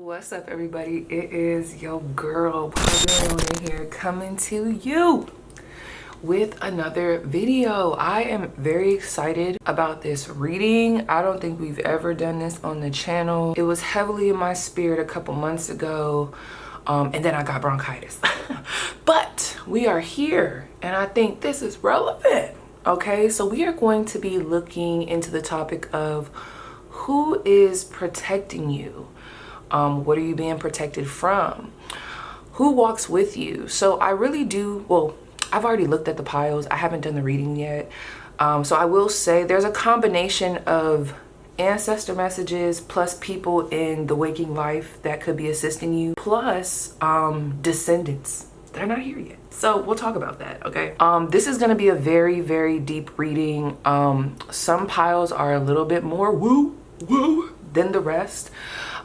What's up, everybody? It is your girl PaigeMcClendon here, coming to you with another video. I am very excited about this reading. I don't think we've ever done this on the channel. It was heavily in my spirit a couple months ago, and then I got bronchitis. But we are here, and I think this is relevant. Okay, so we are going to be looking into the topic of who is protecting you. What are you being protected from? Who walks with you? So I really do, well, I've already looked at the piles. I haven't done the reading yet. So I will say there's a combination of ancestor messages plus people in the waking life that could be assisting you, plus descendants that are not here yet. So we'll talk about that, okay? This is gonna be a very, very deep reading. Some piles are a little bit more woo than the rest.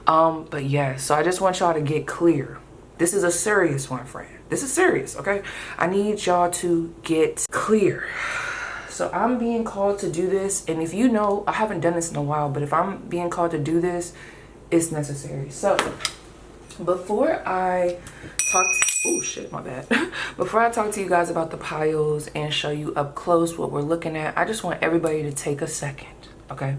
But yeah, so I just want y'all to get clear. This is a serious one, friend. This is serious, okay? I need y'all to get clear. So I'm being called to do this, and if you know, I haven't done this in a while, but if I'm being called to do this, it's necessary. So before I talk oh shit, my bad. Before I talk to you guys about the piles and show you up close what we're looking at, I just want everybody to take a second, okay?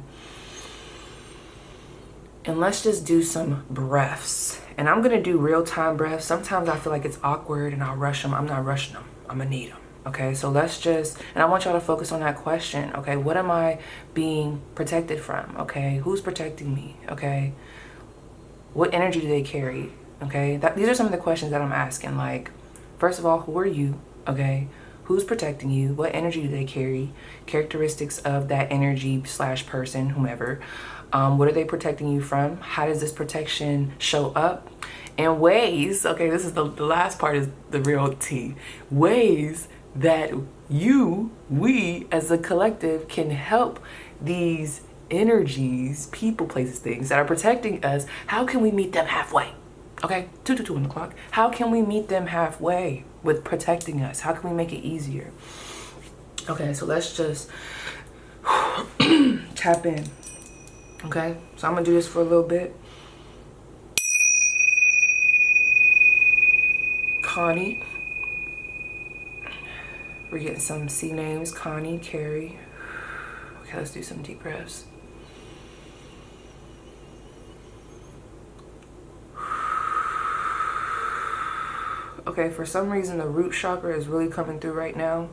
And let's just do some breaths. And I'm gonna do real-time breaths. Sometimes I feel like it's awkward and I'll rush them. I'm not rushing them. I'm gonna need them. Okay, so let's just, and I want y'all to focus on that question. Okay, what am I being protected from? Okay, who's protecting me? Okay, what energy do they carry? Okay, these are some of the questions that I'm asking. Like, first of all, who are you? Okay, who's protecting you? What energy do they carry? Characteristics of that energy / person, whomever. What are they protecting you from? How does this protection show up? And ways, okay, this is the last part, is the real tea. Ways that we as a collective can help these energies, people, places, things that are protecting us. How can we meet them halfway? Okay, 2 on the clock. How can we meet them halfway with protecting us? How can we make it easier? Okay, so let's just tap in. Okay, so I'm gonna do this for a little bit. Connie. We're getting some C names. Connie, Carrie. Okay, let's do some deep breaths. Okay, for some reason the root chakra is really coming through right now.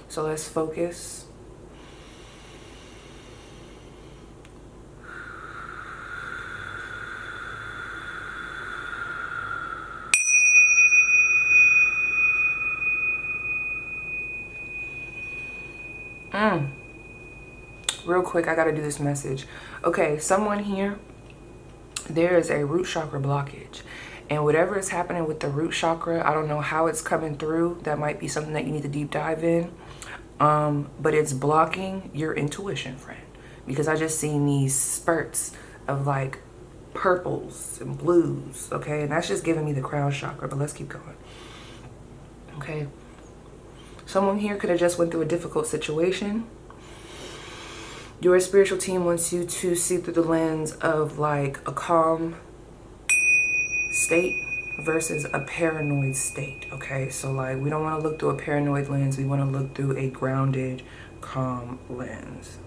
So let's focus. Real quick, I gotta do this message. Okay, someone here, there is a root chakra blockage. And whatever is happening with the root chakra, I don't know how it's coming through. That might be something that you need to deep dive in. But it's blocking your intuition, friend. Because I just seen these spurts of like purples and blues, okay? And that's just giving me the crown chakra, but let's keep going. Okay. Someone here could have just went through a difficult situation. Your spiritual team wants you to see through the lens of like a calm state versus a paranoid state, okay? So like, we don't want to look through a paranoid lens. We want to look through a grounded, calm lens.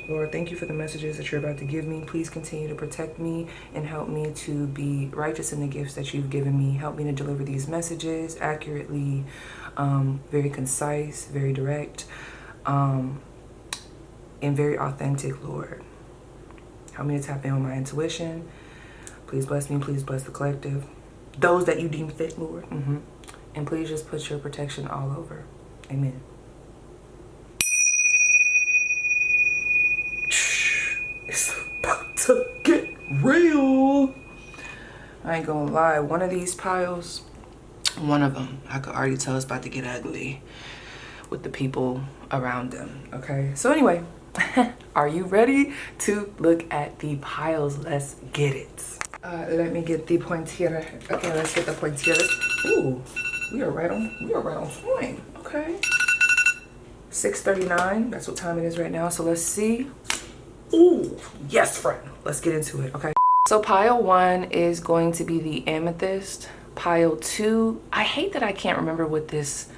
Lord, thank you for the messages that you're about to give me. Please continue to protect me and help me to be righteous in the gifts that you've given me. Help me to deliver these messages accurately, very concise, very direct, and very authentic, Lord. Help me to tap in with my intuition. Please bless me. Please bless the collective. Those that you deem fit, Lord. And please just put your protection all over. Amen. It's about to get real. I ain't gonna lie. One of these piles, one of them, I could already tell it's about to get ugly with the people around them. Okay. So anyway, are you ready to look at the piles? Let's get it. Let me get the pointier. Okay, let's get the pointier. Ooh, we are right on point. Okay. 6:39. That's what time it is right now. So let's see. Ooh, yes, friend. Let's get into it, okay? So pile 1 is going to be the amethyst. Pile 2, I hate that I can't remember what this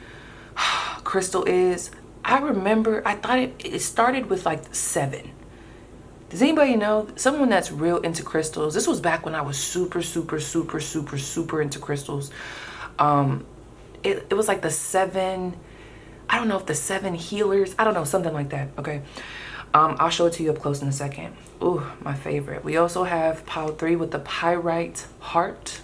crystal is. I remember, I thought it started with like 7. Does anybody know? Someone that's real into crystals. This was back when I was super into crystals. It was like the 7, I don't know if the 7 healers, I don't know, something like that, okay? I'll show it to you up close in a second. Ooh, my favorite. We also have pile 3 with the pyrite heart.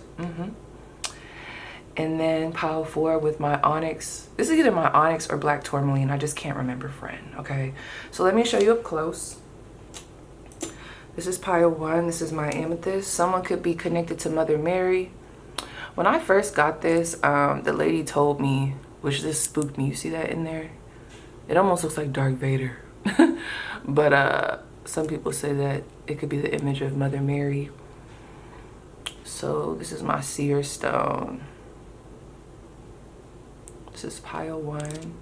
And then pile 4 with my onyx. This is either my onyx or black tourmaline. I just can't remember, friend, okay? So let me show you up close. This is pile 1. This is my amethyst. Someone could be connected to Mother Mary. When I first got this, the lady told me, which this spooked me. You see that in there? It almost looks like Darth Vader. But some people say that it could be the image of Mother Mary. So this is my seer stone. This is pile 1.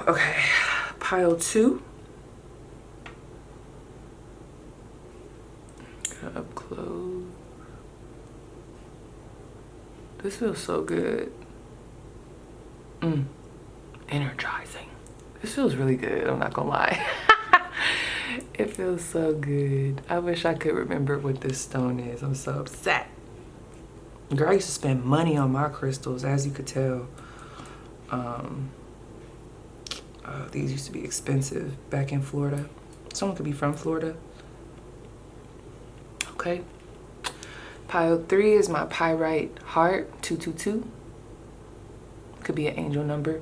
Okay, pile 2. Up close. This feels so good. Energizing. This feels really good, I'm not gonna lie. It feels so good. I wish I could remember what this stone is. I'm so upset. Girl, I used to spend money on my crystals, as you could tell. These used to be expensive back in Florida. Someone could be from Florida. Okay. Pile 3 is my pyrite heart, 222. Could be an angel number.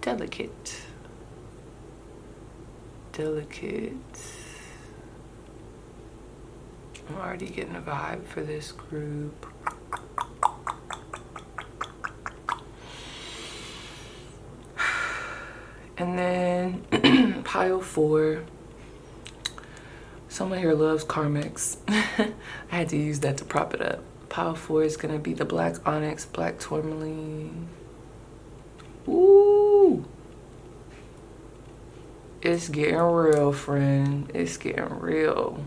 Delicate. I'm already getting a vibe for this group. And then pile 4. Someone here loves Carmex. I had to use that to prop it up. Pile 4 is gonna be the black onyx, black tourmaline. Ooh. It's getting real, friend. It's getting real.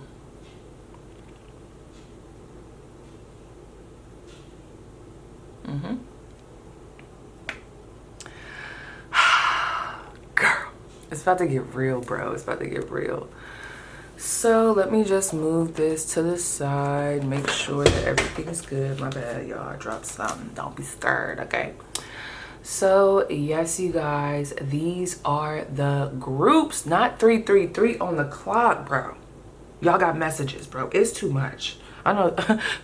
Girl, it's about to get real, bro. It's about to get real. So let me just move this to the side, make sure that everything is good. My bad, y'all. I dropped something. Don't be scared, okay? So yes, you guys, these are the groups, not 333 on the clock, bro. Y'all got messages, bro. It's too much. I know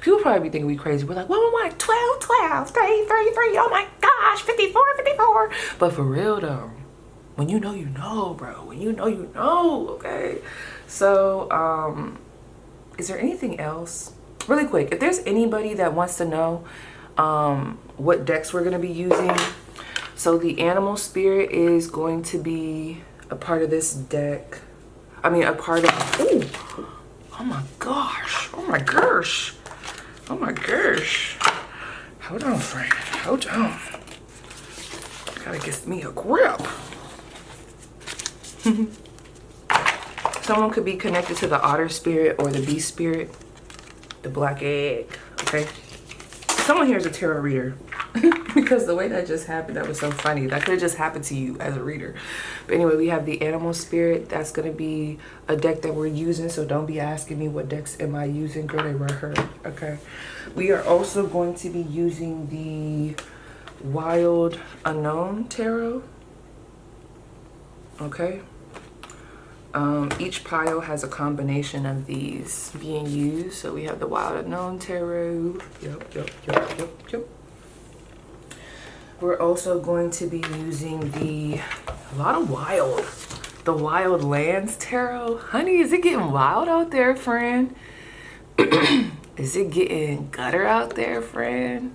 people probably be thinking we crazy. We're like, whoa, 12, 12, 3, 3, 3. Oh my gosh, 54, 54. But for real though, when you know, you know, bro. When you know, you know, okay? So, is there anything else? Really quick, if there's anybody that wants to know what decks we're gonna be using. So the animal spirit is going to be a part of this deck. I mean, a part of, ooh, oh my gosh, oh my gosh, oh my gosh. Hold on, friend, hold on. Gotta get me a grip. Someone could be connected to the otter spirit or the beast spirit, the black egg, okay? Someone here is a tarot reader. Because the way that just happened, that was so funny. That could have just happened to you as a reader. But anyway, we have the animal spirit. That's going to be a deck that we're using. So don't be asking me what decks am I using. Girl, they were hurt. Okay. We are also going to be using the Wild Unknown Tarot. Okay. Each pile has a combination of these being used. So we have the Wild Unknown Tarot. Yep. We're also going to be using the Wild Lands Tarot. Honey, is it getting wild out there, friend? Is it getting gutter out there, friend?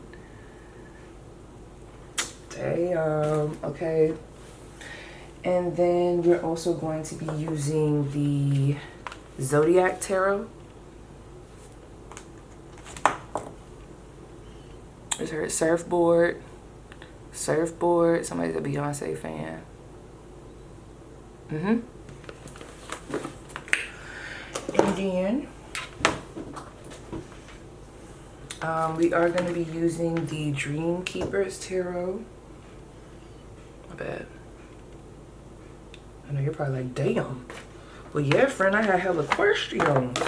Damn, okay. And then we're also going to be using the Zodiac Tarot. Is her surfboard? Surfboard. Somebody's a Beyonce fan. And then we are going to be using the Dream Keepers Tarot. My bad. I know you're probably like, damn. Well, yeah, friend, I had hella questions.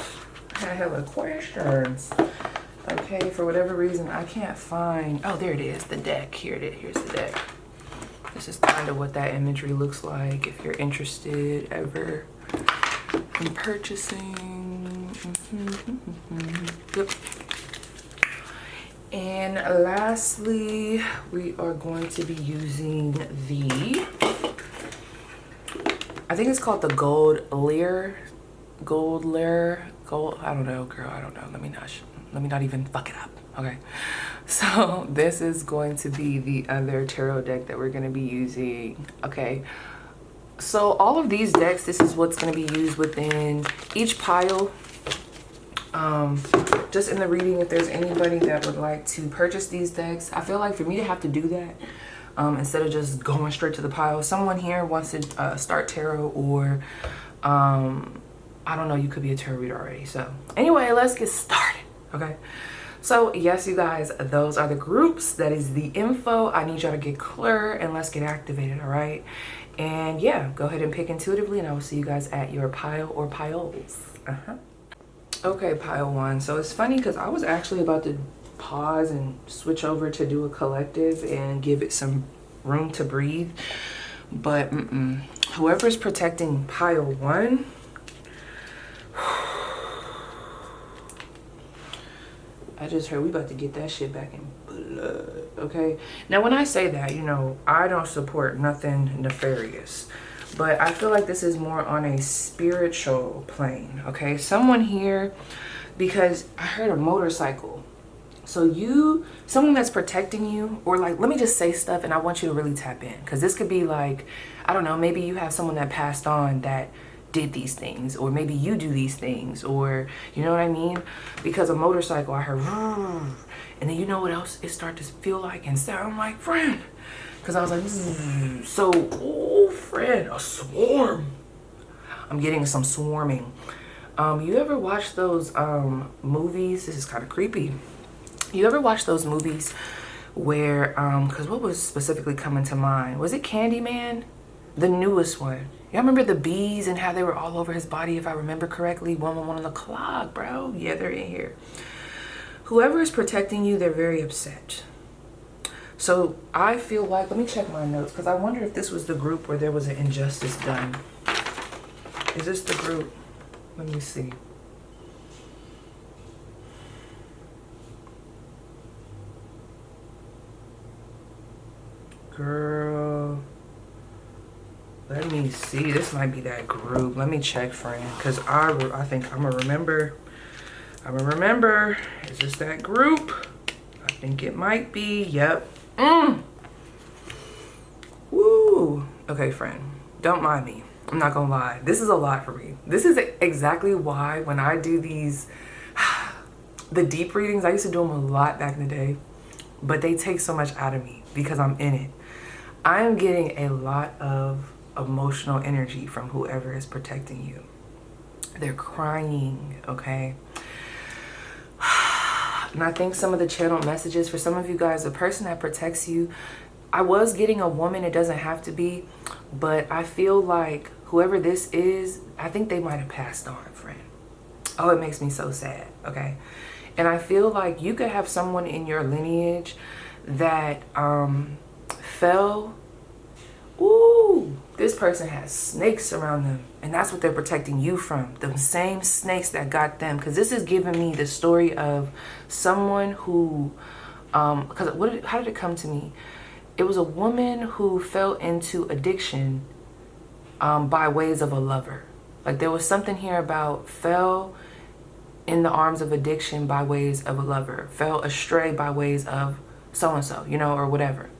Okay, for whatever reason, I can't find... Oh, there it is, the deck. Here it is. Here's the deck. This is kind of what that imagery looks like if you're interested ever in purchasing. Yep. And lastly, we are going to be using the... I think it's called the Gold Lyre. I don't know, girl. I don't know. Let me not even fuck it up. Okay. So this is going to be the other tarot deck that we're going to be using. Okay. So all of these decks, this is what's going to be used within each pile. Just in the reading, if there's anybody that would like to purchase these decks, I feel like for me to have to do that, instead of just going straight to the pile, someone here wants to start tarot, or I don't know, you could be a tarot reader already. So anyway, let's get started. Okay. So yes, you guys, those are the groups. That is the info. I need y'all to get clear and let's get activated. All right. And yeah, go ahead and pick intuitively, and I will see you guys at your pile or piles. Okay, pile one. So it's funny because I was actually about to pause and switch over to do a collective and give it some room to breathe, but whoever's protecting pile one, I just heard we about to get that shit back in blood. Okay, now when I say that, you know, I don't support nothing nefarious, but I feel like this is more on a spiritual plane. Okay, someone here, because I heard a motorcycle. So someone that's protecting you, or like, let me just say stuff and I want you to really tap in, because this could be like, I don't know, maybe you have someone that passed on that did these things, or maybe you do these things, or you know what I mean? Because a motorcycle, I heard, and then you know what else it started to feel like and sound like, friend? Because I was like, so, oh, friend, a swarm. I'm getting some swarming. You ever watch those movies? This is kind of creepy. You ever watch those movies where, because what was specifically coming to mind? Was it Candyman? The newest one. Y'all remember the bees and how they were all over his body, if I remember correctly? 111 on the clock, bro. Yeah, they're in here. Whoever is protecting you, they're very upset. So I feel like, let me check my notes, because I wonder if this was the group where there was an injustice done. Is this the group? Let me see. Girl, let me see. This might be that group. Let me check, friend, because I think I'm gonna remember. Is this that group? I think it might be. Yep. Woo. Okay, friend, don't mind me. I'm not gonna lie. This is a lot for me. This is exactly why when I do these, the deep readings, I used to do them a lot back in the day, but they take so much out of me because I'm in it. I am getting a lot of emotional energy from whoever is protecting you. They're crying, okay? And I think some of the channel messages for some of you guys, the person that protects you, I was getting a woman, it doesn't have to be, but I feel like whoever this is, I think they might have passed on, friend. Oh, it makes me so sad, okay? And I feel like you could have someone in your lineage that fell. Ooh, this person has snakes around them, and that's what they're protecting you from. The same snakes that got them. Because this is giving me the story of someone who, because how did it come to me? It was a woman who fell into addiction by ways of a lover. Like there was something here about fell in the arms of addiction by ways of a lover, fell astray by ways of so-and-so, you know, or whatever.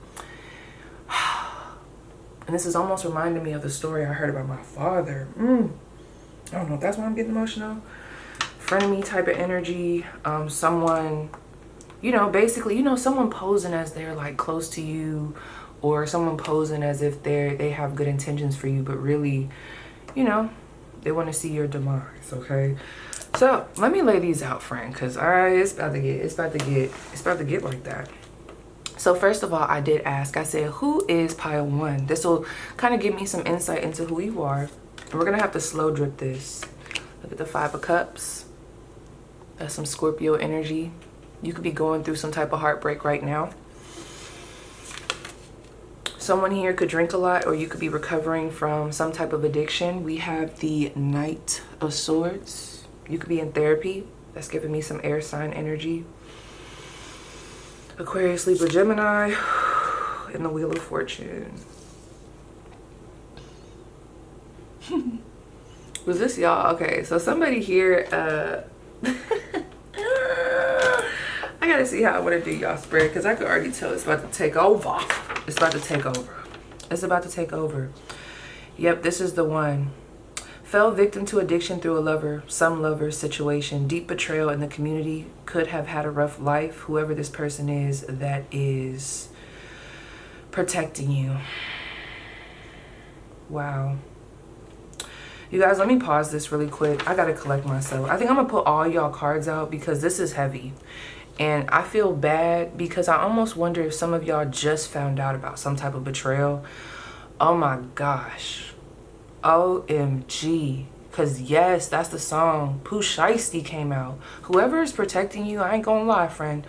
And this is almost reminding me of the story I heard about my father. I don't know if that's why I'm getting emotional. Frenemy type of energy. Someone, you know, basically, you know, someone posing as they're like close to you, or someone posing as if they have good intentions for you, but really, you know, they want to see your demise. Okay, so let me lay these out, friend, because it's about to get like that. So first of all, I did ask, I said, who is pile 1? This will kind of give me some insight into who you are. And we're gonna have to slow drip this. Look at the 5 of Cups. That's some Scorpio energy. You could be going through some type of heartbreak right now. Someone here could drink a lot, or you could be recovering from some type of addiction. We have the Knight of Swords. You could be in therapy. That's giving me some air sign energy. Aquarius, Libra, Gemini, and the Wheel of Fortune. Was this y'all? Okay, so somebody here, I gotta see how I want to do y'all spread, because I could already tell it's about to take over. It's about to take over. It's about to take over. Yep, this is the one. Fell victim to addiction through a lover, some lover situation. Deep betrayal in the community. Could have had a rough life. Whoever this person is that is protecting you. Wow. You guys, let me pause this really quick. I gotta collect myself. I think I'm gonna put all y'all cards out because this is heavy. And I feel bad because I almost wonder if some of y'all just found out about some type of betrayal. Oh my gosh. OMG. Because yes, that's the song. Pooh Shiesty came out. Whoever is protecting you, I ain't gonna lie, friend.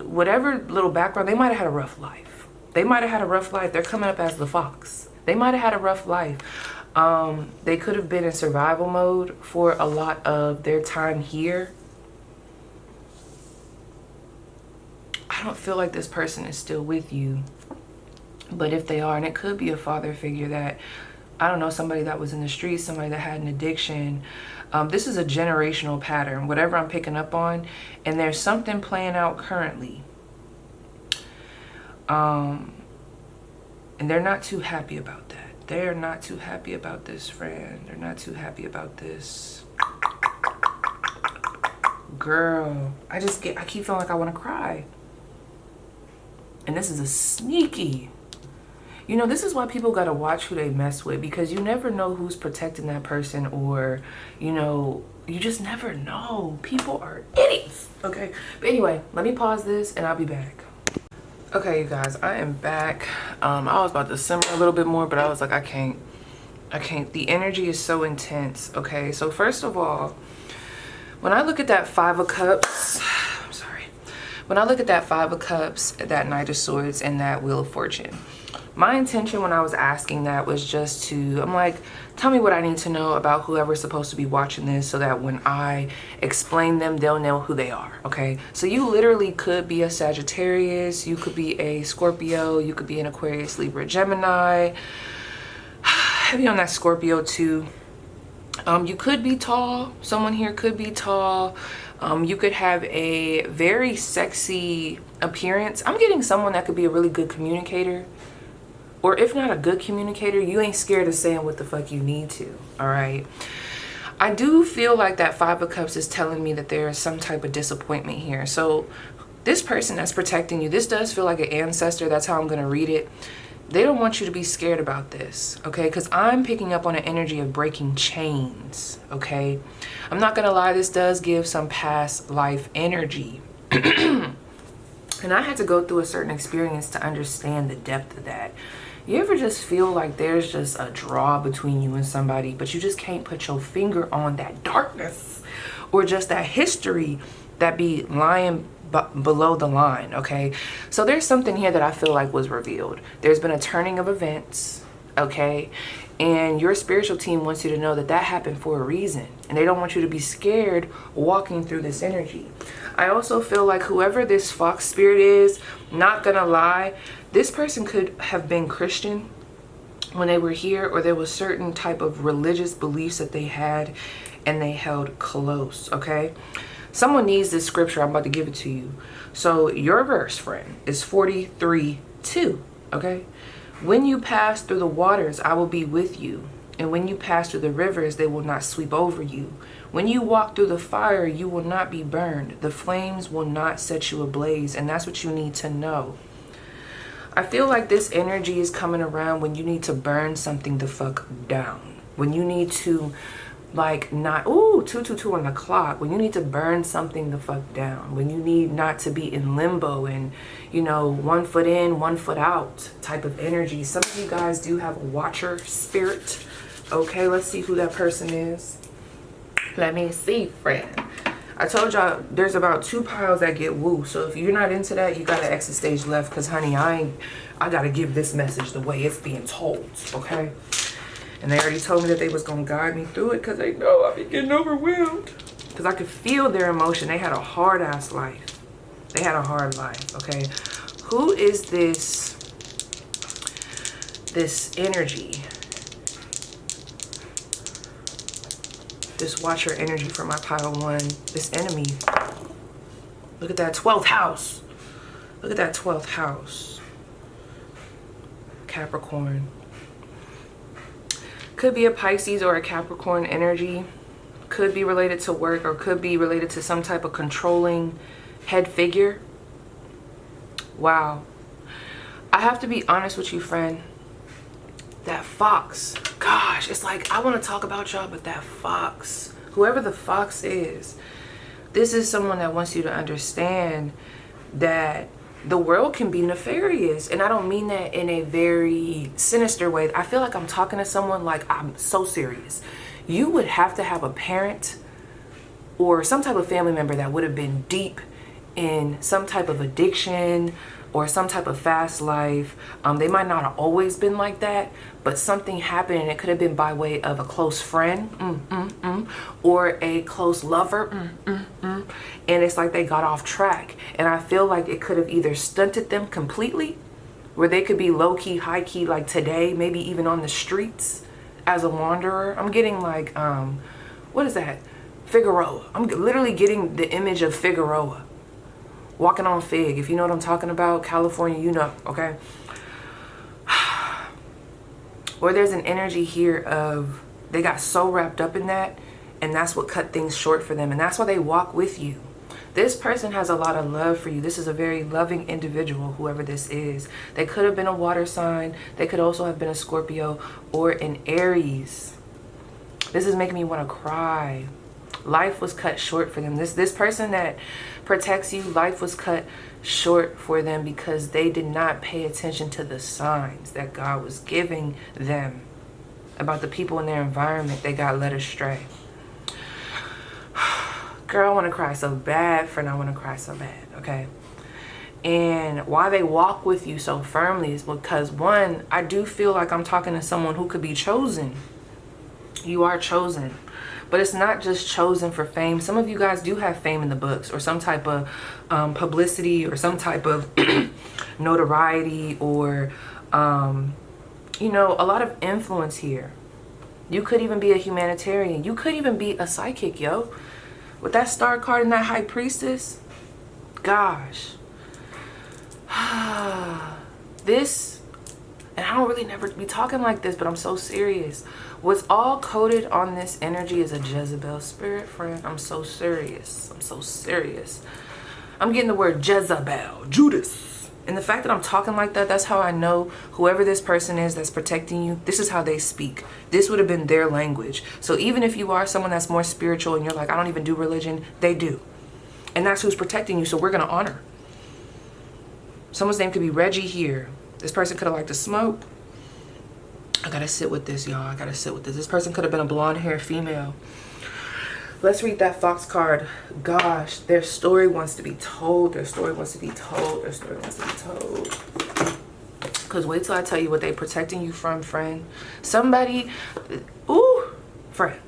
Whatever little background, they might have had a rough life. They might have had a rough life. They're coming up as the fox. They might have had a rough life. They could have been in survival mode for a lot of their time here. I don't feel like this person is still with you. But if they are, and it could be a father figure that, I don't know, somebody that was in the streets, somebody that had an addiction. This is a generational pattern, whatever I'm picking up on. And there's something playing out currently. And they're not too happy about that. They're not too happy about this, friend. They're not too happy about this. Girl, I keep feeling like I want to cry. And this is a sneaky. You know, this is why people got to watch who they mess with, because you never know who's protecting that person, or, you know, you just never know. People are idiots. Okay. But anyway, let me pause this and I'll be back. Okay, you guys, I am back. I was about to simmer a little bit more, but I was like, I can't. The energy is so intense. Okay, so first of all, when I look at that 5 of Cups, I'm sorry. When I look at that 5 of Cups, that Knight of Swords, and that Wheel of Fortune, my intention when I was asking that was just to, I'm like, tell me what I need to know about whoever's supposed to be watching this, so that when I explain them, they'll know who they are, okay? So you literally could be a Sagittarius, you could be a Scorpio, you could be an Aquarius, Libra, Gemini. Heavy on that Scorpio too. You could be tall. Someone here could be tall. You could have a very sexy appearance. I'm getting someone that could be a really good communicator. Or if not a good communicator, you ain't scared of saying what the fuck you need to, all right? I do feel like that 5 of Cups is telling me that there is some type of disappointment here. So this person that's protecting you, this does feel like an ancestor. That's how I'm going to read it. They don't want you to be scared about this, okay? Because I'm picking up on an energy of breaking chains, okay? I'm not going to lie, this does give some past life energy. And I had to go through a certain experience to understand the depth of that. You ever just feel like there's just a draw between you and somebody, but you just can't put your finger on that darkness or just that history that be lying below the line, okay? So there's something here that I feel like was revealed. There's been a turning of events, okay? And your spiritual team wants you to know that that happened for a reason. And they don't want you to be scared walking through this energy. I also feel like whoever this fox spirit is, not gonna lie, this person could have been Christian when they were here, or there was certain type of religious beliefs that they had and they held close, okay? Someone needs this scripture. I'm about to give it to you. So your verse, friend, is 43:2, okay? When you pass through the waters, I will be with you. And when you pass through the rivers, they will not sweep over you. When you walk through the fire, you will not be burned. The flames will not set you ablaze. And that's what you need to know. I feel like this energy is coming around when you need to burn something the fuck down. When you need to, like, not, ooh, 222 on the clock. When you need to burn something the fuck down. When you need not to be in limbo and, you know, 1 foot in, 1 foot out type of energy. Some of you guys do have a watcher spirit. Okay, let's see who that person is. Let me see, friend. I told y'all there's about 2 piles that get woo. So if you're not into that, you got to exit stage left. Because, honey, I got to give this message the way it's being told. Okay? And they already told me that they was going to guide me through it. Because they know I be getting overwhelmed. Because I could feel their emotion. They had a hard-ass life. They had a hard life. Okay? Who is this energy? This watcher energy for my pile 1. This enemy. Look at that 12th house. Look at that 12th house. Capricorn. Could be a Pisces or a Capricorn energy. Could be related to work or could be related to some type of controlling head figure. Wow. I have to be honest with you, friend. That fox, gosh, it's like I want to talk about y'all, but that fox, whoever the fox is, this is someone that wants you to understand that the world can be nefarious. And I don't mean that in a very sinister way. I feel like I'm talking to someone like I'm so serious. You would have to have a parent or some type of family member that would have been deep in some type of addiction or some type of fast life. They might not have always been like that, but something happened and it could have been by way of a close friend or a close lover. And it's like they got off track. And I feel like it could have either stunted them completely, where they could be low-key, high-key, like today, maybe even on the streets as a wanderer. I'm getting like, what is that? Figueroa. I'm literally getting the image of Figueroa. Walking on Fig, if you know what I'm talking about, California, you know, okay? Or there's an energy here of they got so wrapped up in that, and that's what cut things short for them, and that's why they walk with you. This person has a lot of love for you. This is a very loving individual, whoever this is. They could have been a water sign. They could also have been a Scorpio or an Aries. This is making me want to cry. Life was cut short for them. This person that protects you, life was cut short for them because they did not pay attention to the signs that God was giving them about the people in their environment. They got led astray. Girl, I want to cry so bad, friend. I want to cry so bad, okay? And why they walk with you so firmly is because, one, I do feel like I'm talking to someone who could be chosen. You are chosen. But it's not just chosen for fame. Some of you guys do have fame in the books or some type of publicity or some type of notoriety or, you know, a lot of influence here. You could even be a humanitarian. You could even be a psychic, yo. With that star card and that high priestess, gosh. This, and I don't really never be talking like this, but I'm so serious. What's all coded on this energy is a Jezebel spirit, friend. I'm so serious. I'm so serious. I'm getting the word Jezebel, Judas. And the fact that I'm talking like that, that's how I know whoever this person is that's protecting you, this is how they speak. This would have been their language. So even if you are someone that's more spiritual and you're like, I don't even do religion, they do. And that's who's protecting you, so we're going to honor. Someone's name could be Reggie here. This person could have liked to smoke. I gotta sit with this, y'all. I gotta sit with this. This person could have been a blonde hair female. Let's read that fox card. Gosh, their story wants to be told. Their story wants to be told. Their story wants to be told. Because wait till I tell you what they're protecting you from, friend. Somebody, ooh, friend.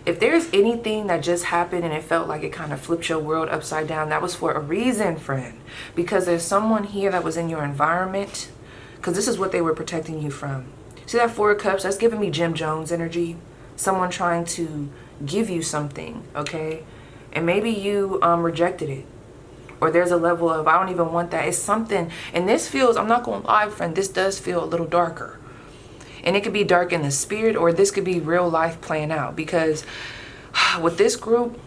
If there's anything that just happened and it felt like it kind of flipped your world upside down, that was for a reason, friend. Because there's someone here that was in your environment. Because this is what they were protecting you from. See that 4 of Cups? That's giving me Jim Jones energy. Someone trying to give you something, okay? And maybe you rejected it. or there's a level of, I don't even want that. It's something, and this feels, I'm not going to lie, friend, this does feel a little darker. And it could be dark in the spirit, or this could be real life playing out. Because with this group,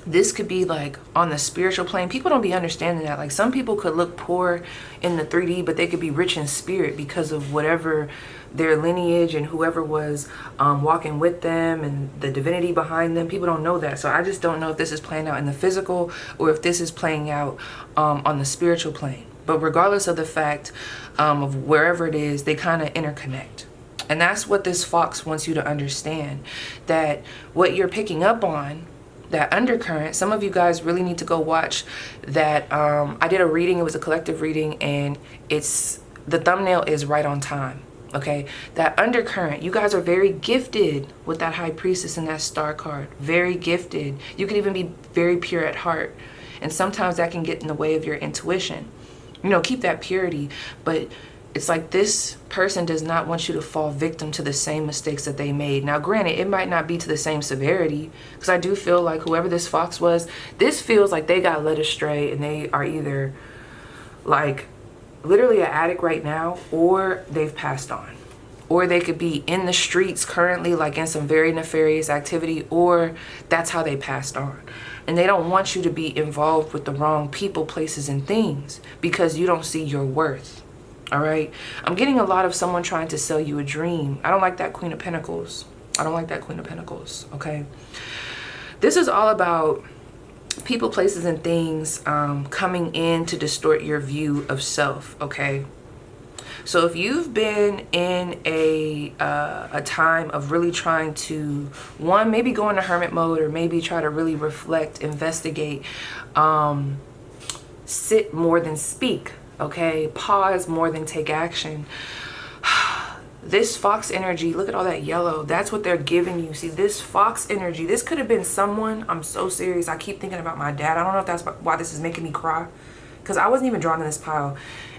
this could be like on the spiritual plane. People don't be understanding that. Like, some people could look poor in the 3D, but they could be rich in spirit because of whatever their lineage and whoever was walking with them and the divinity behind them. People don't know that. So I just don't know if this is playing out in the physical or if this is playing out on the spiritual plane. But regardless of the fact of wherever it is, they kind of interconnect. And that's what this fox wants you to understand, that what you're picking up on, that undercurrent, some of you guys really need to go watch that. I did a reading, it was a collective reading, and the thumbnail is right on time. Okay, that undercurrent, you guys are very gifted with that high priestess and that star card. Very gifted. You can even be very pure at heart. And sometimes that can get in the way of your intuition. You know, keep that purity. But it's like this person does not want you to fall victim to the same mistakes that they made. Now, granted, it might not be to the same severity, because I do feel like whoever this fox was, this feels like they got led astray and they are either like literally an addict right now, or they've passed on, or they could be in the streets currently, like in some very nefarious activity, or that's how they passed on. And they don't want you to be involved with the wrong people, places, and things because you don't see your worth. All right, I'm getting a lot of someone trying to sell you a dream. I don't like that Queen of Pentacles. I don't like that Queen of Pentacles. Okay, this is all about people, places, and things coming in to distort your view of self. Okay, so if you've been in a time of really trying to, one, maybe go into hermit mode, or maybe try to really reflect, investigate, sit more than speak. Okay, pause more than take action. This fox energy, look at all that yellow. That's what they're giving you. See, this fox energy, this could have been someone. I'm so serious. I keep thinking about my dad. I don't know if that's why this is making me cry, because I wasn't even drawn in this pile.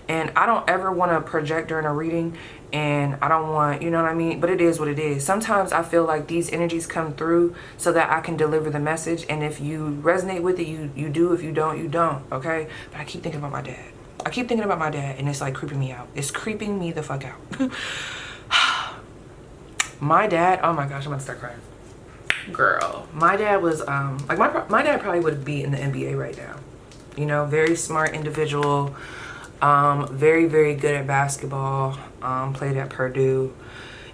And I don't ever want to project during a reading, and I don't want, you know what I mean? But it is what it is. Sometimes I feel like these energies come through so that I can deliver the message. And if you resonate with it, you do. If you don't, you don't. Okay? But I keep thinking about my dad. I keep thinking about my dad, and it's like creeping me out. It's creeping me the fuck out. My dad, oh my gosh, I'm about to start crying. Girl, my dad was, like my dad probably would be in the NBA right now. You know, very smart individual, very, very good at basketball, played at Purdue.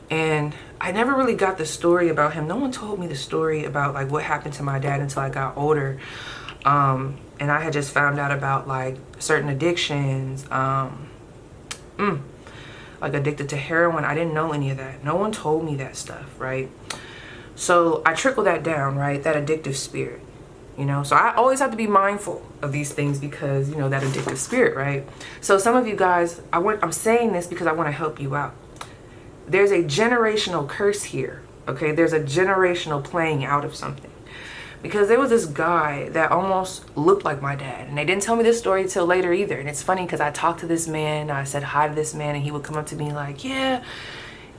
And I never really got the story about him. No one told me the story about like what happened to my dad until I got older. And I had just found out about like certain addictions, like addicted to heroin. I didn't know any of that. No one told me that stuff, right? So I trickled that down, right? That addictive spirit, you know? So I always have to be mindful of these things because, you know, that addictive spirit, right? So some of you guys, I'm saying this because I want to help you out. There's a generational curse here, okay? There's a generational playing out of something. Because there was this guy that almost looked like my dad. And they didn't tell me this story till later either. And it's funny because I talked to this man. I said hi to this man. And he would come up to me like, yeah,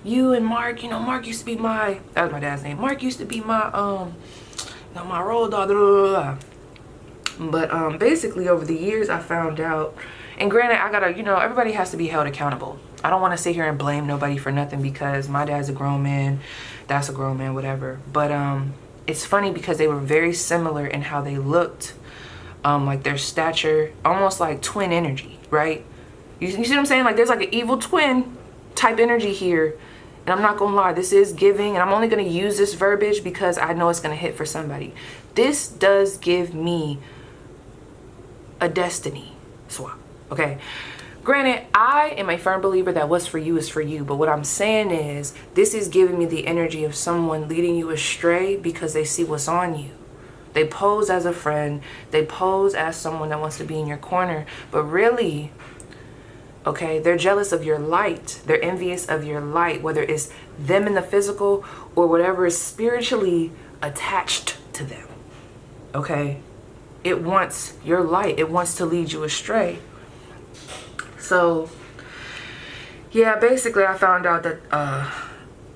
you and Mark, you know, Mark used to be my, that was my dad's name. Mark used to be my, you know, my road dog. Blah, blah, blah. But basically over the years I found out. And granted, I gotta, you know, everybody has to be held accountable. I don't want to sit here and blame nobody for nothing because my dad's a grown man. That's a grown man, whatever. But, it's funny because they were very similar in how they looked, like their stature, almost like twin energy, right? You see what I'm saying? Like there's like an evil twin type energy here. And I'm not gonna lie, this is giving, and I'm only gonna use this verbiage because I know it's gonna hit for somebody. This does give me a destiny swap, okay? Granted, I am a firm believer that what's for you is for you. But what I'm saying is this is giving me the energy of someone leading you astray because they see what's on you. They pose as a friend. They pose as someone that wants to be in your corner. But really, okay, they're jealous of your light. They're envious of your light, whether it's them in the physical or whatever is spiritually attached to them. Okay? It wants your light. It wants to lead you astray. So, yeah, basically I found out that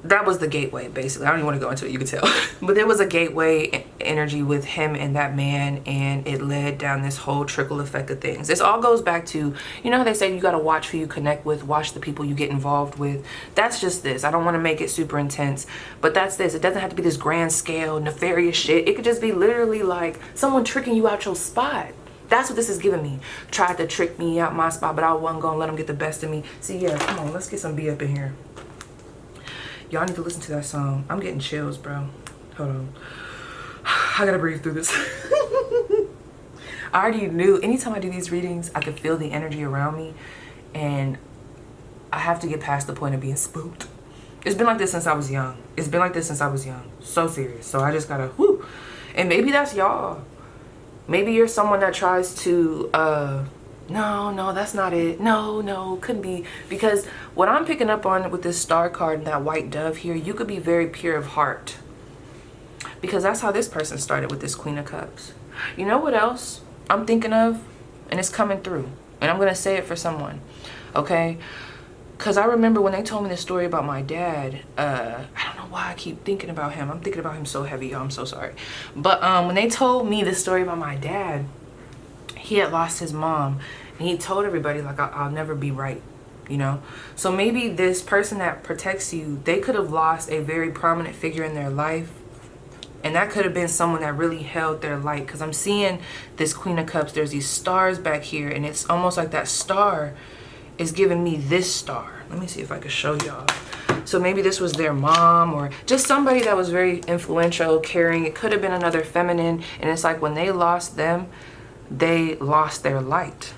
that was the gateway, basically. I don't even want to go into it, you can tell. But there was a gateway energy with him and that man, and it led down this whole trickle effect of things. This all goes back to, you know how they say you got to watch who you connect with, watch the people you get involved with. That's just this. I don't want to make it super intense, but that's this. It doesn't have to be this grand scale, nefarious shit. It could just be literally like someone tricking you out your spot. That's what this is giving me. Tried to trick me out my spot, but I wasn't going to let them get the best of me. See, yeah, come on, let's get some B up in here. Y'all need to listen to that song. I'm getting chills, bro. Hold on. I gotta breathe through this. I already knew. Anytime I do these readings, I can feel the energy around me. And I have to get past the point of being spooked. It's been like this since I was young. It's been like this since I was young. So serious. So I just gotta, whoo. And maybe that's y'all. Maybe you're someone that tries to, no, that's not it. No, couldn't be. Because what I'm picking up on with this star card and that white dove here, you could be very pure of heart. Because that's how this person started with this Queen of Cups. You know what else I'm thinking of? And it's coming through. And I'm going to say it for someone. Okay? Because I remember when they told me the story about my dad, I don't know why I keep thinking about him. I'm thinking about him so heavy, y'all. I'm so sorry. But when they told me the story about my dad, he had lost his mom. And he told everybody, like, I'll never be right, you know? So maybe this person that protects you, they could have lost a very prominent figure in their life. And that could have been someone that really held their light. Because I'm seeing this Queen of Cups. There's these stars back here. And it's almost like that star is giving me this star. Let me see if I can show y'all. So maybe this was their mom or just somebody that was very influential, caring. It could have been another feminine. And it's like when they lost them, they lost their light.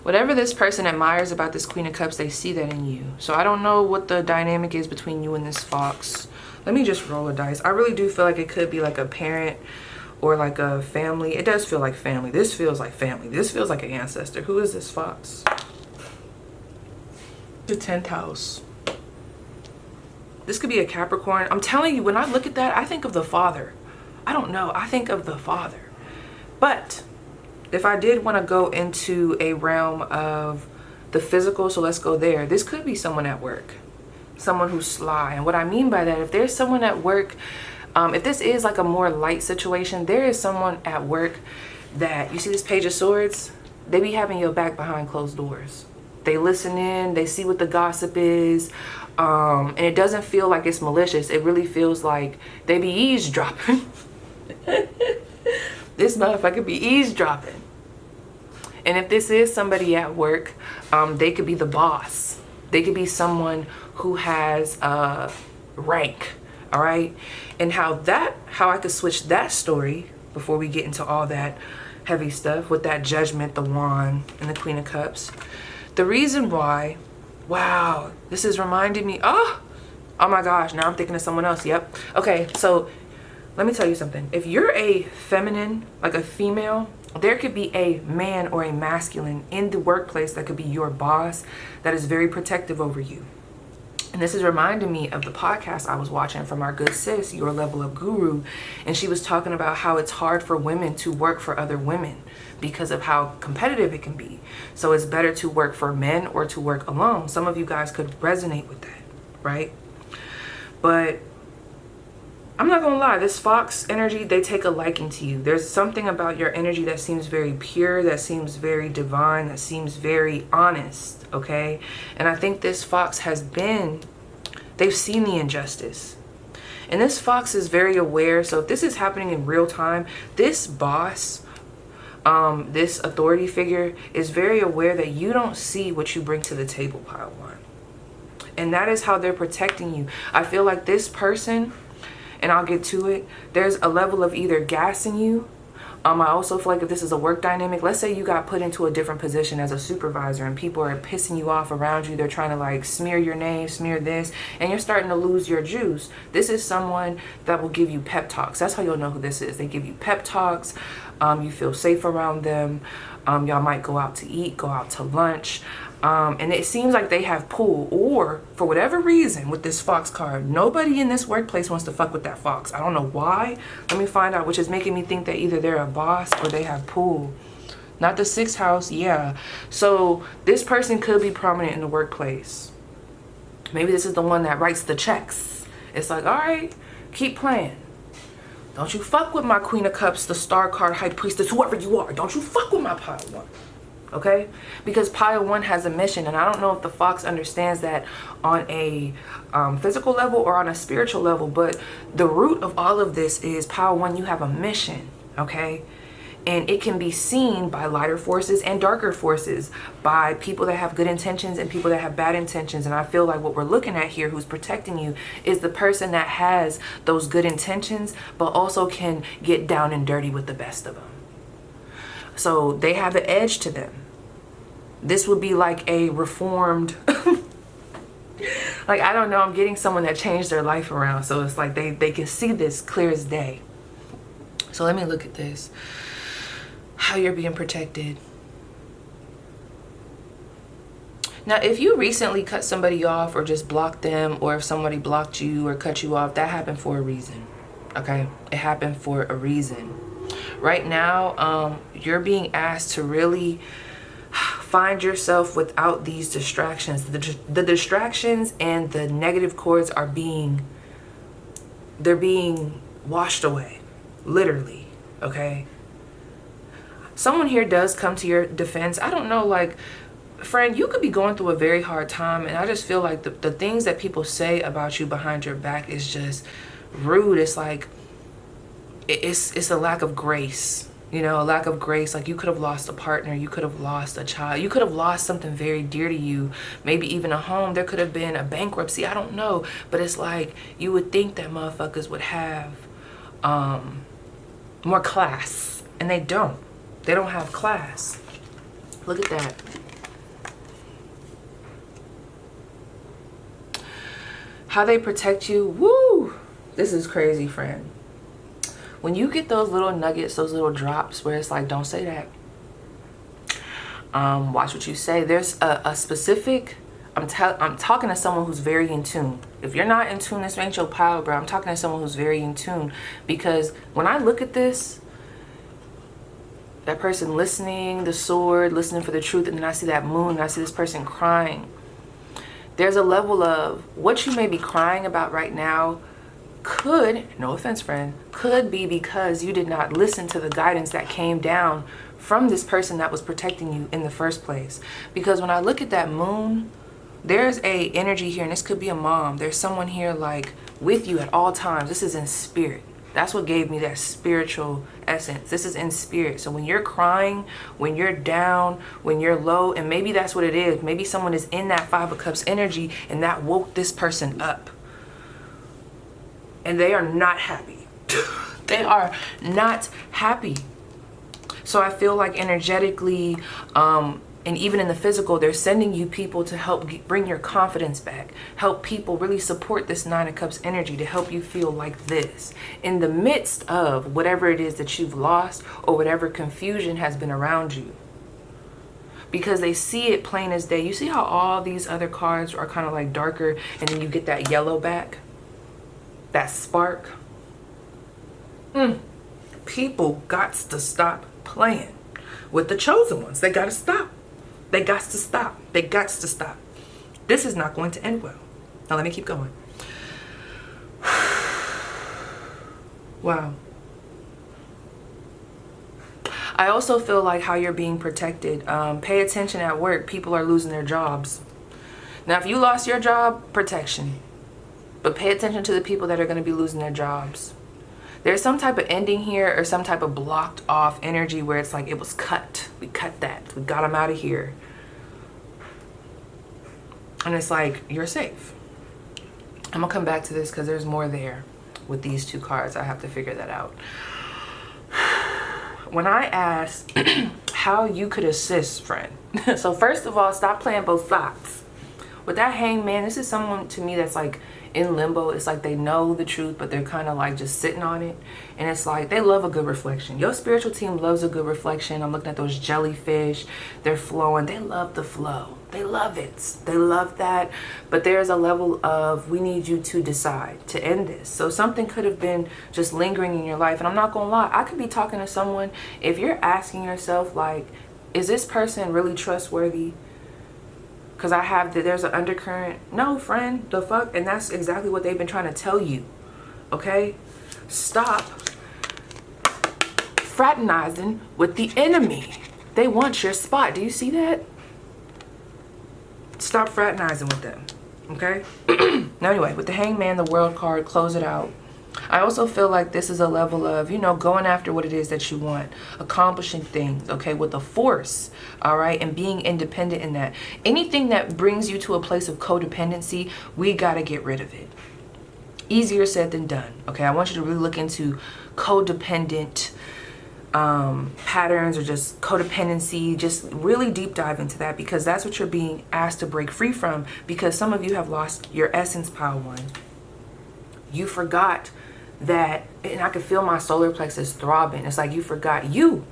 Whatever this person admires about this Queen of Cups, they see that in you. So I don't know what the dynamic is between you and this fox. Let me just roll a dice. I really do feel like it could be like a parent or like a family. It does feel like family. This feels like family. This feels like an ancestor. Who is this fox? The 10th house. This could be a Capricorn. I'm telling you, when I look at that, I think of the father. I don't know. I think of the father. But if I did want to go into a realm of the physical, so let's go there. This could be someone at work, someone who's sly. And what I mean by that, if there's someone at work, if this is like a more light situation, there is someone at work that, you see this Page of Swords? They be having your back behind closed doors. They listen in, they see what the gossip is, and it doesn't feel like it's malicious. It really feels like they be eavesdropping. This motherfucker be eavesdropping. And if this is somebody at work, they could be the boss. They could be someone who has rank, all right? And how I could switch that story before we get into all that heavy stuff with that Judgment, the Wand, and the Queen of Cups. The reason why, wow, this is reminding me, oh my gosh, now I'm thinking of someone else, yep. Okay, so let me tell you something. If you're a feminine, like a female, there could be a man or a masculine in the workplace that could be your boss that is very protective over you. And this is reminding me of the podcast I was watching from our good sis, Your Level Up Guru. And she was talking about how it's hard for women to work for other women because of how competitive it can be. So it's better to work for men or to work alone. Some of you guys could resonate with that, right? But I'm not gonna lie, this fox energy, they take a liking to you. There's something about your energy that seems very pure, that seems very divine, that seems very honest, okay? And I think this fox has been, they've seen the injustice. And this fox is very aware, so if this is happening in real time, this boss, this authority figure is very aware that you don't see what you bring to the table, pile one. And that is how they're protecting you. I feel like this person, and I'll get to it, there's a level of either gassing you. I also feel like if this is a work dynamic, let's say you got put into a different position as a supervisor and people are pissing you off around you. They're trying to like smear your name, smear this, and you're starting to lose your juice. This is someone that will give you pep talks. That's how you'll know who this is. They give you pep talks. You feel safe around them. Y'all might go out to eat, go out to lunch. And it seems like they have pull, or for whatever reason with this fox card, nobody in this workplace wants to fuck with that fox. I don't know why. Let me find out, which is making me think that either they're a boss or they have pull Not the 6th house, yeah. So this person could be prominent in the workplace. Maybe this is the one that writes the checks. It's like, all right, keep playing. Don't you fuck with my Queen of Cups, the Star card, High Priestess, whoever you are. Don't you fuck with my pile one. Okay? Because pile one has a mission, and I don't know if the fox understands that on a physical level or on a spiritual level, but the root of all of this is pile one, you have a mission. Okay? And it can be seen by lighter forces and darker forces, by people that have good intentions and people that have bad intentions. And I feel like what we're looking at here, who's protecting you, is the person that has those good intentions, but also can get down and dirty with the best of them. So they have the edge to them. This would be like a reformed, like, I don't know, I'm getting someone that changed their life around. So it's like they can see this clear as day. So let me look at this. How you're being protected. Now, if you recently cut somebody off or just blocked them, or if somebody blocked you or cut you off, that happened for a reason. Okay? It happened for a reason. Right now, you're being asked to really find yourself without these distractions. The distractions and the negative cords are they're being washed away. Literally. Okay? Someone here does come to your defense. I don't know, like, friend, you could be going through a very hard time, and I just feel like the things that people say about you behind your back is just rude. It's like, it's a lack of grace, you know, a lack of grace. Like, you could have lost a partner, you could have lost a child, you could have lost something very dear to you, maybe even a home. There could have been a bankruptcy, I don't know. But it's like, you would think that motherfuckers would have more class, and they don't. They don't have class. Look at that. How they protect you. Woo! This is crazy, friend. When you get those little nuggets, those little drops where it's like, don't say that. Watch what you say. There's a specific, I'm talking to someone who's very in tune. If you're not in tune, this ain't your pile, bro. I'm talking to someone who's very in tune. Because when I look at this, that person listening, the sword, listening for the truth, and then I see that moon, and I see this person crying. There's a level of what you may be crying about right now could, no offense, friend, could be because you did not listen to the guidance that came down from this person that was protecting you in the first place. Because when I look at that moon, there's a energy here, and this could be a mom. There's someone here like with you at all times. This is in spirit. That's what gave me that spiritual essence. This is in spirit. So when you're crying, when you're down, when you're low, and maybe that's what it is. Maybe someone is in that 5 of Cups energy, and that woke this person up. And they are not happy. They are not happy. So I feel like energetically, and even in the physical, they're sending you people to help bring your confidence back. Help people really support this 9 of Cups energy to help you feel like this. In the midst of whatever it is that you've lost or whatever confusion has been around you. Because they see it plain as day. You see how all these other cards are kind of like darker, and then you get that yellow back? That spark. People got to stop playing with the chosen ones. They got to stop. They got to stop. They got to stop. This is not going to end well. Now let me keep going. Wow. I also feel like how you're being protected. Pay attention at work. People are losing their jobs. Now, if you lost your job, protection. But pay attention to the people that are going to be losing their jobs. There's some type of ending here, or some type of blocked off energy where it's like it was cut. We cut that. We got them out of here. And it's like, you're safe. I'm going to come back to this because there's more there with these 2 cards. I have to figure that out. When I asked how you could assist, friend. So first of all, stop playing both sides. With that Hangman, this is someone to me that's like in limbo. It's like they know the truth, but they're kind of like just sitting on it. And it's like they love a good reflection. Your spiritual team loves a good reflection. I'm looking at those jellyfish. They're flowing. They love the flow. They love it. They love that. But there's a level of, we need you to decide to end this. So something could have been just lingering in your life. And I'm not going to lie. I could be talking to someone. If you're asking yourself, like, is this person really trustworthy? Because I have that there's an undercurrent. No, friend, the fuck? And that's exactly what they've been trying to tell you. Okay? Stop fraternizing with the enemy. They want your spot. Do you see that? Stop fraternizing with them. Okay? Now anyway, with the Hangman, the World card, close it out. I also feel like this is a level of, you know, going after what it is that you want, accomplishing things, okay, with a force, all right, and being independent in that. Anything that brings you to a place of codependency, we got to get rid of it. Easier said than done, okay? I want you to really look into codependent patterns or just codependency. Just really deep dive into that, because that's what you're being asked to break free from, because some of you have lost your essence, pile one. You forgot that, and I can feel my solar plexus throbbing. It's like you forgot you,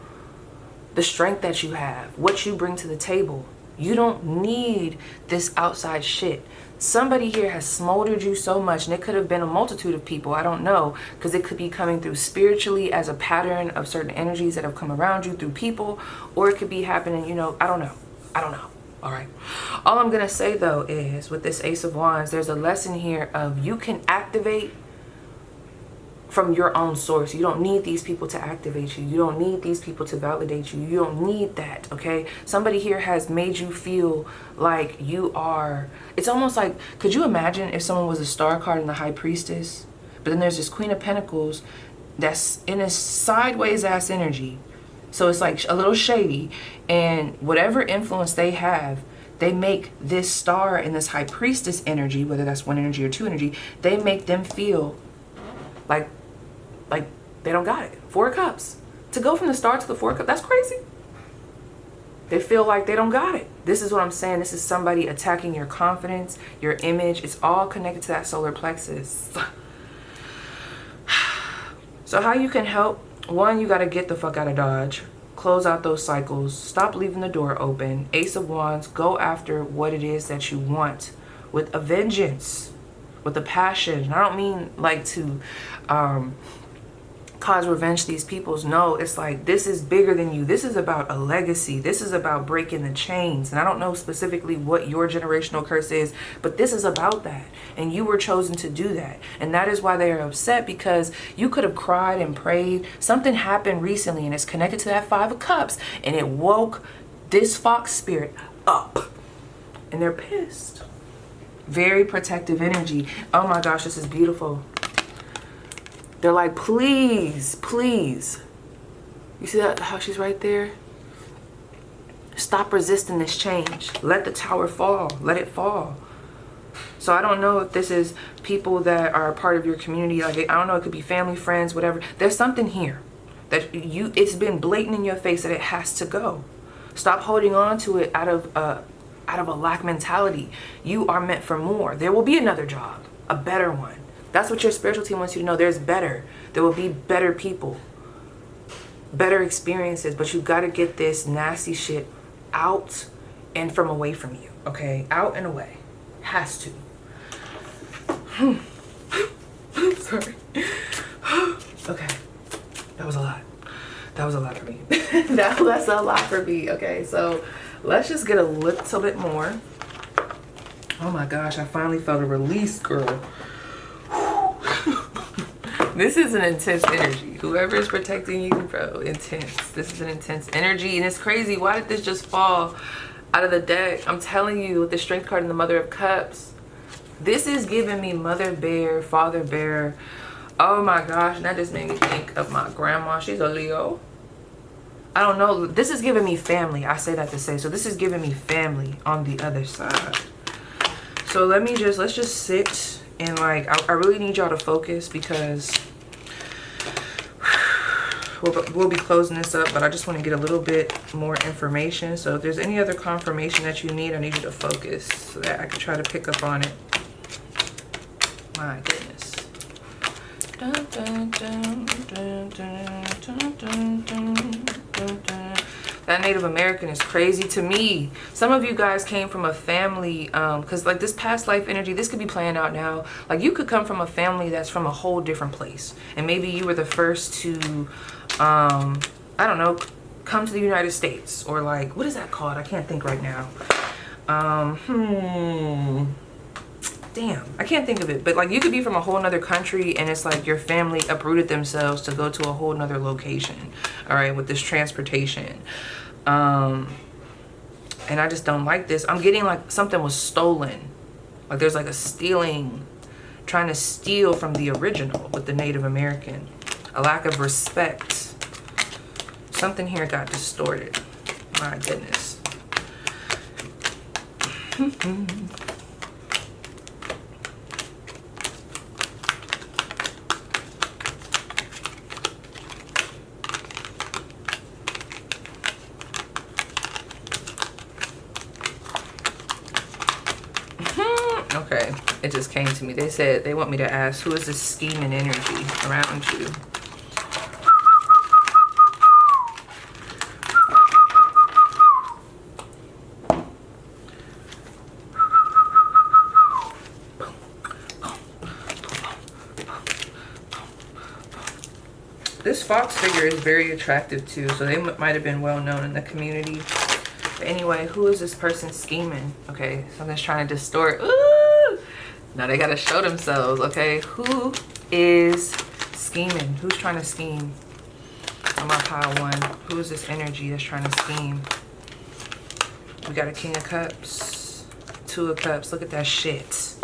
the strength that you have, what you bring to the table. You don't need this outside shit. Somebody here has smoldered you so much, and it could have been a multitude of people. I don't know, because it could be coming through spiritually as a pattern of certain energies that have come around you through people, or it could be happening, you know, I don't know. All right. All I'm going to say, though, is with this Ace of Wands, there's a lesson here of you can activate from your own source. You don't need these people to activate you. You don't need these people to validate you. You don't need that, okay? Somebody here has made you feel like you are... It's almost like, could you imagine if someone was a star card in the High Priestess, but then there's this Queen of Pentacles that's in a sideways ass energy. So it's like a little shady, and whatever influence they have, they make this star in this High Priestess energy, whether that's one energy or two energy, they make them feel like they don't got it. 4 of Cups. To go from the star to the 4 of Cups, that's crazy. They feel like they don't got it. This is what I'm saying. This is somebody attacking your confidence, your image. It's all connected to that solar plexus. So how you can help? One, you got to get the fuck out of Dodge. Close out those cycles. Stop leaving the door open. Ace of Wands, go after what it is that you want with a vengeance, with a passion. And I don't mean like to cause revenge to these peoples. No, it's like, this is bigger than you. This is about a legacy. This is about breaking the chains. And I don't know specifically what your generational curse is, but this is about that. And you were chosen to do that. And that is why they are upset, because you could have cried and prayed. Something happened recently and it's connected to that 5 of Cups, and it woke this fox spirit up. And they're pissed. Very protective energy. Oh my gosh, this is beautiful. They're like, please, please. You see that, how she's right there? Stop resisting this change. Let the tower fall. Let it fall. So I don't know if this is people that are a part of your community. Like, I don't know, it could be family, friends, whatever. There's something here that it's been blatant in your face that it has to go. Stop holding on to it out of a lack mentality. You are meant for more. There will be another job, a better one. That's what your spiritual team wants you to know. There's better. There will be better people, better experiences, but you got to get this nasty shit out and from away from you, okay? Out and away. Has to. Sorry. Okay. That was a lot. That was a lot for me. That's a lot for me, okay? So let's just get a little bit more. Oh my gosh, I finally felt a release, girl. This is an intense energy. Whoever is protecting you, bro, intense. This is an intense energy, and it's crazy. Why did this just fall out of the deck? I'm telling you, with the Strength card and the Mother of Cups, this is giving me Mother Bear, Father Bear. Oh my gosh, and that just made me think of my grandma. She's a Leo. I don't know. This is giving me family. I say that to say. So this is giving me family on the other side. So let's just sit. And like, I really need y'all to focus, because we'll be closing this up, but I just want to get a little bit more information. So if there's any other confirmation that you need, I need you to focus so that I can try to pick up on it. My goodness. Dun, dun, dun, dun, dun, dun, dun, dun, dun. That Native American is crazy to me. Some of you guys came from a family, because like this past life energy, this could be playing out now. Like, you could come from a family that's from a whole different place. And maybe you were the first to, I don't know, come to the United States, or like, what is that called? I can't think right now. Damn, I can't think of it. But like, you could be from a whole nother country and it's like your family uprooted themselves to go to a whole nother location. All right, with this transportation. And I just don't like this. I'm getting like something was stolen. Like there's like a stealing, trying to steal from the original with the Native American. A lack of respect. Something here got distorted. My goodness. Okay, it just came to me. They said they want me to ask, who is this scheming energy around you? This fox figure is very attractive too, so they might have been well known in the community. But anyway, who is this person scheming? Okay, something's trying to distort. Ooh! Now they gotta show themselves, okay? Who is scheming? Who's trying to scheme? On my pile one. Who is this energy that's trying to scheme? We got a King of Cups, Two of Cups. Look at that shit.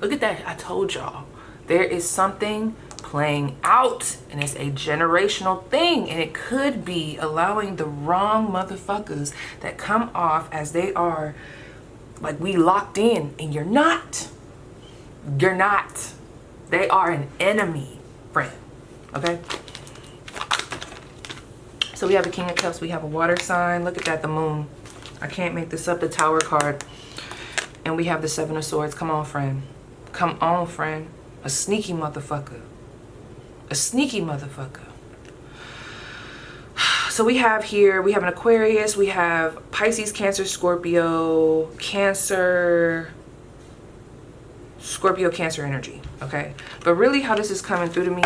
Look at that. I told y'all. There is something playing out, and it's a generational thing, and it could be allowing the wrong motherfuckers that come off as they are like we locked in, and you're not. You're not. They are an enemy, friend. Okay? So we have a King of Cups, we have a water sign. Look at that, the moon. I can't make this up, the Tower card. And we have the Seven of Swords. Come on, friend. Come on, friend. A sneaky motherfucker. A sneaky motherfucker. So we have here, we have an Aquarius, we have Pisces, Cancer, Scorpio, Cancer, Scorpio, Cancer energy, okay? But really how this is coming through to me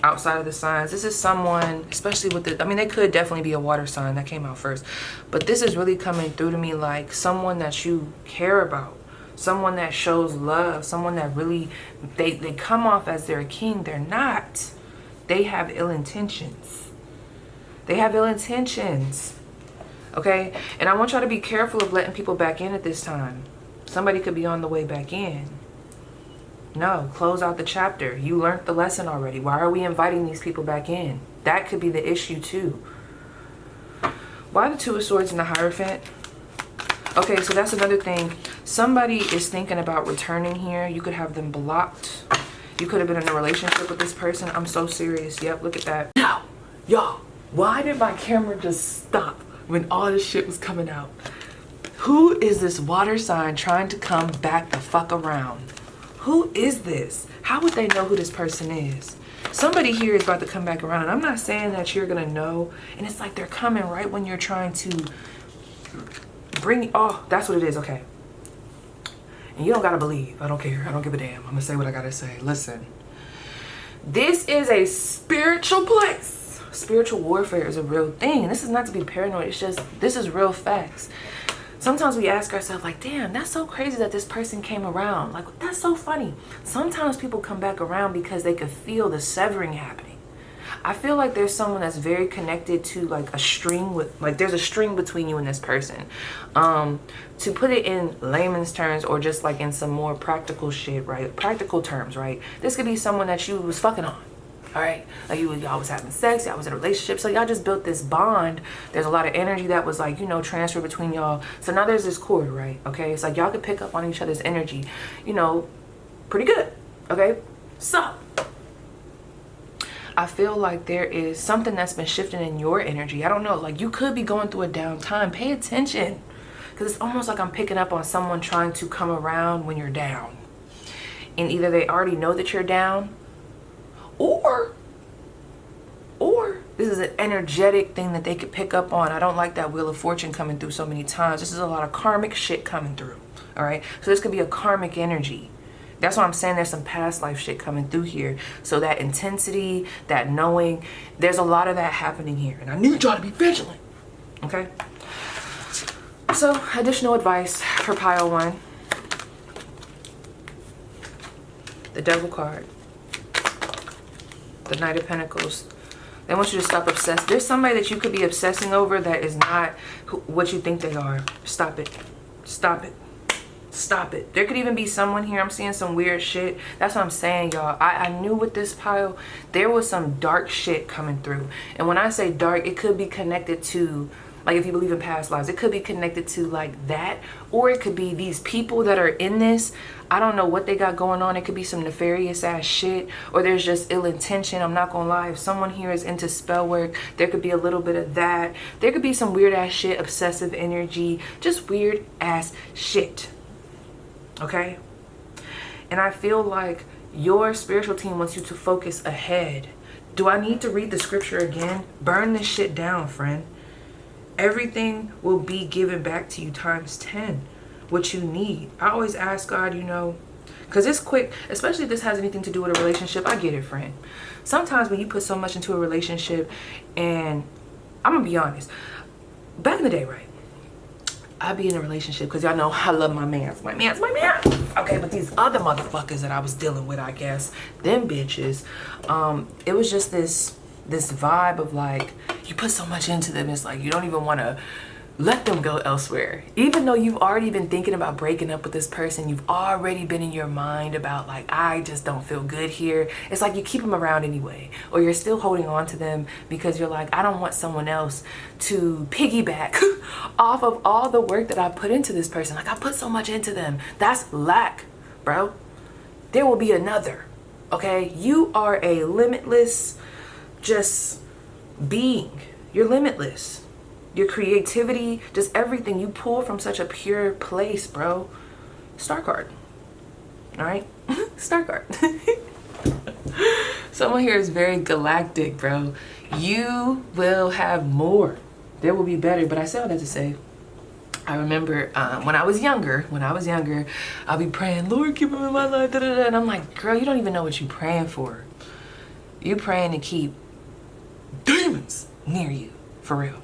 outside of the signs, this is someone, especially with the, I mean, they could definitely be a water sign that came out first, but this is really coming through to me like someone that you care about, someone that shows love, someone that really, they come off as they're a king, they're not. They have ill intentions. They have ill intentions. Okay? And I want y'all to be careful of letting people back in at this time. Somebody could be on the way back in. No, close out the chapter. You learned the lesson already. Why are we inviting these people back in? That could be the issue too. Why the Two of Swords and the Hierophant? Okay, so that's another thing. Somebody is thinking about returning here. You could have them blocked. You could have been in a relationship with this person. I'm so serious. Yep, look at that. Now, y'all, why did my camera just stop when all this shit was coming out? Who is this water sign trying to come back the fuck around? Who is this? How would they know who this person is? Somebody here is about to come back around, and I'm not saying that you're gonna know. And it's like they're coming right when you're trying to bring, oh, that's what it is, okay. And you don't gotta believe. I don't care. I don't give a damn. I'm gonna say what I gotta say. Listen. This is a spiritual place. Spiritual warfare is a real thing. And this is not to be paranoid. It's just, this is real facts. Sometimes we ask ourselves like, damn, that's so crazy that this person came around. Like, that's so funny. Sometimes people come back around because they could feel the severing happening. I feel like there's someone that's very connected to like a string with, like there's a string between you and this person. To put it in layman's terms, or just like in some more practical shit, right? Practical terms, right? This could be someone that you was fucking on, all right? Like y'all was having sex, y'all was in a relationship, so y'all just built this bond. There's a lot of energy that was like, you know, transferred between y'all. So now there's this cord, right? Okay, it's like y'all could pick up on each other's energy, you know, pretty good, okay? So I feel like there is something that's been shifting in your energy. I don't know, like you could be going through a down time. Pay attention, because it's almost like I'm picking up on someone trying to come around when you're down. And either they already know that you're down, or this is an energetic thing that they could pick up on. I don't like that Wheel of Fortune coming through so many times. This is a lot of karmic shit coming through, all right? So this could be a karmic energy. That's why I'm saying there's some past life shit coming through here. So that intensity, that knowing, there's a lot of that happening here. And I need y'all to be vigilant. Okay? So, additional advice for pile 1. The Devil card. The Knight of Pentacles. They want you to stop obsessing. There's somebody that you could be obsessing over that is not what you think they are. Stop it. Stop it. Stop it. There could even be someone here. I'm seeing some weird shit. That's what I'm saying, y'all. I knew with this pile, there was some dark shit coming through. And when I say dark, it could be connected to, like, if you believe in past lives, it could be connected to like that. Or it could be these people that are in this. I don't know what they got going on. It could be some nefarious ass shit. Or there's just ill intention. I'm not gonna lie. If someone here is into spell work, there could be a little bit of that. There could be some weird ass shit, obsessive energy, just weird ass shit. Okay? And I feel like your spiritual team wants you to focus ahead. Do I need to read the scripture again? Burn this shit down, friend. Everything will be given back to you times 10. What you need. I always ask God, you know, because it's quick, especially if this has anything to do with a relationship. I get it, friend. Sometimes when you put so much into a relationship, and I'm going to be honest, back in the day, right? I'd be in a relationship because y'all know I love my mans. My mans. Okay, but these other motherfuckers that I was dealing with, I guess, them bitches, it was just this vibe of like, you put so much into them, it's like you don't even want to let them go elsewhere. Even though you've already been thinking about breaking up with this person, you've already been in your mind about like, I just don't feel good here. It's like you keep them around anyway, or you're still holding on to them because you're like, I don't want someone else to piggyback off of all the work that I put into this person. Like, I put so much into them. That's lack, bro. There will be another. Okay? You are a limitless just being. You're limitless. Your creativity, just everything you pull from such a pure place, bro. Star card. All right? Star card. Someone here is very galactic, bro. You will have more. There will be better. But I say all that to say, I remember when I was younger, I'll be praying, Lord, keep him in my life. Da, da, da. And I'm like, girl, you don't even know what you're praying for. You're praying to keep demons near you, for real.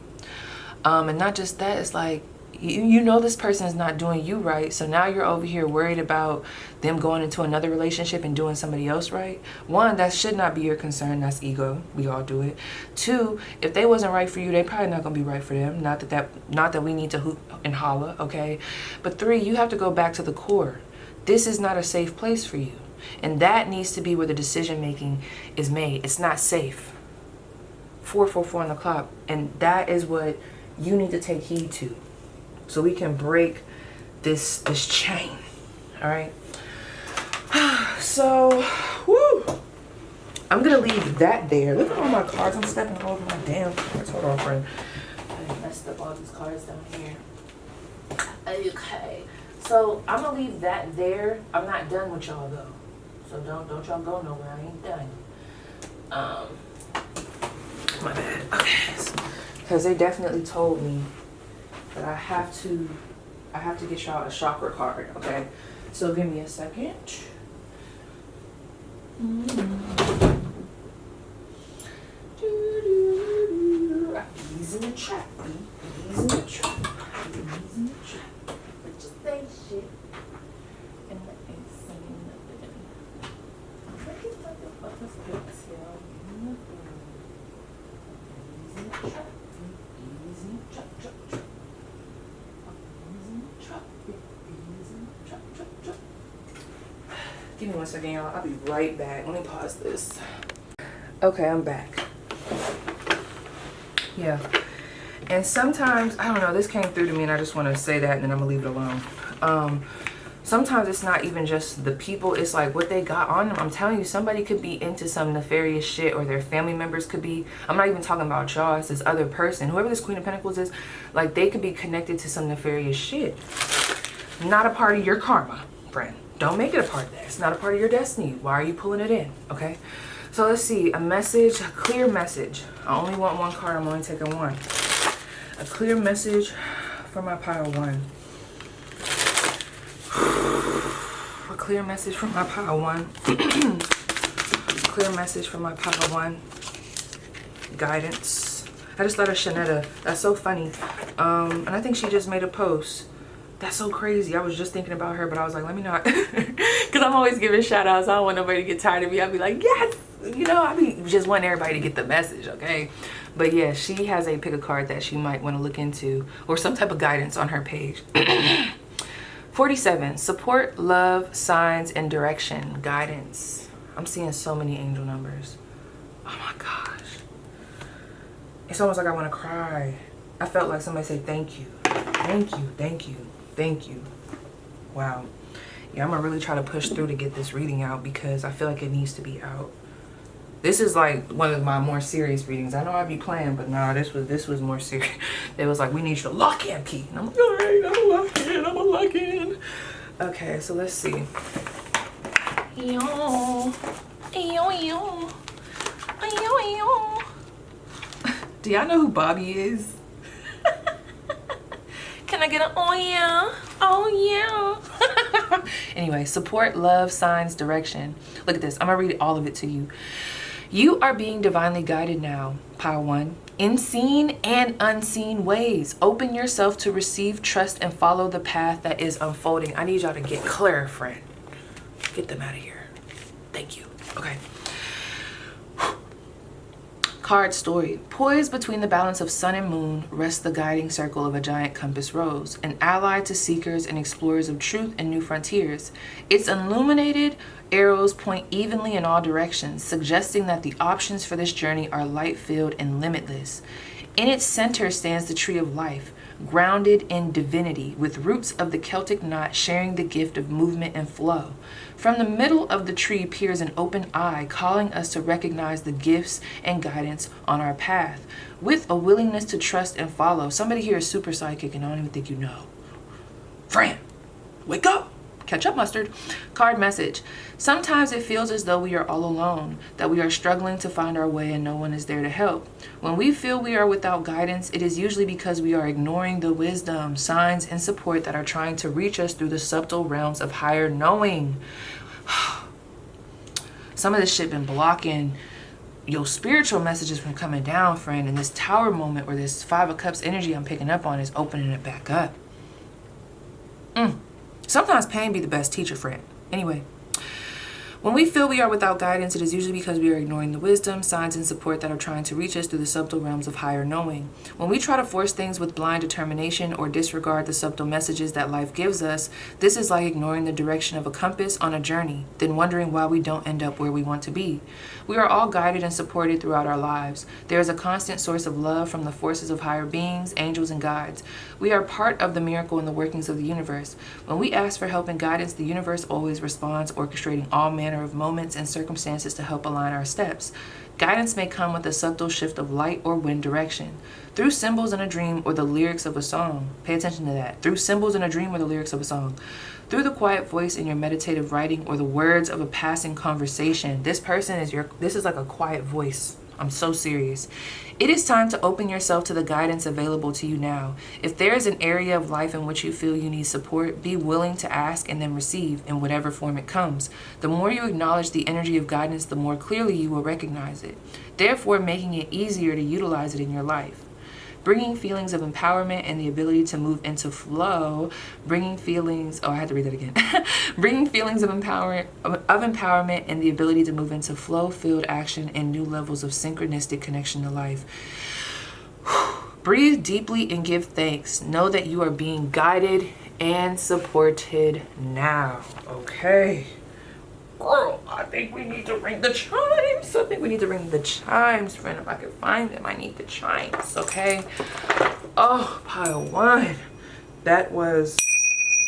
And not just that, it's like, you know this person is not doing you right, so now you're over here worried about them going into another relationship and doing somebody else right. One, that should not be your concern. That's ego. We all do it. Two, if they wasn't right for you, they probably not gonna be right for them. Not that we need to hoop and holler, okay? But three, you have to go back to the core. This is not a safe place for you, and that needs to be where the decision making is made. It's not safe. 444 on the clock, and that is what you need to take heed to, so we can break this chain. All right. So, woo. I'm gonna leave that there. Look at all my cards. I'm stepping all over my damn cards. Hold on, friend. I messed up all these cards down here. Okay. So I'm gonna leave that there. I'm not done with y'all though. So don't y'all go nowhere. I ain't done. My bad. Okay. Because they definitely told me that I have to get y'all a chakra card, okay? So give me a second. Ease in the trap, ease in the trap, ease in the trap. But just say shit and let me say nothing. Look at motherfuckers books, y'all. Ease in the trap. Give me 1 second, y'all. I'll be right back. Let me pause this. Okay, I'm back. Yeah. And sometimes, I don't know, this came through to me and I just want to say that and then I'm going to leave it alone. Sometimes it's not even just the people, it's like what they got on them. I'm telling you, somebody could be into some nefarious shit, or their family members could be. I'm not even talking about y'all, it's this other person. Whoever this Queen of Pentacles is, like, they could be connected to some nefarious shit. Not a part of your karma, friend. Don't make it a part of that. It's not a part of your destiny. Why are you pulling it in? Okay? So let's see. A message, a clear message. I only want one card. I'm only taking one. A clear message for my pile one. A clear message from my pile one. Clear message from my pile one. Guidance. I just thought of Shanetta. That's so funny. And I think she just made a post. That's so crazy. I was just thinking about her, but I was like, let me not. Because I'm always giving shout outs. I don't want nobody to get tired of me. I'll be like, yes. You know, I be just wanting everybody to get the message, okay? But yeah, she has a pick a card that she might want to look into, or some type of guidance on her page. 47, support, love, signs, and direction, guidance. I'm seeing so many angel numbers. Oh my gosh. It's almost like I want to cry. I felt like somebody said, thank you. Thank you, thank you, thank you. Wow. Yeah, I'm gonna really try to push through to get this reading out because I feel like it needs to be out. This is like one of my more serious readings. I know I'd be playing, but nah, this was more serious. It was like, we need you to lock in, P. And I'm like, all right, I'm a lock in, I'm a lock in. Okay, so let's see. Do y'all know who Bobby is? Can I get an oh yeah? Oh yeah. Anyway, support, love, signs, direction. Look at this. I'm gonna read all of it to you. You are being divinely guided now, Pile 1, in seen and unseen ways. Open yourself to receive, trust, and follow the path that is unfolding. I need y'all to get clear, friend. Get them out of here. Thank you. Okay. Card story. Poised between the balance of sun and moon rests the guiding circle of a giant compass rose, an ally to seekers and explorers of truth and new frontiers. Its illuminated arrows point evenly in all directions, suggesting that the options for this journey are light-filled and limitless. In its center stands the tree of life, grounded in divinity, with roots of the Celtic knot sharing the gift of movement and flow. From the middle of the tree peers an open eye, calling us to recognize the gifts and guidance on our path, with a willingness to trust and follow. Somebody here is super psychic and I don't even think you know. Fran, wake up! Catch up, mustard. Card message. Sometimes it feels as though we are all alone, that we are struggling to find our way and no one is there to help. When we feel we are without guidance, it is usually because we are ignoring the wisdom, signs, and support that are trying to reach us through the subtle realms of higher knowing. Some of this shit been blocking your spiritual messages from coming down, friend, and this tower moment or this 5 of Cups energy I'm picking up on is opening it back up. Sometimes pain be the best teacher, friend. Anyway, when we feel we are without guidance, it is usually because we are ignoring the wisdom, signs, and support that are trying to reach us through the subtle realms of higher knowing. When we try to force things with blind determination or disregard the subtle messages that life gives us, this is like ignoring the direction of a compass on a journey, then wondering why we don't end up where we want to be. We are all guided and supported throughout our lives. There is a constant source of love from the forces of higher beings, angels, and guides. We are part of the miracle in the workings of the universe. When we ask for help and guidance, the universe always responds, orchestrating all manner of moments and circumstances to help align our steps. Guidance may come with a subtle shift of light or wind direction, through symbols in a dream or the lyrics of a song. Pay attention to that. Through symbols in a dream or the lyrics of a song. Through the quiet voice in your meditative writing or the words of a passing conversation. This is like a quiet voice. I'm so serious. It is time to open yourself to the guidance available to you now. If there is an area of life in which you feel you need support, be willing to ask and then receive in whatever form it comes. The more you acknowledge the energy of guidance, the more clearly you will recognize it, therefore making it easier to utilize it in your life. Bringing feelings of empowerment and the ability to move into flow. Bringing feelings of empowerment and the ability to move into flow-filled action and new levels of synchronistic connection to life. Breathe deeply and give thanks. Know that you are being guided and supported now. Okay. Girl, I think we need to ring the chimes. I think we need to ring the chimes, friend. If I can find them, I need the chimes, okay? Oh, Pile 1. That was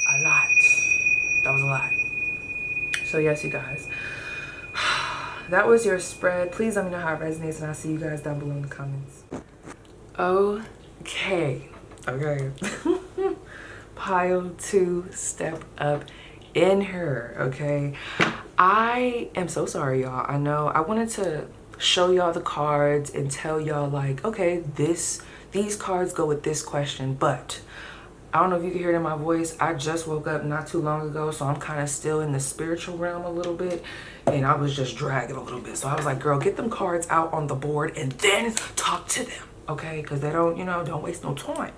a lot. That was a lot. So yes, you guys. That was your spread. Please let me know how it resonates, and I'll see you guys down below in the comments. Okay. Pile 2, step up in her, okay? I am so sorry, y'all. I know I wanted to show y'all the cards and tell y'all like, okay, these cards go with this question, but I don't know if you can hear it in my voice. I just woke up not too long ago, so I'm kind of still in the spiritual realm a little bit, and I was just dragging a little bit. So I was like, girl, get them cards out on the board and then talk to them. okay? Because they don't, you know, don't waste no time.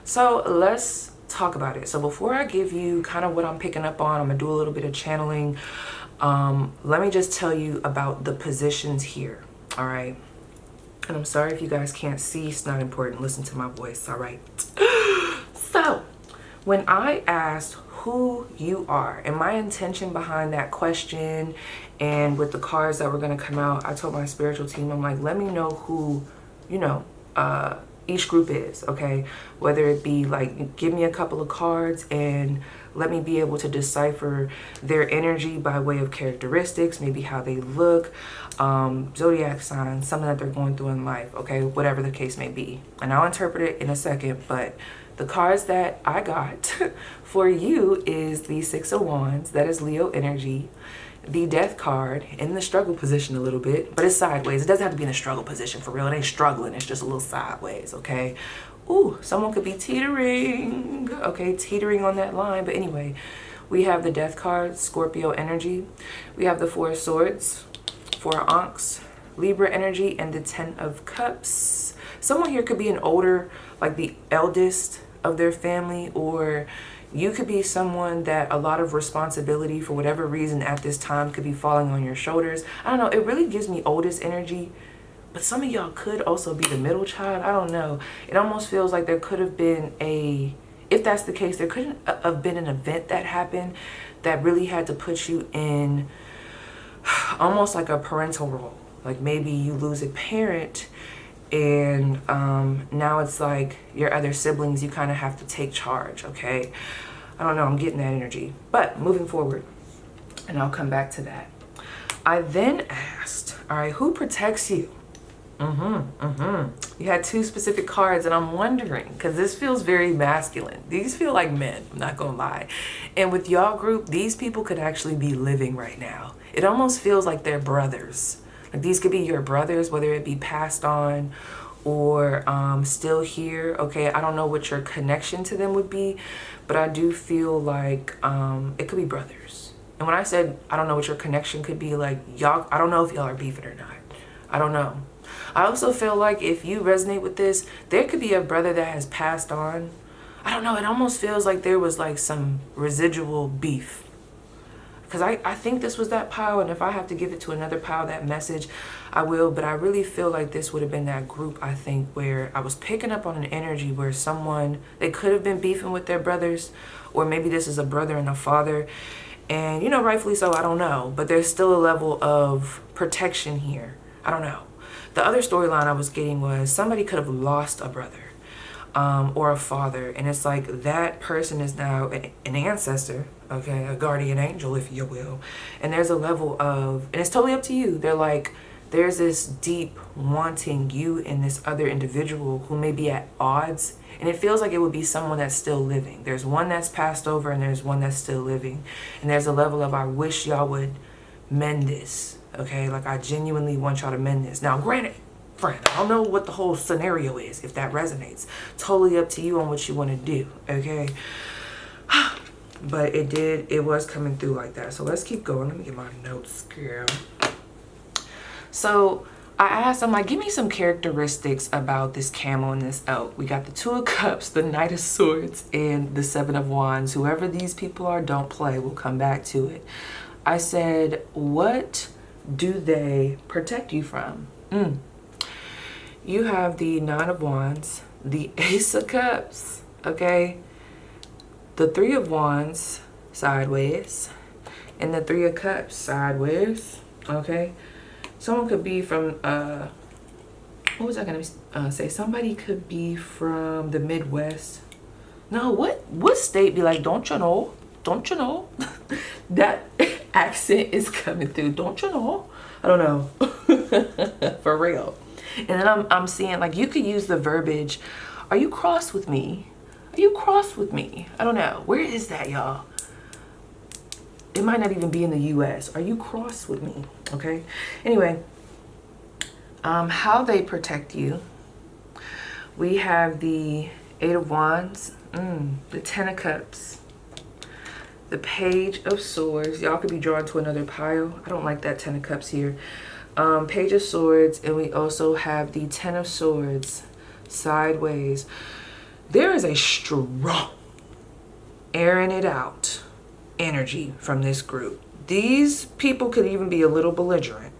So let's talk about it. So before I give you kind of what I'm picking up on, I'm gonna do a little bit of channeling. Let me just tell you about the positions here, all right? And I'm sorry if you guys can't see, it's not important. Listen to my voice, all right? So when I asked who you are, and my intention behind that question, and with the cards that were gonna come out, I told my spiritual team, I'm like, let me know who, you know, each group is, okay? Whether it be like, give me a couple of cards and let me be able to decipher their energy by way of characteristics, maybe how they look, zodiac signs, something that they're going through in life, okay? Whatever the case may be. And I'll interpret it in a second, but the cards that I got for you is the Six of Wands. That is Leo energy. The Death card in the struggle position a little bit, but it's sideways. It doesn't have to be in a struggle position for real. It ain't struggling. It's just a little sideways, okay? Ooh, someone could be teetering, okay? Teetering on that line. But anyway, we have the Death card, Scorpio energy. We have the Four of Swords, Four of Ankhs, Libra energy, and the Ten of Cups. Someone here could be an older, like the eldest of their family, or you could be someone that a lot of responsibility for whatever reason at this time could be falling on your shoulders. I don't know. It really gives me oldest energy, but some of y'all could also be the middle child. I don't know. It almost feels like there could have been if that's the case, there could have been an event that happened that really had to put you in almost like a parental role. Like maybe you lose a parent, and now it's like your other siblings, you kind of have to take charge, okay? I don't know, I'm getting that energy. But moving forward, and I'll come back to that. I then asked, all right, who protects you? You had two specific cards, and I'm wondering, because this feels very masculine. These feel like men, I'm not gonna lie. And with y'all group, these people could actually be living right now. It almost feels like they're brothers. Like these could be your brothers, whether it be passed on or still here, okay? I don't know what your connection to them would be, but I do feel like it could be brothers. And when I said I don't know what your connection could be, like y'all, I don't know if y'all are beefing or not. I don't know. I also feel like if you resonate with this, there could be a brother that has passed on. I don't know, it almost feels like there was like some residual beef. Because I think this was that pile, and if I have to give it to another pile, that message, I will. But I really feel like this would have been that group, I think, where I was picking up on an energy where someone, they could have been beefing with their brothers, or maybe this is a brother and a father. And, you know, rightfully so, I don't know. But there's still a level of protection here. I don't know. The other storyline I was getting was somebody could have lost a brother. Or a father, and it's like that person is now an ancestor, okay, a guardian angel, if you will, and there's a level of, and it's totally up to you, they're like, there's this deep wanting you and this other individual who may be at odds, and it feels like it would be someone that's still living. There's one that's passed over and there's one that's still living, and there's a level of, I wish y'all would mend this, okay, like I genuinely want y'all to mend this. Now granted, friend, I don't know what the whole scenario is, if that resonates. Totally up to you on what you want to do, okay? But it was coming through like that. So let's keep going. Let me get my notes, girl. So I asked, I'm like, give me some characteristics about this camel and this elk. We got the Two of Cups, the Knight of Swords, and the Seven of Wands. Whoever these people are, don't play. We'll come back to it. I said, what do they protect you from? You have the Nine of Wands, the Ace of Cups, okay? The Three of Wands, sideways, and the Three of Cups, sideways, okay? Someone could be from, what was I gonna say? Somebody could be from the Midwest. No, what state be like, don't you know? Don't you know? That accent is coming through, don't you know? I don't know, for real. And then I'm seeing, like, you could use the verbiage, are you cross with me? Are you cross with me? I don't know. Where is that, y'all? It might not even be in the US. Are you cross with me? Okay. Anyway, how they protect you. We have the Eight of Wands, the Ten of Cups, the Page of Swords. Y'all could be drawn to another pile. I don't like that Ten of Cups here. Page of Swords, and we also have the Ten of Swords sideways. There is a strong airing it out energy from this group. These people could even be a little belligerent.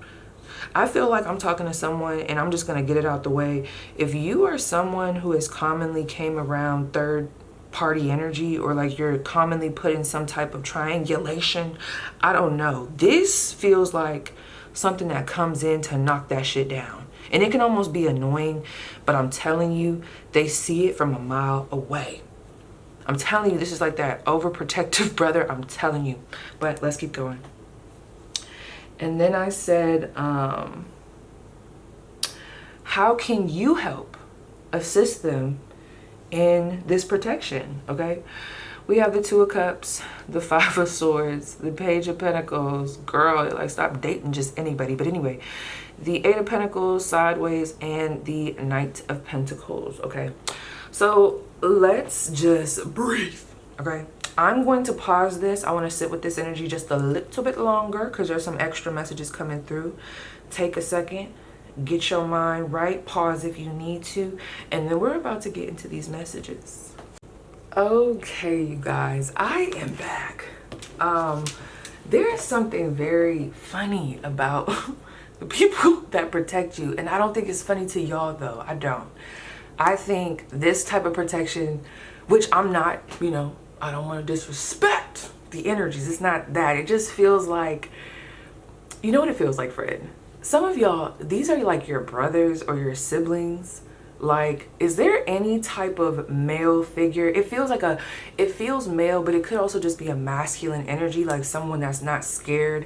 I feel like I'm talking to someone, and I'm just going to get it out the way. If you are someone who has commonly came around third party energy, or like you're commonly put in some type of triangulation, I don't know. This feels like something that comes in to knock that shit down. And it can almost be annoying, but I'm telling you, they see it from a mile away. I'm telling you, this is like that overprotective brother. I'm telling you. But let's keep going. And then I said, how can you help assist them in this protection? Okay. We have the Two of Cups, the Five of Swords, the Page of Pentacles. Girl, like, stop dating just anybody. But anyway, the Eight of Pentacles sideways and the Knight of Pentacles. Okay. So let's just breathe. Okay. I'm going to pause this. I want to sit with this energy just a little bit longer because there's some extra messages coming through. Take a second. Get your mind right. Pause if you need to. And then we're about to get into these messages. Okay, you guys, I am back. There is something very funny about the people that protect you. And I don't think it's funny to y'all, though. I don't. I think this type of protection, which I'm not, you know, I don't want to disrespect the energies. It's not that. It just feels like, you know what it feels like, Fred? Some of y'all, these are like your brothers or your siblings. Like, is there any type of male figure? It feels like it feels male, but it could also just be a masculine energy, like someone that's not scared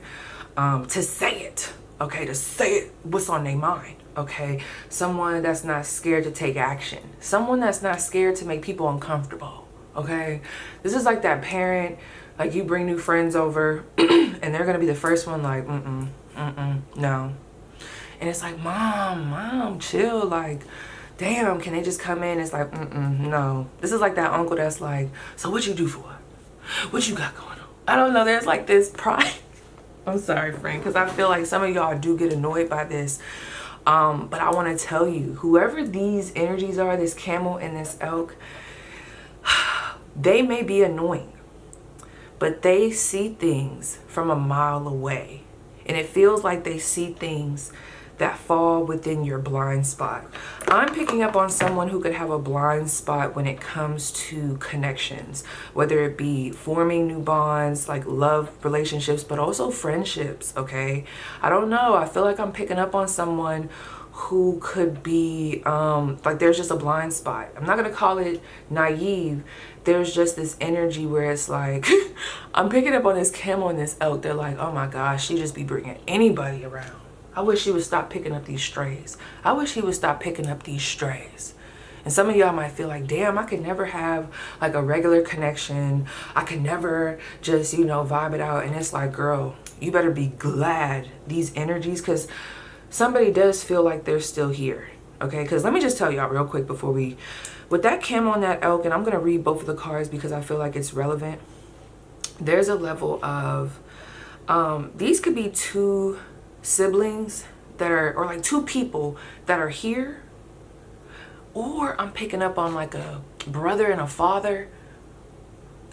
to say it, okay? To say it, what's on their mind, okay? Someone that's not scared to take action. Someone that's not scared to make people uncomfortable, okay? This is like that parent, like you bring new friends over and they're gonna be the first one like, no. And it's like, mom, chill, like, damn, can they just come in? It's like, no. This is like that uncle that's like, so what you do for it? What you got going on? I don't know. There's like this pride. I'm sorry, friend, because I feel like some of y'all do get annoyed by this. But I want to tell you, whoever these energies are, this camel and this elk, they may be annoying, but they see things from a mile away. And it feels like they see things that fall within your blind spot. I'm picking up on someone who could have a blind spot when it comes to connections, whether it be forming new bonds, like love relationships, but also friendships, okay? I don't know. I feel like I'm picking up on someone who could be, like there's just a blind spot. I'm not gonna call it naive. There's just this energy where it's like, I'm picking up on this camel and this elk. They're like, oh my gosh, she just be bringing anybody around. I wish he would stop picking up these strays. I wish he would stop picking up these strays. And some of y'all might feel like, damn, I could never have like a regular connection. I could never just, you know, vibe it out. And it's like, girl, you better be glad these energies, because somebody does feel like they're still here. Okay, because let me just tell y'all real quick before we, with that camel and that elk, and I'm going to read both of the cards because I feel like it's relevant. There's a level of, these could be two siblings that are, or like two people that are here, or I'm picking up on like a brother and a father.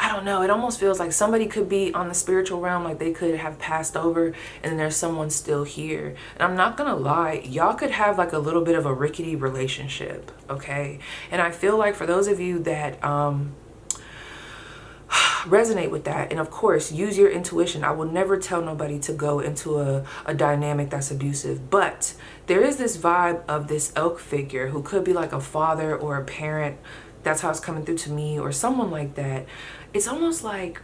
I don't know. It almost feels like somebody could be on the spiritual realm, like they could have passed over, and then there's someone still here. And I'm not gonna lie, y'all could have like a little bit of a rickety relationship, okay? And I feel like for those of you that resonate with that, and of course use your intuition. I will never tell nobody to go into a dynamic that's abusive, but there is this vibe of this elk figure who could be like a father or a parent. That's how it's coming through to me, or someone like that. It's almost like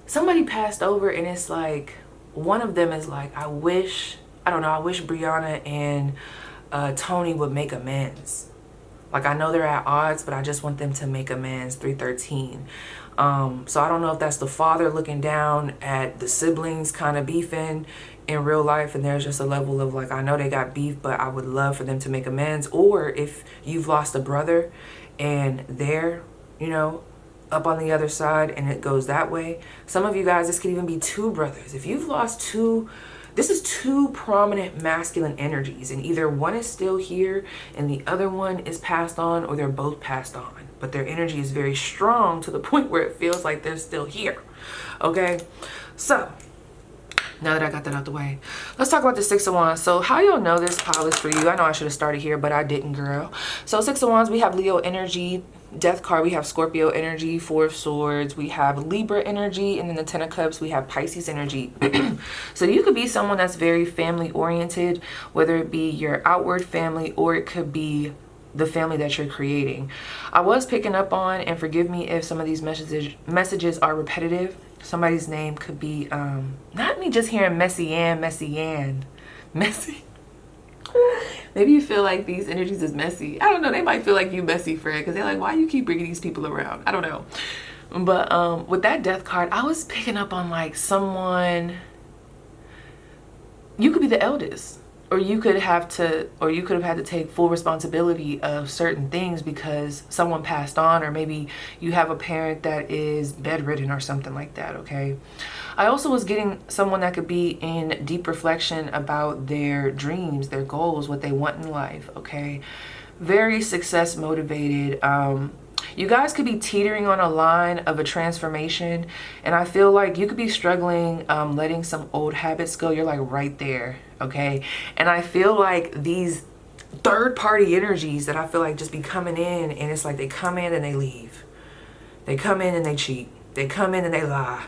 somebody passed over, and it's like one of them is like, I wish Brianna and Tony would make amends. Like, I know they're at odds, but I just want them to make amends. 313. So I don't know if that's the father looking down at the siblings kind of beefing in real life, and there's just a level of like, I know they got beef, but I would love for them to make amends. Or if you've lost a brother and they're, you know, up on the other side, and it goes that way. Some of you guys, this could even be two brothers. If you've lost two this is two prominent masculine energies, and either one is still here and the other one is passed on, or they're both passed on, but their energy is very strong to the point where it feels like they're still here. Okay, so now that I got that out the way, let's talk about the Six of Wands. So how y'all know this pile is for you? I know I should have started here, but I didn't, girl. So Six of Wands, we have Leo energy. Death card, we have Scorpio energy. Four of Swords, we have Libra energy. And then the Ten of Cups, we have Pisces energy. So you could be someone that's very family oriented, whether it be your outward family or it could be the family that you're creating. I was picking up on, and forgive me if some of these messages are repetitive. Somebody's name could be, not me just hearing Messy Ann. Messy. Maybe you feel like these energies is messy. I don't know. They might feel like you messy, Fred, because they're like, why you keep bringing these people around? I don't know. But with that Death card, I was picking up on like someone, you could be the eldest. Or you could have had to take full responsibility of certain things because someone passed on, or maybe you have a parent that is bedridden or something like that, okay? I also was getting someone that could be in deep reflection about their dreams, their goals, what they want in life, okay? Very success motivated. You guys could be teetering on a line of a transformation, and I feel like you could be struggling letting some old habits go. You're like right there, okay? And I feel like these third-party energies that I feel like just be coming in, and it's like they come in and they leave. They come in and they cheat. They come in and they lie.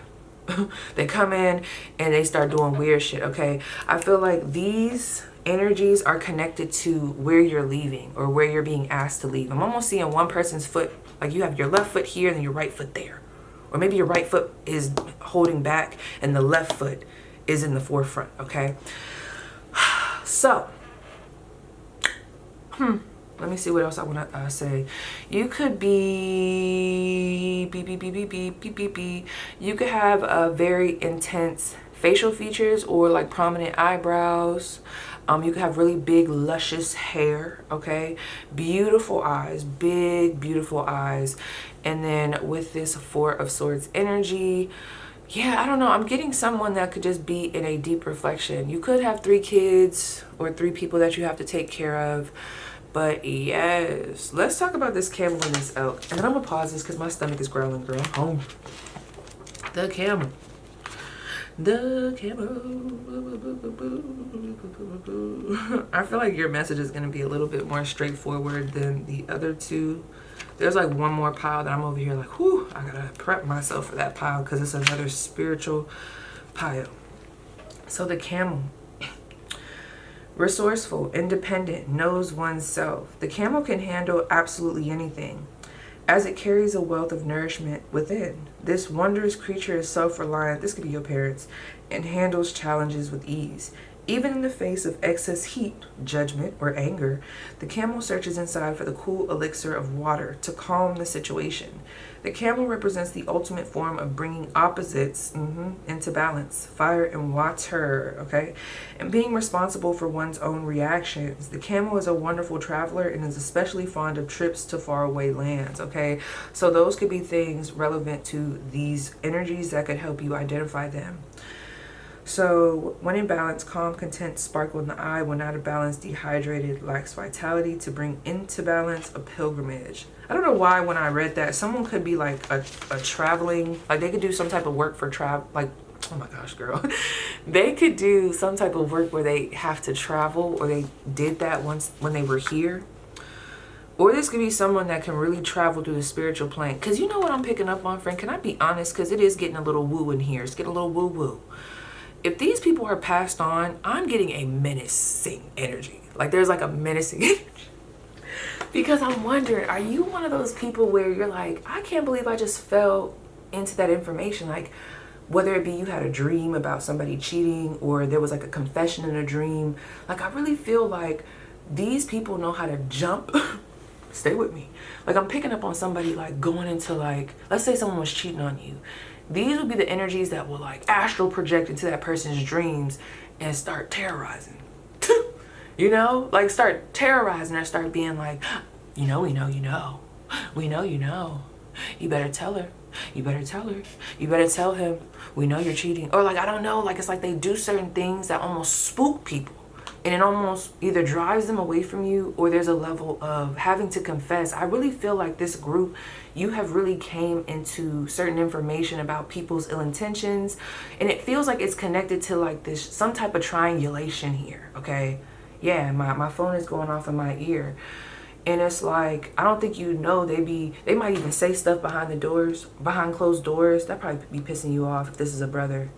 They come in and they start doing weird shit, okay? I feel like these energies are connected to where you're leaving or where you're being asked to leave. I'm almost seeing one person's foot, like you have your left foot here and your right foot there. Or maybe your right foot is holding back and the left foot is in the forefront, okay? So, let me see what else I want to say. You could be, you could have a very intense facial features or like prominent eyebrows. You could have really big, luscious hair, okay? Beautiful eyes, big, beautiful eyes. And then with this Four of Swords energy, yeah, I don't know. I'm getting someone that could just be in a deep reflection. You could have 3 kids or 3 people that you have to take care of. But yes, let's talk about this camel and this elk. And then I'm going to pause this because my stomach is growling, girl. Oh, the camel. The camel. I feel like your message is going to be a little bit more straightforward than the other two. There's like one more pile that I'm over here like, whew, I gotta prep myself for that pile because it's another spiritual pile. So the camel. Resourceful, independent, knows oneself. The camel can handle absolutely anything, as it carries a wealth of nourishment within. This wondrous creature is self-reliant, this could be your parents, and handles challenges with ease. Even in the face of excess heat, judgment, or anger, the camel searches inside for the cool elixir of water to calm the situation. The camel represents the ultimate form of bringing opposites into balance, fire and water, okay? And being responsible for one's own reactions. The camel is a wonderful traveler and is especially fond of trips to faraway lands, okay? So those could be things relevant to these energies that could help you identify them. So when in balance, calm, content, sparkle in the eye. When out of balance, dehydrated, lacks vitality. To bring into balance, a pilgrimage. I don't know why when I read that, someone could be like a traveling, like they could do some type of work for travel, like, oh my gosh, girl. They could do some type of work where they have to travel, or they did that once when they were here. Or this could be someone that can really travel through the spiritual plane. Because you know what I'm picking up on, friend? Can I be honest? Because it is getting a little woo in here. It's getting a little woo-woo. If these people are passed on, I'm getting a menacing energy. Like there's like a menacing energy. Because I'm wondering, are you one of those people where you're like, I can't believe I just fell into that information? Like whether it be you had a dream about somebody cheating, or there was like a confession in a dream. Like I really feel like these people know how to jump. Stay with me. Like I'm picking up on somebody like going into like, let's say someone was cheating on you. These would be the energies that will like astral project into that person's dreams and start terrorizing. You know, like start terrorizing or start being like, you know, you better tell her. You better tell her. You better tell him. We know you're cheating. Or like, I don't know, like it's like they do certain things that almost spook people. And it almost either drives them away from you, or there's a level of having to confess. I really feel like this group, you have really came into certain information about people's ill intentions. And it feels like it's connected to like this, some type of triangulation here, okay? Yeah, my phone is going off in my ear. And it's like, I don't think you know, they might even say stuff behind the doors, behind closed doors. That probably be pissing you off if this is a brother.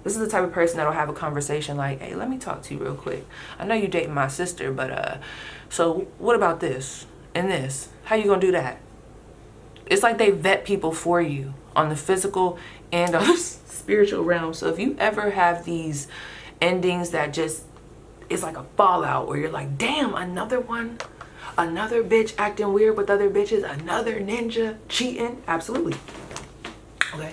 This is the type of person that'll have a conversation like, hey, let me talk to you real quick. I know you dating my sister, but so what about this and this? How you gonna do that? It's like they vet people for you on the physical and on the spiritual realm. So if you ever have these endings that just, it's like a fallout where you're like, damn, another one? Another bitch acting weird with other bitches, another ninja cheating. Absolutely. Okay.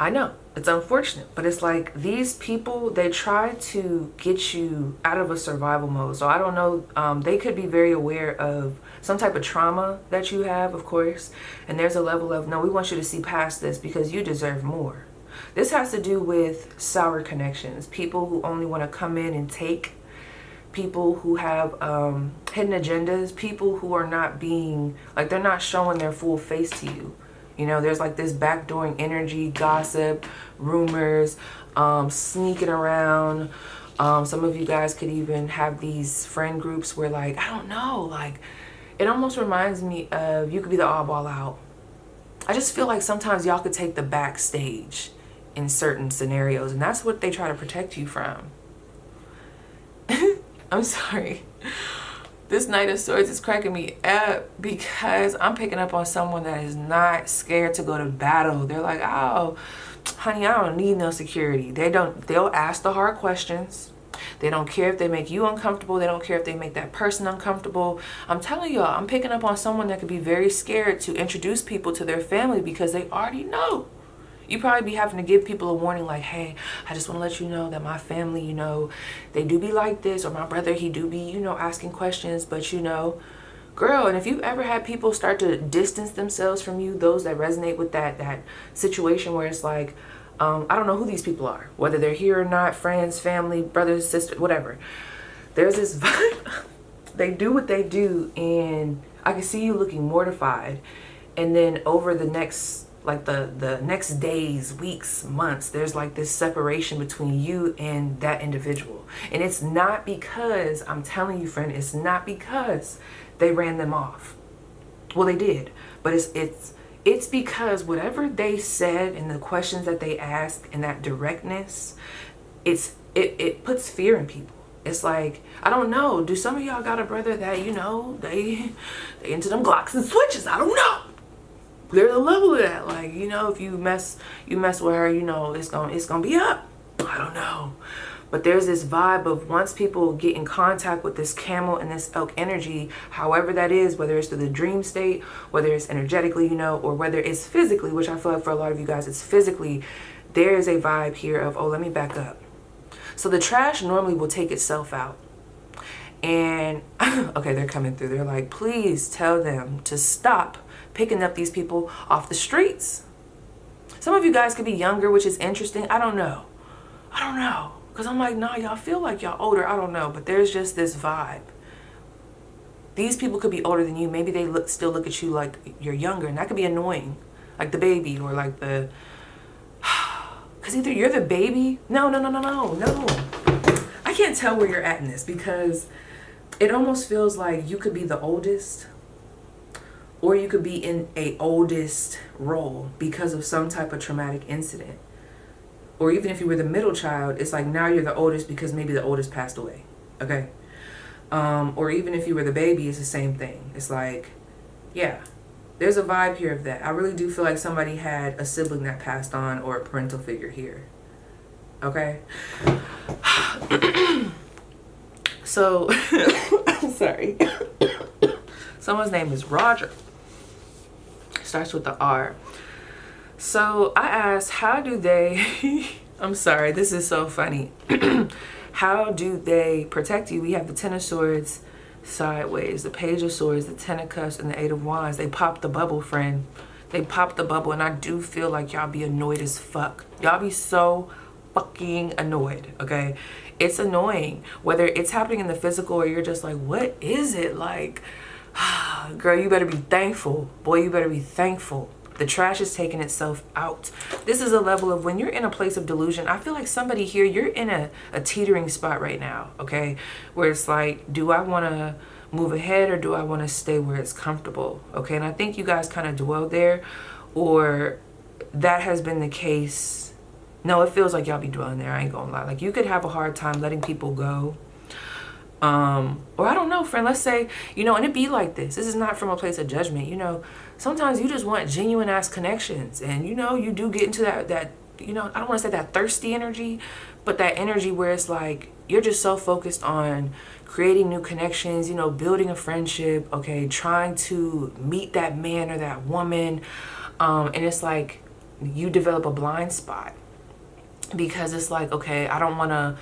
I know it's unfortunate, but it's like these people, they try to get you out of a survival mode. So I don't know. They could be very aware of some type of trauma that you have, of course. And there's a level of, no, we want you to see past this because you deserve more. This has to do with sour connections. People who only want to come in and take. People who have hidden agendas, people who are not being, like they're not showing their full face to you. You know, there's like this backdooring energy, gossip, rumors, sneaking around. Some of you guys could even have these friend groups where like, I don't know, like it almost reminds me of, you could be the oddball out. I just feel like sometimes y'all could take the backstage in certain scenarios, and that's what they try to protect you from. I'm sorry. This Knight of Swords is cracking me up because I'm picking up on someone that is not scared to go to battle. They're like, oh, honey, I don't need no security. They'll ask the hard questions. They don't care if they make you uncomfortable. They don't care if they make that person uncomfortable. I'm telling y'all, I'm picking up on someone that could be very scared to introduce people to their family because they already know. You probably be having to give people a warning like, hey, I just want to let you know that my family, you know, they do be like this, or my brother, he do be, you know, asking questions, but you know, girl. And if you've ever had people start to distance themselves from you, those that resonate with that situation where it's like, I don't know who these people are, whether they're here or not, friends, family, brothers, sisters, whatever. There's this vibe. They do what they do, and I can see you looking mortified. And then over the next, like the next days, weeks, months, there's like this separation between you and that individual. And it's not because, I'm telling you, friend, it's not because they ran them off. Well, they did, but it's because whatever they said and the questions that they asked and that directness, it puts fear in people. It's like, I don't know, do some of y'all got a brother that, you know, they into them Glocks and switches? I don't know. There's a level of that, like, you know, if you mess with her, you know, it's gonna be up. I don't know, but there's this vibe of once people get in contact with this camel and this elk energy, however that is, whether it's through the dream state, whether it's energetically, you know, or whether it's physically, which I feel like for a lot of you guys it's physically, there is a vibe here of, oh, let me back up. So the trash normally will take itself out. And okay, they're coming through. They're like, please tell them to stop picking up these people off the streets. Some of you guys could be younger, which is interesting. I don't know. Because I'm like, nah, y'all feel like y'all older. I don't know. But there's just this vibe. These people could be older than you. Maybe they still look at you like you're younger. And that could be annoying. Like the baby or like the... Because either you're the baby. No. I can't tell where you're at in this because it almost feels like you could be the oldest, or you could be in a oldest role because of some type of traumatic incident. Or even if you were the middle child, it's like now you're the oldest because maybe the oldest passed away. Okay. Or even if you were the baby, it's the same thing. It's like, yeah, there's a vibe here of that. I really do feel like somebody had a sibling that passed on or a parental figure here. Okay. So, I'm sorry. Someone's name is Roger. Starts with the R. So I asked, how do they, I'm sorry, this is so funny. How do they protect you? We have the Ten of Swords sideways, the Page of Swords, the Ten of Cups, and the Eight of Wands. They pop the bubble, friend. They pop the bubble, and I do feel like y'all be annoyed as fuck. Y'all be so fucking annoyed, okay? It's annoying, whether it's happening in the physical or you're just like, what is it? Like, girl, you better be thankful. Boy, you better be thankful. The trash is taking itself out. This is a level of when you're in a place of delusion. I feel like somebody here, you're in a teetering spot right now, okay? Where it's like, do I want to move ahead or do I want to stay where it's comfortable? Okay, and I think you guys kind of dwell there, or that has been the case. No, it feels like y'all be dwelling there. I ain't gonna lie. Like, you could have a hard time letting people go. Or I don't know, friend, let's say, you know, and it be like this. This is not from a place of judgment. You know, sometimes you just want genuine ass connections, and you know, you do get into that, you know, I don't want to say that thirsty energy, but that energy where it's like, you're just so focused on creating new connections, you know, building a friendship, okay, trying to meet that man or that woman. And it's like, you develop a blind spot because it's like, okay, I don't want to,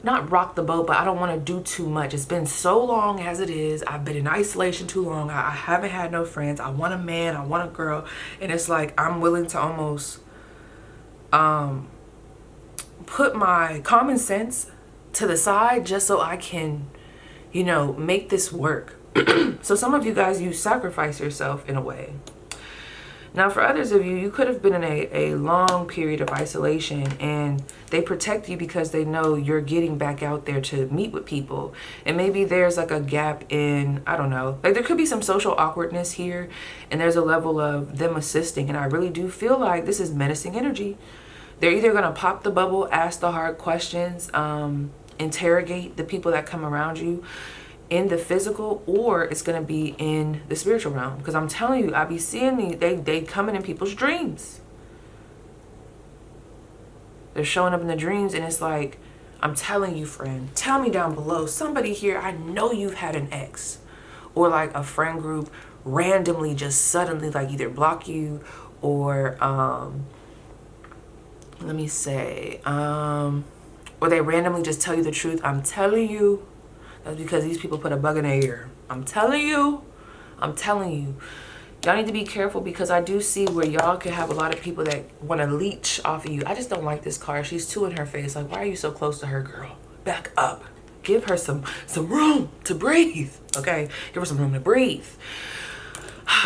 not rock the boat, but I don't want to do too much. It's been so long as it is. I've been in isolation too long. I haven't had no friends. I want a man. I want a girl. And it's like, I'm willing to almost put my common sense to the side just so I can, you know, make this work. So some of you guys, you sacrifice yourself in a way. Now, for others of you, you could have been in a long period of isolation, and they protect you because they know you're getting back out there to meet with people. And maybe there's like a gap in, I don't know, like there could be some social awkwardness here, and there's a level of them assisting. And I really do feel like this is menacing energy. They're either going to pop the bubble, ask the hard questions, interrogate the people that come around you in the physical, or it's going to be in the spiritual realm. Because I'm telling you, I be seeing these, they coming in people's dreams. They're showing up in the dreams, and it's like, I'm telling you, friend, tell me down below, somebody here, I know you've had an ex or like a friend group randomly just suddenly like either block you or let me say or they randomly just tell you the truth. I'm telling you, that's because these people put a bug in their ear. I'm telling you. Y'all need to be careful, because I do see where y'all can have a lot of people that want to leech off of you. I just don't like this card. She's too in her face. Like, why are you so close to her, girl? Back up. Give her some room to breathe, okay? Give her some room to breathe.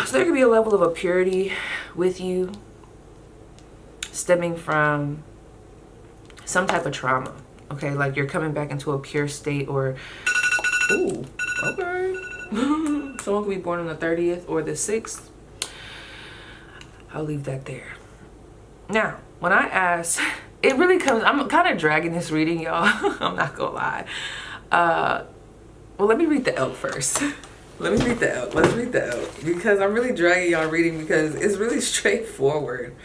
So there could be a level of a purity with you stemming from some type of trauma, okay? Like you're coming back into a pure state, or ooh, okay. Someone could be born on the 30th or the 6th. I'll leave that there. Now, when I ask, it really comes, I'm kind of dragging this reading, y'all. I'm not gonna lie. Well, let me read the elk first. Let me read the elk. Let's read the elk, because I'm really dragging y'all reading because it's really straightforward.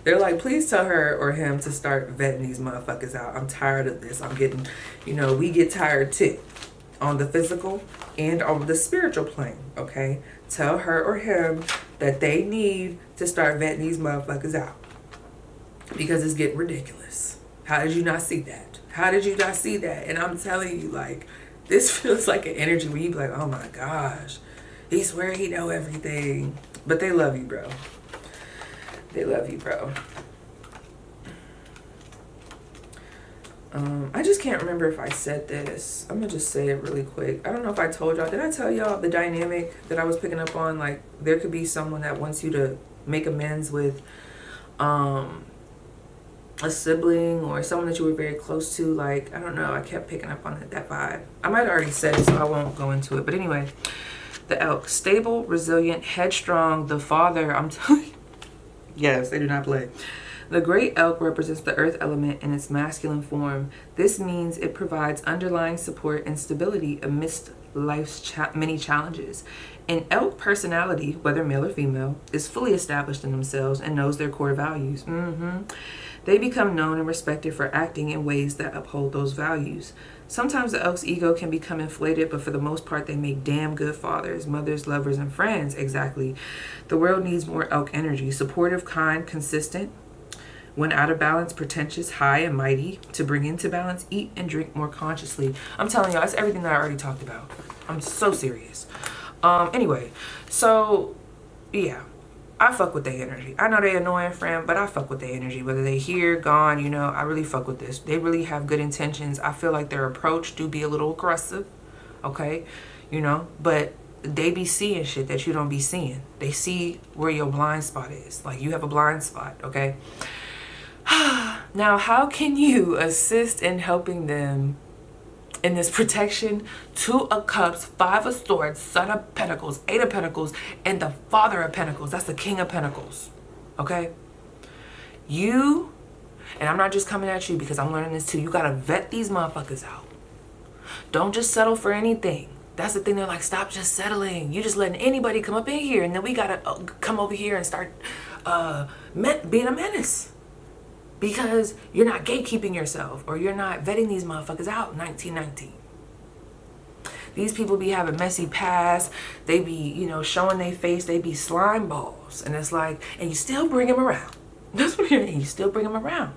They're like, please tell her or him to start vetting these motherfuckers out. I'm tired of this. I'm getting, you know, we get tired too. On the physical and on the spiritual plane, okay? Tell her or him that they need to start vetting these motherfuckers out, because it's getting ridiculous. How did you not see that? How did you not see that? And I'm telling you, like, this feels like an energy where you be like, oh my gosh, he swear he know everything. But they love you, bro. They love you, bro. I just can't remember if I said this. I'm gonna just say it really quick. I don't know if I told y'all. Did I tell y'all the dynamic that I was picking up on? Like, there could be someone that wants you to make amends with a sibling or someone that you were very close to. Like, I don't know. I kept picking up on that vibe. I might have already said it, so I won't go into it. But anyway, the elk. Stable, resilient, headstrong. The father, I'm telling you. Yes, they do not play. The great elk represents the earth element in its masculine form. This means it provides underlying support and stability amidst life's many challenges. An elk personality, whether male or female, is fully established in themselves and knows their core values. They become known and respected for acting in ways that uphold those values. Sometimes the elk's ego can become inflated, but for the most part, they make damn good fathers, mothers, lovers, and friends. Exactly. The world needs more elk energy. Supportive, kind, consistent. When out of balance, pretentious, high, and mighty. To bring into balance, eat and drink more consciously. I'm telling y'all, it's everything that I already talked about. I'm so serious. Anyway, so, yeah. I fuck with their energy. I know they annoying, friend, but I fuck with their energy. Whether they here, gone, you know, I really fuck with this. They really have good intentions. I feel like their approach do be a little aggressive, okay? You know, but they be seeing shit that you don't be seeing. They see where your blind spot is. Like, you have a blind spot, okay? Now, how can you assist in helping them in this protection? 2 of Cups, 5 of Swords, Son of Pentacles, 8 of Pentacles, and the Father of Pentacles. That's the King of Pentacles, okay? You, and I'm not just coming at you because I'm learning this too, you gotta vet these motherfuckers out. Don't just settle for anything. That's the thing. They're like, stop just settling. You just letting anybody come up in here, and then we gotta come over here and start being a menace. Because you're not gatekeeping yourself, or you're not vetting these motherfuckers out. 1919. These people be having messy past. They be, you know, showing their face. They be slime balls. And it's like, and you still bring them around. That's what you're saying. You still bring them around.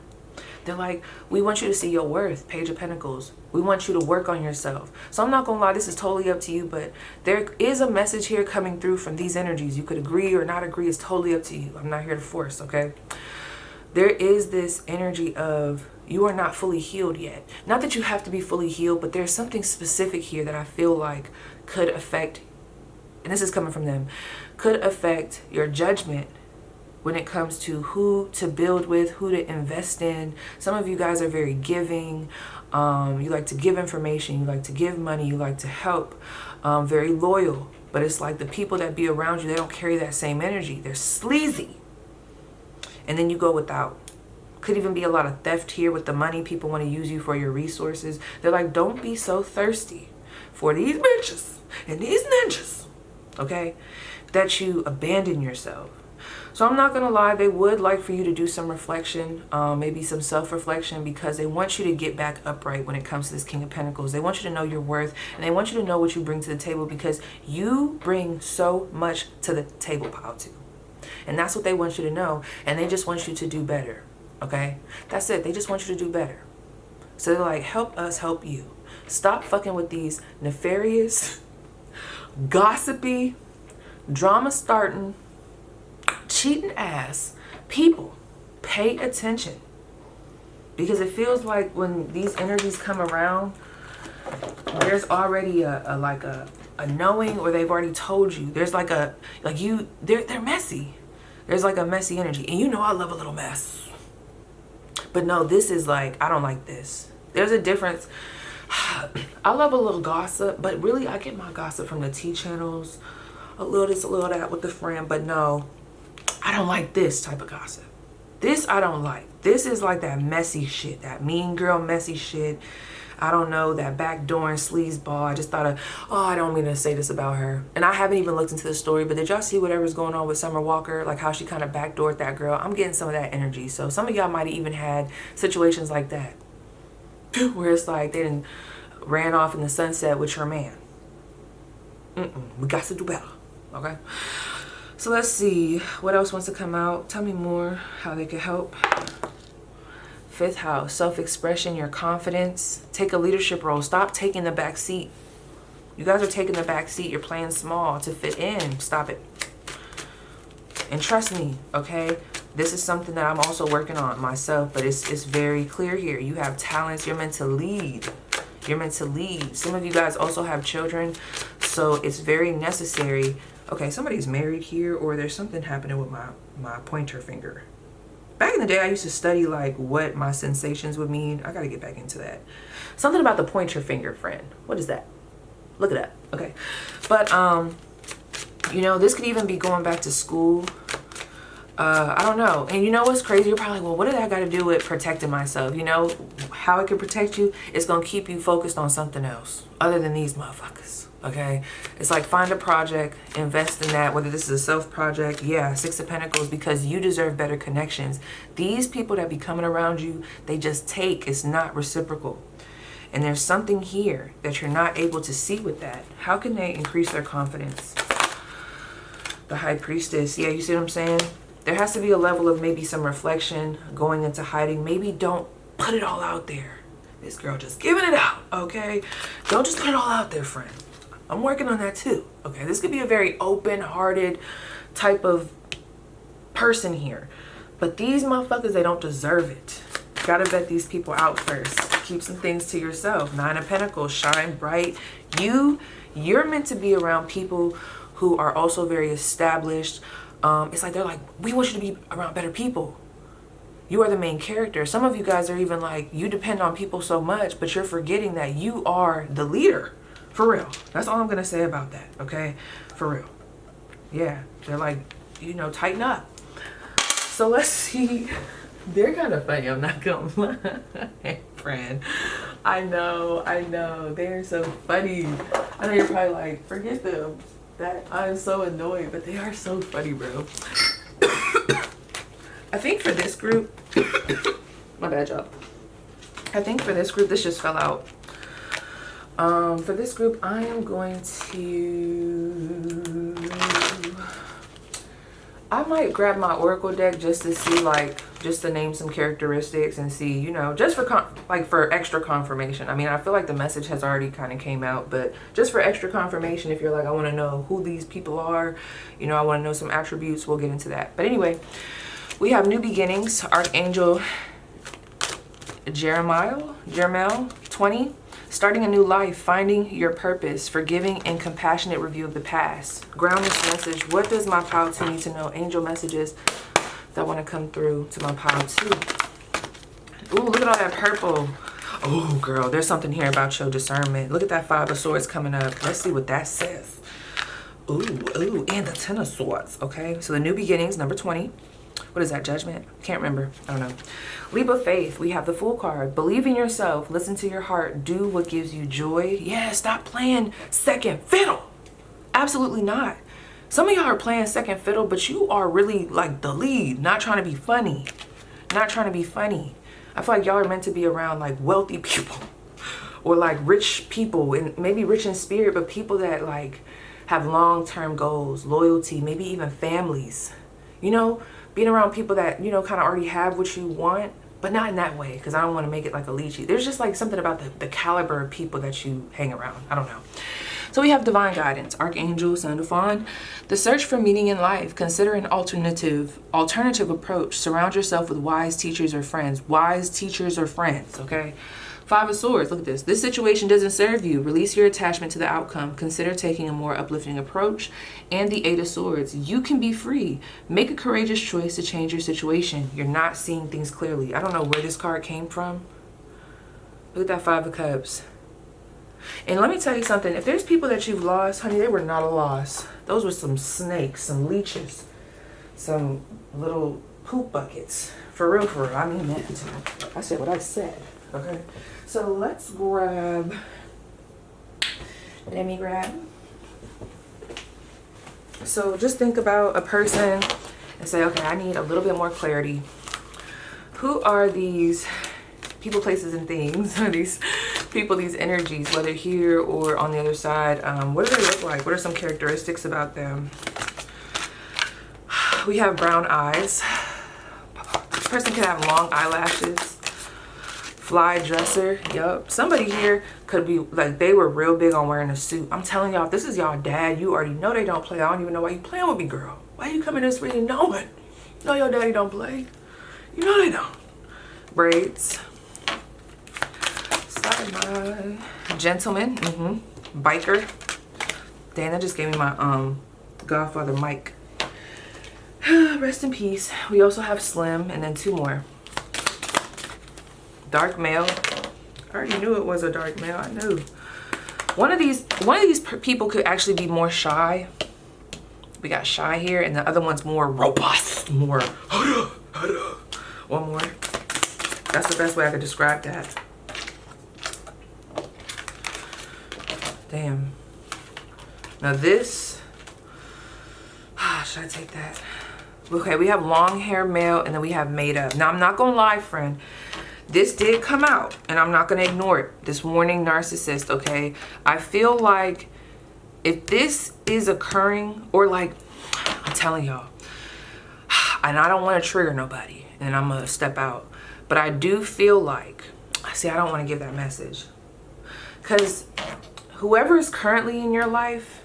They're like, we want you to see your worth. Page of Pentacles. We want you to work on yourself. So I'm not going to lie. This is totally up to you. But there is a message here coming through from these energies. You could agree or not agree. It's totally up to you. I'm not here to force, okay? There is this energy of you are not fully healed yet. Not that you have to be fully healed, but there's something specific here that I feel like could affect, and this is coming from them, could affect your judgment when it comes to who to build with, who to invest in. Some of you guys are very giving. You like to give information. You like to give money. You like to help. Very loyal. But it's like the people that be around you, they don't carry that same energy. They're sleazy. And then you go without. Could even be a lot of theft here with the money. People want to use you for your resources. They're like, don't be so thirsty for these bitches and these ninjas, okay, that you abandon yourself. So I'm not going to lie. They would like for you to do some reflection, maybe some self-reflection, because they want you to get back upright when it comes to this King of Pentacles. They want you to know your worth, and they want you to know what you bring to the table, because you bring so much to the table, pile too. And that's what they want you to know. And they just want you to do better. Okay? That's it. They just want you to do better. So they're like, help us help you. Stop fucking with these nefarious, gossipy, drama starting, cheating ass people. Pay attention. Because it feels like when these energies come around, there's already a knowing, or they've already told you. There's like they're messy. There's like a messy energy. And you know I love a little mess. But no, this is like, I don't like this. There's a difference. I love a little gossip, but really I get my gossip from the T channels. A little this, a little that with the friend. But no, I don't like this type of gossip. This I don't like. This is like that messy shit, that mean girl messy shit. I don't know, that backdooring sleazeball. I just thought I don't mean to say this about her. And I haven't even looked into the story, but did y'all see whatever's going on with Summer Walker? Like how she kind of backdoored that girl? I'm getting some of that energy. So some of y'all might have even had situations like that, where it's like they done ran off in the sunset with your man. We got to do better, okay? So let's see, what else wants to come out? Tell me more, how they could help. 5th house, self-expression, your confidence. Take a leadership role. Stop taking the back seat. You guys are taking the back seat. You're playing small to fit in. Stop it. And trust me, okay? This is something that I'm also working on myself, but it's very clear here. You have talents. You're meant to lead. You're meant to lead. Some of you guys also have children, so it's very necessary. Okay, somebody's married here, or there's something happening with my pointer finger. Back in the day, I used to study like what my sensations would mean. I got to get back into that. Something about the pointer finger, friend. What is that? Look at that. Okay. But, you know, this could even be going back to school. I don't know. And you know what's crazy? You're probably like, well, what did that got to do with protecting myself? You know, how it can protect you? It's going to keep you focused on something else other than these motherfuckers. Okay, it's like find a project, invest in that, whether this is a self project. Yeah, 6 of Pentacles, because you deserve better connections. These people that be coming around you, they just take. It's not reciprocal. And there's something here that you're not able to see with that. How can they increase their confidence? The High Priestess. Yeah, you see what I'm saying? There has to be a level of maybe some reflection, going into hiding. Maybe don't put it all out there. This girl just giving it out, okay? Don't just put it all out there, friend. I'm working on that too. Okay, this could be a very open-hearted type of person here. But these motherfuckers, they don't deserve it. Gotta vet these people out first. Keep some things to yourself. Nine of Pentacles, shine bright. You're meant to be around people who are also very established. It's like they're like, we want you to be around better people. You are the main character. Some of you guys are even like, you depend on people so much, but you're forgetting that you are the leader. For real. That's all I'm gonna say about that, okay? For real. Yeah, they're like, you know, tighten up. So let's see. They're kind of funny, I'm not gonna lie. Friend. I know. They're so funny. I know you're probably like, forget them. That I'm so annoyed, but they are so funny, bro. I think for this group, my bad, y'all. I think for this group, this just fell out. For this group, I am going to, I might grab my Oracle deck just to see, like, just to name some characteristics and see, you know, just for for extra confirmation. I mean, I feel like the message has already kind of came out, but just for extra confirmation, if you're like, I want to know who these people are, you know, I want to know some attributes, we'll get into that. But anyway, we have new beginnings, Archangel Jeremiah 20. Starting a new life, finding your purpose, forgiving and compassionate review of the past. Ground this message. What does my pile 2 need to know? Angel messages that want to come through to my pile 2. Ooh, look at all that purple. Oh, girl, there's something here about your discernment. Look at that 5 of Swords coming up. Let's see what that says. Ooh, and the 10 of Swords. Okay, so the new beginnings, number 20. What is that, Judgment? Can't remember. I don't know. Leap of faith. We have the Fool card. Believe in yourself. Listen to your heart. Do what gives you joy. Yeah, stop playing second fiddle. Absolutely not. Some of y'all are playing second fiddle, but you are really like the lead. Not trying to be funny. Not trying to be funny. I feel like y'all are meant to be around like wealthy people. Or like rich people. And maybe rich in spirit, but people that like have long-term goals. Loyalty. Maybe even families. You know? Being around people that, you know, kind of already have what you want, but not in that way, because I don't want to make it like a leechy. There's just like something about the caliber of people that you hang around. I don't know. So we have divine guidance, Archangel Sandalphon. The search for meaning in life. Consider an alternative approach. Surround yourself with wise teachers or friends. Wise teachers or friends, okay? 5 of Swords, look at this. This situation doesn't serve you. Release your attachment to the outcome. Consider taking a more uplifting approach. And the 8 of Swords, you can be free. Make a courageous choice to change your situation. You're not seeing things clearly. I don't know where this card came from. Look at that 5 of Cups. And let me tell you something. If there's people that you've lost, honey, they were not a loss. Those were some snakes, some leeches, some little poop buckets. For real, for real. I mean that. I said what I said. Okay. So let's grab, let me grab. So just think about a person and say, okay, I need a little bit more clarity. Who are these people, places, and things? Are these people, these energies, whether here or on the other side? What do they look like? What are some characteristics about them? We have brown eyes. This person could have long eyelashes. Fly dresser. Yup. Somebody here could be like, they were real big on wearing a suit. I'm telling y'all, if this is y'all dad, you already know they don't play. I don't even know why you playing with me, girl. Why you coming this way knowing? You know your daddy don't play. You know they don't. Braids. Side gentleman. Biker. Damn, that just gave me my Godfather Mike. Rest in peace. We also have Slim and then 2 more. Dark male. I already knew it was a dark male. I knew. One of these people could actually be more shy. We got shy here, and the other one's more robust. More. One more. That's the best way I could describe that. Damn. Now this. Should I take that? Okay, we have long hair male, and then we have made up. Now I'm not gonna lie, friend. This did come out, and I'm not going to ignore it. This warning, narcissist, okay? I feel like if this is occurring, or like, I'm telling y'all, and I don't want to trigger nobody, and I'm going to step out, but I do feel like, see, I don't want to give that message. Because whoever is currently in your life,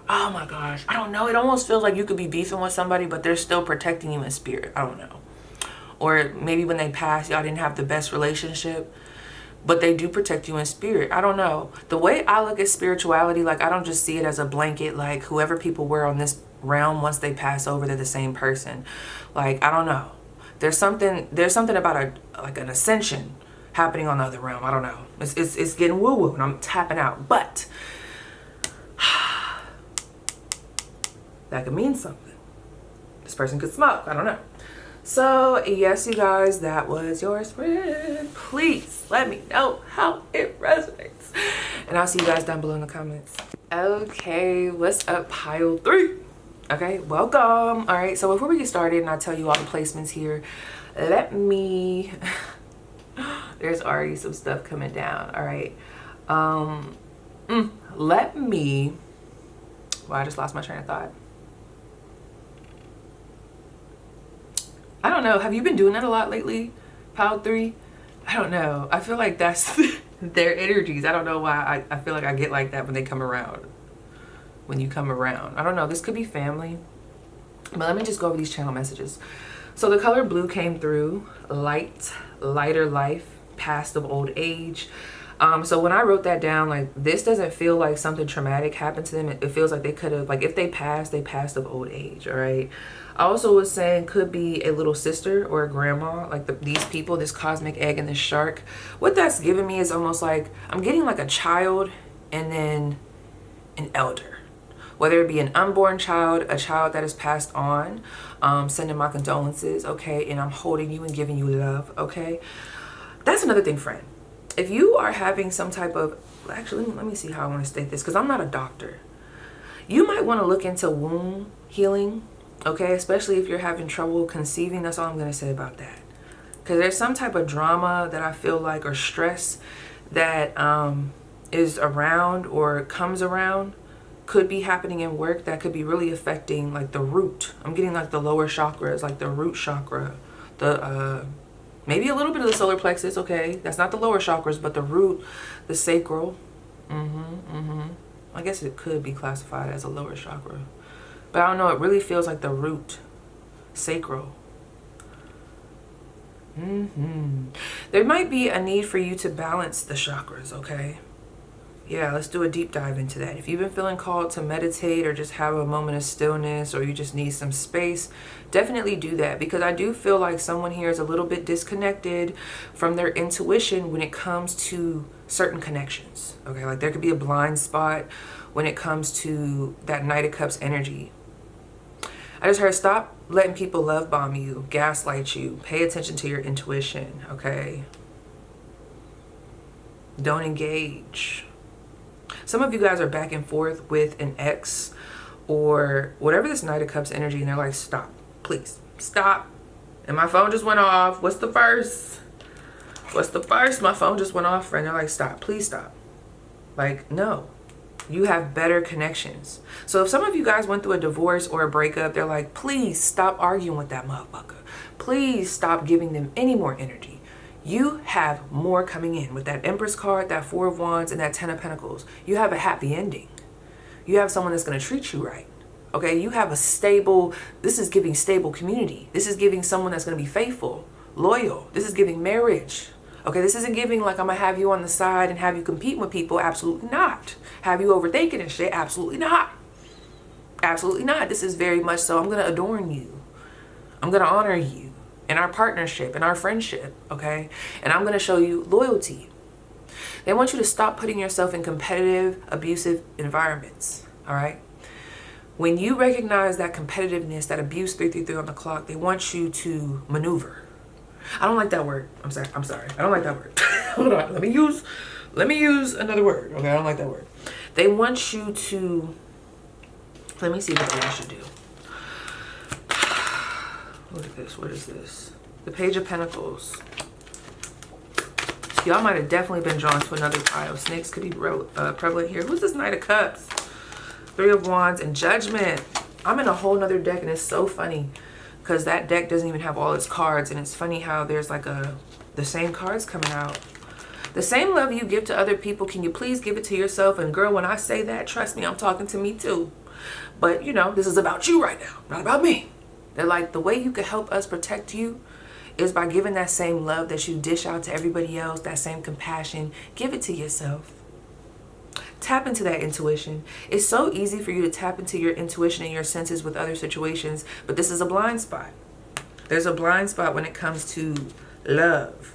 Oh my gosh, I don't know. It almost feels like you could be beefing with somebody, but they're still protecting you in spirit. I don't know. Or maybe when they pass, y'all didn't have the best relationship, but they do protect you in spirit. I don't know. The way I look at spirituality, like, I don't just see it as a blanket, like whoever people were on this realm, once they pass over, they're the same person. Like, I don't know. There's something about an ascension happening on the other realm. I don't know. It's getting woo-woo and I'm tapping out. But that could mean something. This person could smoke. I don't know. So yes, you guys, that was your spread. Please let me know how it resonates. And I'll see you guys down below in the comments. Okay, what's up, pile 3? Okay, welcome. All right, so before we get started and I tell you all the placements here, let me, there's already some stuff coming down. All right. Let me, well, I just lost my train of thought. I don't know. Have you been doing that a lot lately, pile 3? I don't know. I feel like that's their energies. I don't know why I feel like I get like that when they come around. When you come around. I don't know. This could be family. But let me just go over these channel messages. So the color blue came through. Light, lighter life, past of old age. So when I wrote that down, like, this doesn't feel like something traumatic happened to them. It feels like they could have, like, if they passed of old age. All right. I also was saying could be a little sister or a grandma, like these people, this cosmic egg and this shark. What that's giving me is almost like I'm getting like a child and then an elder, whether it be an unborn child, a child that has passed on, sending my condolences, okay, and I'm holding you and giving you love, okay. That's another thing, friend. If you are having some type of, actually, let me see how I want to state this, because I'm not a doctor. You might want to look into womb healing. Okay, especially if you're having trouble conceiving. That's all I'm going to say about that. Because there's some type of drama that I feel like, or stress that is around or comes around, could be happening in work that could be really affecting like the root. I'm getting like the lower chakras, like the root chakra, the maybe a little bit of the solar plexus. Okay, that's not the lower chakras, but the root, the sacral. I guess it could be classified as a lower chakra. But I don't know, it really feels like the root, sacral. There might be a need for you to balance the chakras, okay? Yeah, let's do a deep dive into that. If you've been feeling called to meditate or just have a moment of stillness, or you just need some space, definitely do that. Because I do feel like someone here is a little bit disconnected from their intuition when it comes to certain connections, okay? Like there could be a blind spot when it comes to that Knight of Cups energy. I just heard, stop letting people love bomb you, gaslight you. Pay attention to your intuition, okay? Don't engage. Some of you guys are back and forth with an ex or whatever this Knight of Cups energy, and they're like, stop, please, stop. And my phone just went off. What's the first? What's the first? My phone just went off, and they're like, stop, please stop. Like, no. You have better connections. So if some of you guys went through a divorce or a breakup, they're like, please stop arguing with that motherfucker. Please stop giving them any more energy. You have more coming in with that Empress card, that Four of Wands, and that Ten of Pentacles. You have a happy ending. You have someone that's going to treat you right. Okay, you have a stable, this is giving stable community. This is giving someone that's going to be faithful, loyal. This is giving marriage. Okay, this isn't giving like I'm going to have you on the side and have you compete with people. Absolutely not. Have you overthinking and shit? Absolutely not. Absolutely not. This is very much so, I'm going to adorn you. I'm going to honor you in our partnership, in our friendship, okay? And I'm going to show you loyalty. They want you to stop putting yourself in competitive, abusive environments, all right? When you recognize that competitiveness, that abuse 333 on the clock, they want you to maneuver. I don't like that word. I'm sorry. I don't like that word. Hold on. Let me use another word. Okay, I don't like that word. They want you to, let me see what they should do. Look at this. What is this? The Page of Pentacles. Y'all might have definitely been drawn to another pile. Snakes could be prevalent here. Who's this Knight of Cups? Three of Wands and Judgment. I'm in a whole nother deck, and it's so funny because that deck doesn't even have all its cards, and it's funny how there's like the same cards coming out. The same love you give to other people, can you please give it to yourself? And girl, when I say that, trust me, I'm talking to me too. But you know, this is about you right now, not about me. They're like, the way you can help us protect you is by giving that same love that you dish out to everybody else, that same compassion. Give it to yourself. Tap into that intuition. It's so easy for you to tap into your intuition and your senses with other situations, but this is a blind spot. There's a blind spot when it comes to love.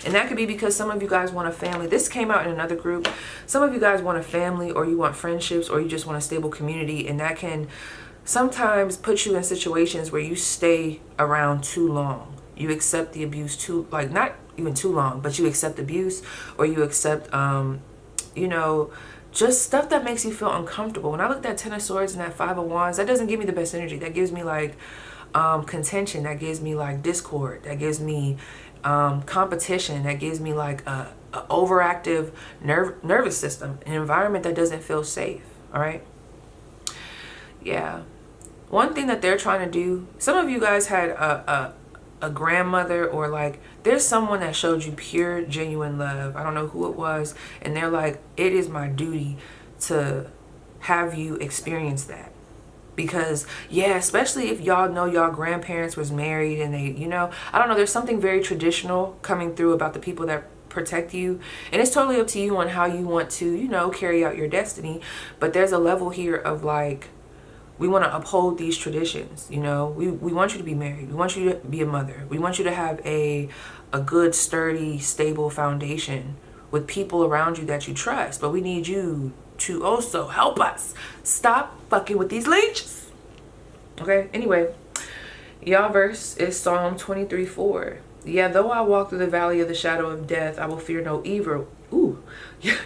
And that could be because some of you guys want a family. This came out in another group. Some of you guys want a family, or you want friendships, or you just want a stable community, and that can sometimes put you in situations where you stay around too long. You accept the abuse too, like not even too long, but you accept abuse, or you accept you know, just stuff that makes you feel uncomfortable. When I looked at Ten of Swords and that Five of Wands, that doesn't give me the best energy. That gives me like contention. That gives me like discord. That gives me competition. That gives me like a overactive nervous system, an environment that doesn't feel safe. All right. Yeah. One thing that they're trying to do, some of you guys had a grandmother, or like there's someone that showed you pure, genuine love. I don't know who it was. And they're like, it is my duty to have you experience that. Because yeah, especially if y'all know y'all grandparents was married and they, you know, I don't know, there's something very traditional coming through about the people that protect you. And it's totally up to you on how you want to, you know, carry out your destiny. But there's a level here of like, we want to uphold these traditions, you know. We want you to be married. We want you to be a mother. We want you to have a good, sturdy, stable foundation with people around you that you trust. But we need you to also help us stop fucking with these leeches. Okay, anyway, y'all verse is Psalm 23:4. Yeah, though I walk through the valley of the shadow of death, I will fear no evil. Ooh.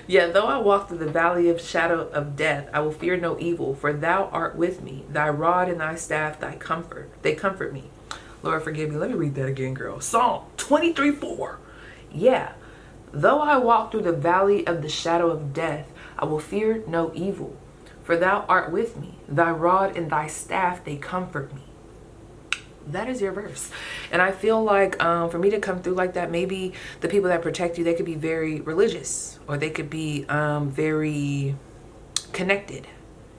Yeah, though I walk through the valley of shadow of death, I will fear no evil, for thou art with me. Thy rod and thy staff, they comfort me. Lord, forgive me. Let me read that again, girl. Psalm 23:4. Yeah, though I walk through the valley of the shadow of death, I will fear no evil, for thou art with me. Thy rod and thy staff, they comfort me. That is your verse. And I feel like for me to come through like that, maybe the people that protect you, they could be very religious, or they could be very connected.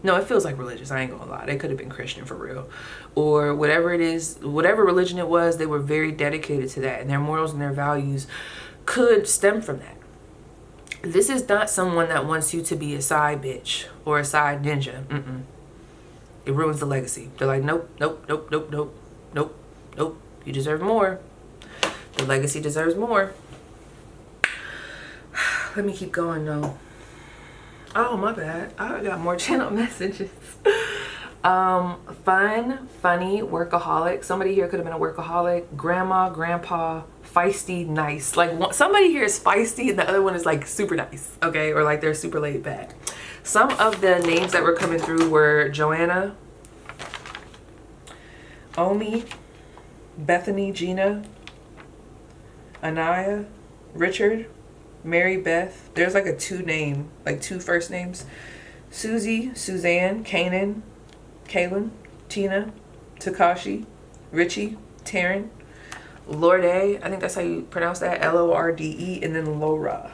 No, it feels like religious. I ain't gonna lie. They could have been Christian for real, or whatever it is, whatever religion it was, they were very dedicated to that, and their morals and their values could stem from that. This is not someone that wants you to be a side bitch or a side ninja. It ruins the legacy. They're like, nope, nope, nope, nope, nope. Nope, nope, you deserve more. The legacy deserves more. Let me keep going though. Oh, my bad. I got more channel messages. Fun, funny, workaholic. Somebody here could have been a workaholic. Grandma, grandpa, feisty, nice. Like somebody here is feisty and the other one is like super nice, okay? Or like they're super laid back. Some of the names that were coming through were Joanna, Omi, Bethany, Gina, Anaya, Richard, Mary Beth. There's like a two first names. Susie, Suzanne, Kanan, Kaylin, Tina, Takashi, Richie, Taryn, Lorde, I think that's how you pronounce that, Lorde, and then Laura.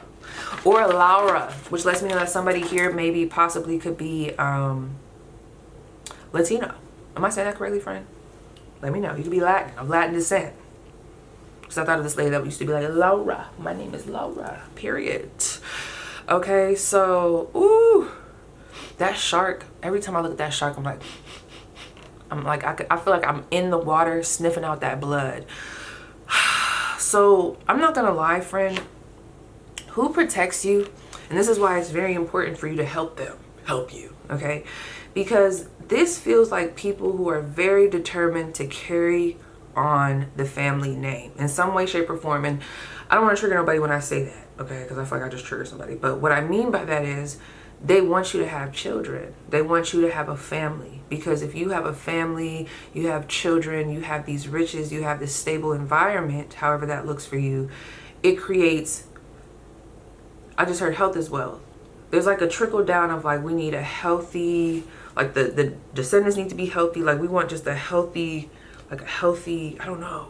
Or Laura, which lets me know that somebody here maybe possibly could be Latino. Am I saying that correctly, friend? Let me know. You could be Latin, of Latin descent. Because I thought of this lady that used to be like, Laura. My name is Laura. Period. Okay, so, ooh. That shark, every time I look at that shark, I feel like I'm in the water sniffing out that blood. So, I'm not going to lie, friend. Who protects you? And this is why it's very important for you to help them help you, okay? Because this feels like people who are very determined to carry on the family name in some way, shape, or form. And I don't want to trigger nobody when I say that, okay? Because I feel like I just triggered somebody. But what I mean by that is they want you to have children. They want you to have a family. Because if you have a family, you have children, you have these riches, you have this stable environment, however that looks for you, it creates, I just heard health as well. There's like a trickle down of like, we need a healthy, like the descendants need to be healthy. Like we want just a healthy, I don't know,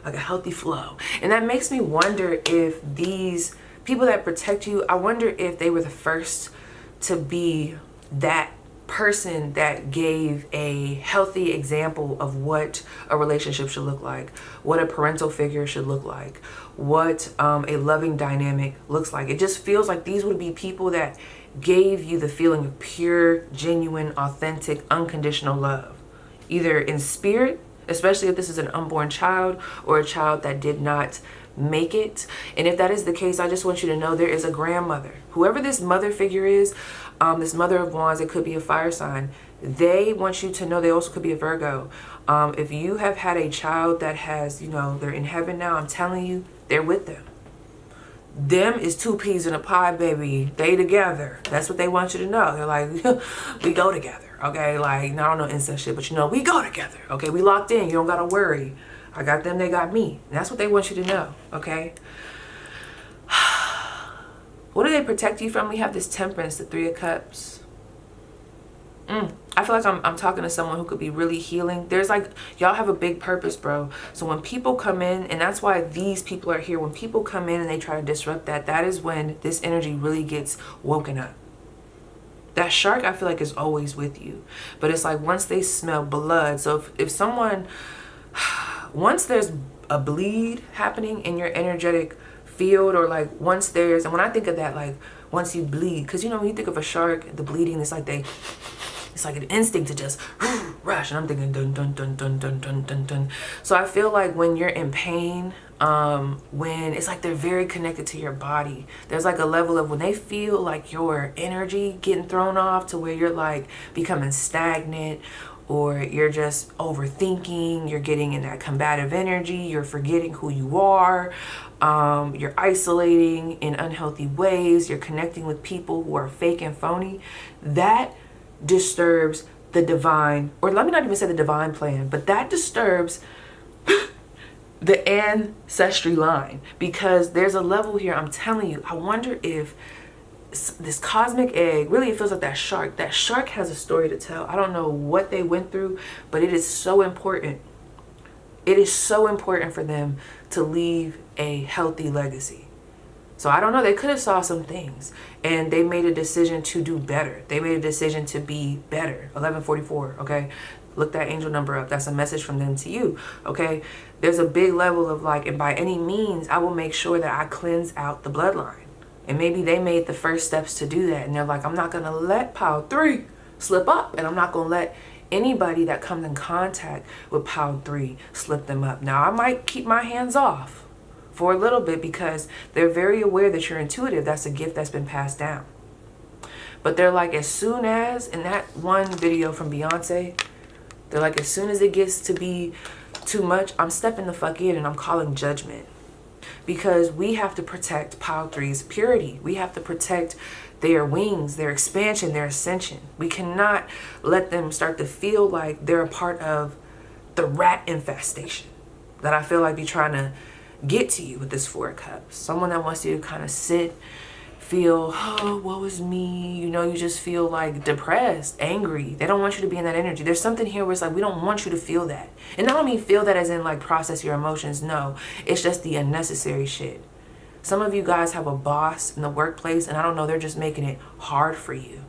like a healthy flow. And that makes me wonder if these people that protect you, I wonder if they were the first to be that person that gave a healthy example of what a relationship should look like, what a parental figure should look like, what a loving dynamic looks like. It just feels like these would be people that gave you the feeling of pure, genuine, authentic, unconditional love, either in spirit, especially if this is an unborn child or a child that did not make it. And if that is the case, I just want you to know there is a grandmother. Whoever this mother figure is, this mother of wands, it could be a fire sign. They want you to know, they also could be a Virgo. If you have had a child that has, you know, they're in heaven now, I'm telling you, they're with them. Them is two peas in a pie, baby. They together. That's what they want you to know. They're like, we go together, okay? Like, I don't know incest shit, but you know, we go together, okay? We locked in. You don't gotta worry. I got them, they got me. And that's what they want you to know, okay? What do they protect you from? We have this Temperance, the Three of Cups. I feel like I'm talking to someone who could be really healing. There's like, y'all have a big purpose, bro. So when people come in, and that's why these people are here, when people come in and they try to disrupt that, that is when this energy really gets woken up. That shark, I feel like, is always with you. But it's like once they smell blood, so if someone, once there's a bleed happening in your energetic field, or like once there's, and when I think of that, like once you bleed, because you know when you think of a shark, the bleeding, it's like it's like an instinct to just rush, and I'm thinking dun dun dun dun dun dun dun dun. So I feel like when you're in pain, when it's like they're very connected to your body, there's like a level of when they feel like your energy getting thrown off to where you're like becoming stagnant, or you're just overthinking, you're getting in that combative energy, you're forgetting who you are, you're isolating in unhealthy ways, you're connecting with people who are fake and phony. That disturbs the divine, or let me not even say the divine plan, but that disturbs the ancestry line, because there's a level here, I'm telling you, I wonder if this cosmic egg, really it feels like that shark has a story to tell. I don't know what they went through, but it is so important. It is so important for them to leave a healthy legacy. So I don't know, they could have saw some things and they made a decision to do better. They made a decision to be better. 1144, okay? Look that angel number up. That's a message from them to you, okay? There's a big level of like, and by any means, I will make sure that I cleanse out the bloodline. And maybe they made the first steps to do that. And they're like, I'm not going to let pile 3 slip up. And I'm not going to let anybody that comes in contact with pile 3 slip them up. Now, I might keep my hands off for a little bit because they're very aware that you're intuitive. That's a gift that's been passed down. But they're like, as soon as, in that one video from Beyonce, they're like, as soon as it gets to be too much, I'm stepping the fuck in and I'm calling judgment. Because we have to protect pile 3's purity. We have to protect their wings, their expansion, their ascension. We cannot let them start to feel like they're a part of the rat infestation that I feel like be trying to get to you with this 4 of Cups. Someone that wants you to kind of sit, feel, oh, woe is me. You know, you just feel like depressed, angry. They don't want you to be in that energy. There's something here where it's like, we don't want you to feel that. And I don't mean feel that as in like process your emotions. No, it's just the unnecessary shit. Some of you guys have a boss in the workplace and I don't know, they're just making it hard for you.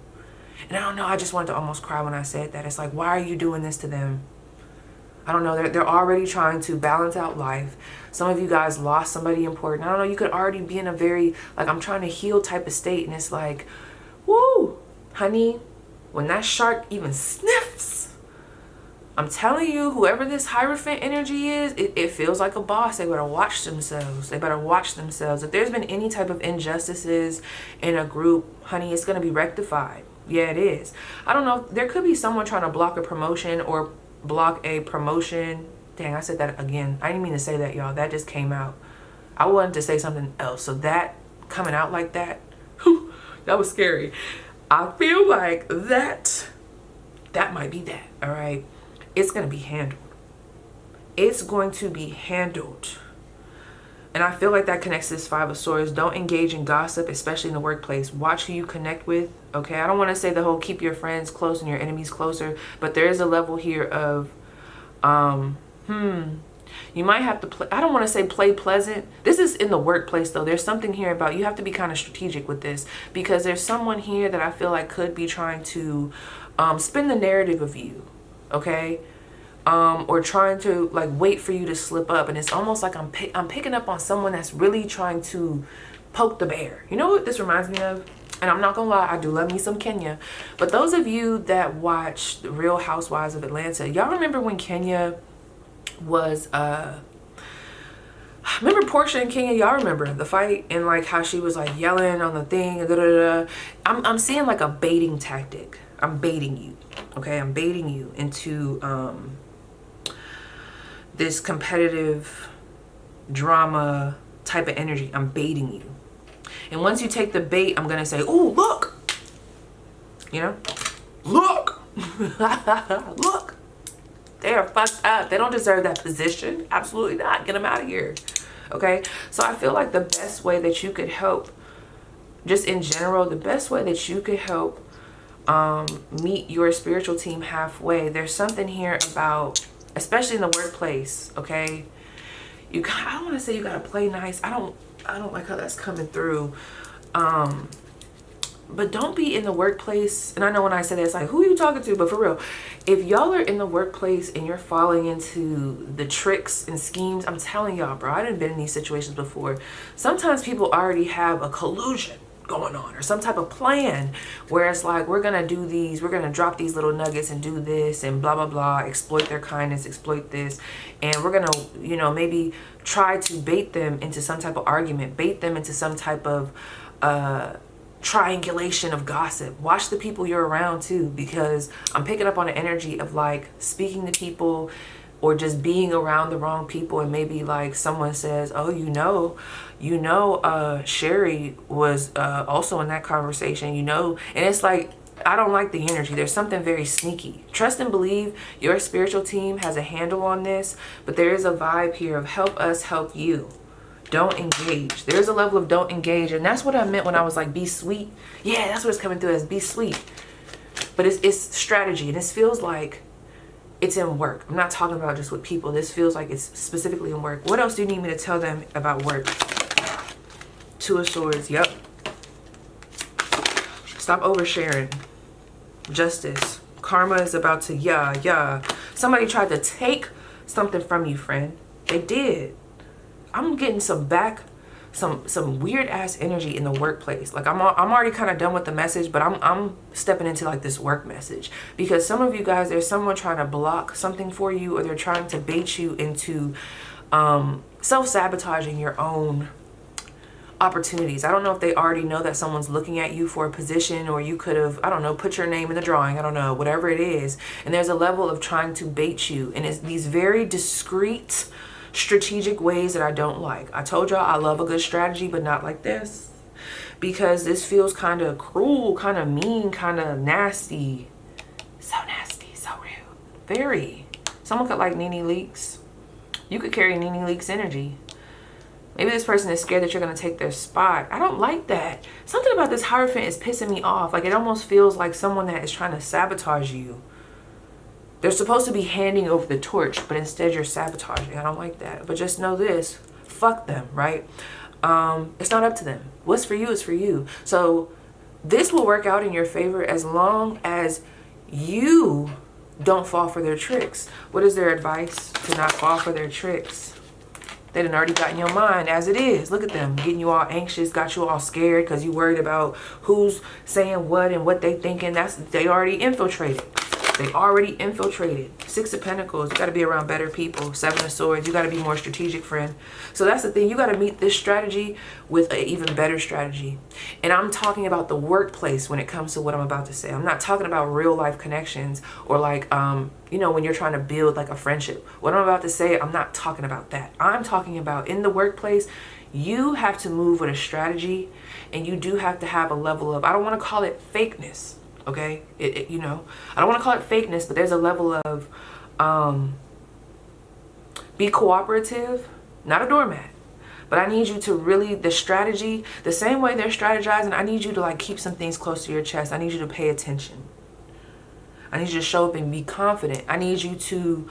And I don't know, I just wanted to almost cry when I said that. It's like, why are you doing this to them? I don't know, they're already trying to balance out life. Some of you guys lost somebody important. I don't know, you could already be in a very, like, I'm trying to heal type of state. And it's like, woo, honey, when that shark even sniffs, I'm telling you, whoever this Hierophant energy is, it feels like a boss. They better watch themselves. They better watch themselves. If there's been any type of injustices in a group, honey, it's going to be rectified. Yeah, it is. I don't know, there could be someone trying to block a promotion or block a promotion. Dang, I said that again. I didn't mean to say that, y'all. That just came out. I wanted to say something else. So that coming out like that, whew, that was scary. I feel like that might be that, all right? It's going to be handled. It's going to be handled. And I feel like that connects to this 5 of Swords. Don't engage in gossip, especially in the workplace. Watch who you connect with, okay? I don't want to say the whole keep your friends close and your enemies closer, but there is a level here of, you might have to play, I don't want to say play pleasant. This is in the workplace though. There's something here about, you have to be kind of strategic with this because there's someone here that I feel like could be trying to spin the narrative of you, okay? Or trying to like wait for you to slip up. And it's almost like I'm picking up on someone that's really trying to poke the bear. You know what this reminds me of? And I'm not gonna lie, I do love me some Kenya. But those of you that watch The Real Housewives of Atlanta, y'all remember when Kenya was, remember Portia and Kenya? Y'all remember the fight and like how she was like yelling on the thing, da, da, da. I'm seeing like a baiting tactic. I'm baiting you, okay? I'm baiting you into this competitive drama type of energy. I'm baiting you. And once you take the bait, I'm gonna say, oh, look, you know, look, look, they are fucked up. They don't deserve that position. Absolutely not. Get them out of here. Okay. So I feel like the best way that you could help, just in general, the best way that you could help meet your spiritual team halfway. There's something here about, especially in the workplace. Okay. I don't want to say you gotta play nice. I don't like how that's coming through. But don't be in the workplace. And I know when I say that, it's like, who are you talking to? But for real, if y'all are in the workplace and you're falling into the tricks and schemes, I'm telling y'all, bro, I done been in these situations before. Sometimes people already have a collusion going on or some type of plan where it's like, we're gonna do these, we're gonna drop these little nuggets and do this and blah blah blah, exploit their kindness, exploit this, and we're gonna, you know, maybe try to bait them into some type of argument, bait them into some type of triangulation of gossip. Watch the people you're around too, because I'm picking up on the energy of like speaking to people or just being around the wrong people, and maybe like someone says, oh, you know, Sherry was also in that conversation, you know, and it's like, I don't like the energy. There's something very sneaky. Trust and believe your spiritual team has a handle on this, but there is a vibe here of help us help you. Don't engage. There's a level of don't engage, and that's what I meant when I was like, be sweet. Yeah, that's what it's coming through as, be sweet. But it's strategy, and this feels like it's in work. I'm not talking about just with people. This feels like it's specifically in work. What else do you need me to tell them about work? Two of Swords. Yep. Stop oversharing. Justice. Karma is about to, yeah. Somebody tried to take something from you, friend. They did. I'm getting some weird ass energy in the workplace. Like I'm already kind of done with the message, but I'm stepping into like this work message, because some of you guys, there's someone trying to block something for you, or they're trying to bait you into self-sabotaging your own opportunities. I don't know if they already know that someone's looking at you for a position, or you could have, I don't know, put your name in the drawing. I don't know, whatever it is. And there's a level of trying to bait you, and it's these very discreet, strategic ways that I don't like. I told y'all I love a good strategy, but not like this, because this feels kind of cruel, kind of mean, kind of nasty. So nasty, so rude. Very. Someone could like Nene Leakes. You could carry Nene Leakes energy. Maybe this person is scared that you're going to take their spot. I don't like that. Something about this Hierophant is pissing me off. Like, it almost feels like someone that is trying to sabotage you. They're supposed to be handing over the torch, but instead you're sabotaging. I don't like that. But just know this. Fuck them, right? It's not up to them. What's for you is for you. So this will work out in your favor as long as you don't fall for their tricks. What is their advice? To not fall for their tricks. They done already got in your mind as it is. Look at them, getting you all anxious, got you all scared because you worried about who's saying what and what they thinking. They already infiltrated. They already infiltrated. Six of Pentacles, you got to be around better people. Seven of Swords, you got to be more strategic, friend. So that's the thing. You got to meet this strategy with an even better strategy. And I'm talking about the workplace when it comes to what I'm about to say. I'm not talking about real life connections or like, you know, when you're trying to build like a friendship. What I'm about to say, I'm not talking about that. I'm talking about in the workplace, you have to move with a strategy, and you do have to have a level of, I don't want to call it fakeness. Okay, you know, I don't want to call it fakeness, but there's a level of be cooperative, not a doormat. But I need you to really, the strategy, the same way they're strategizing, I need you to like keep some things close to your chest. I need you to pay attention. I need you to show up and be confident. I need you to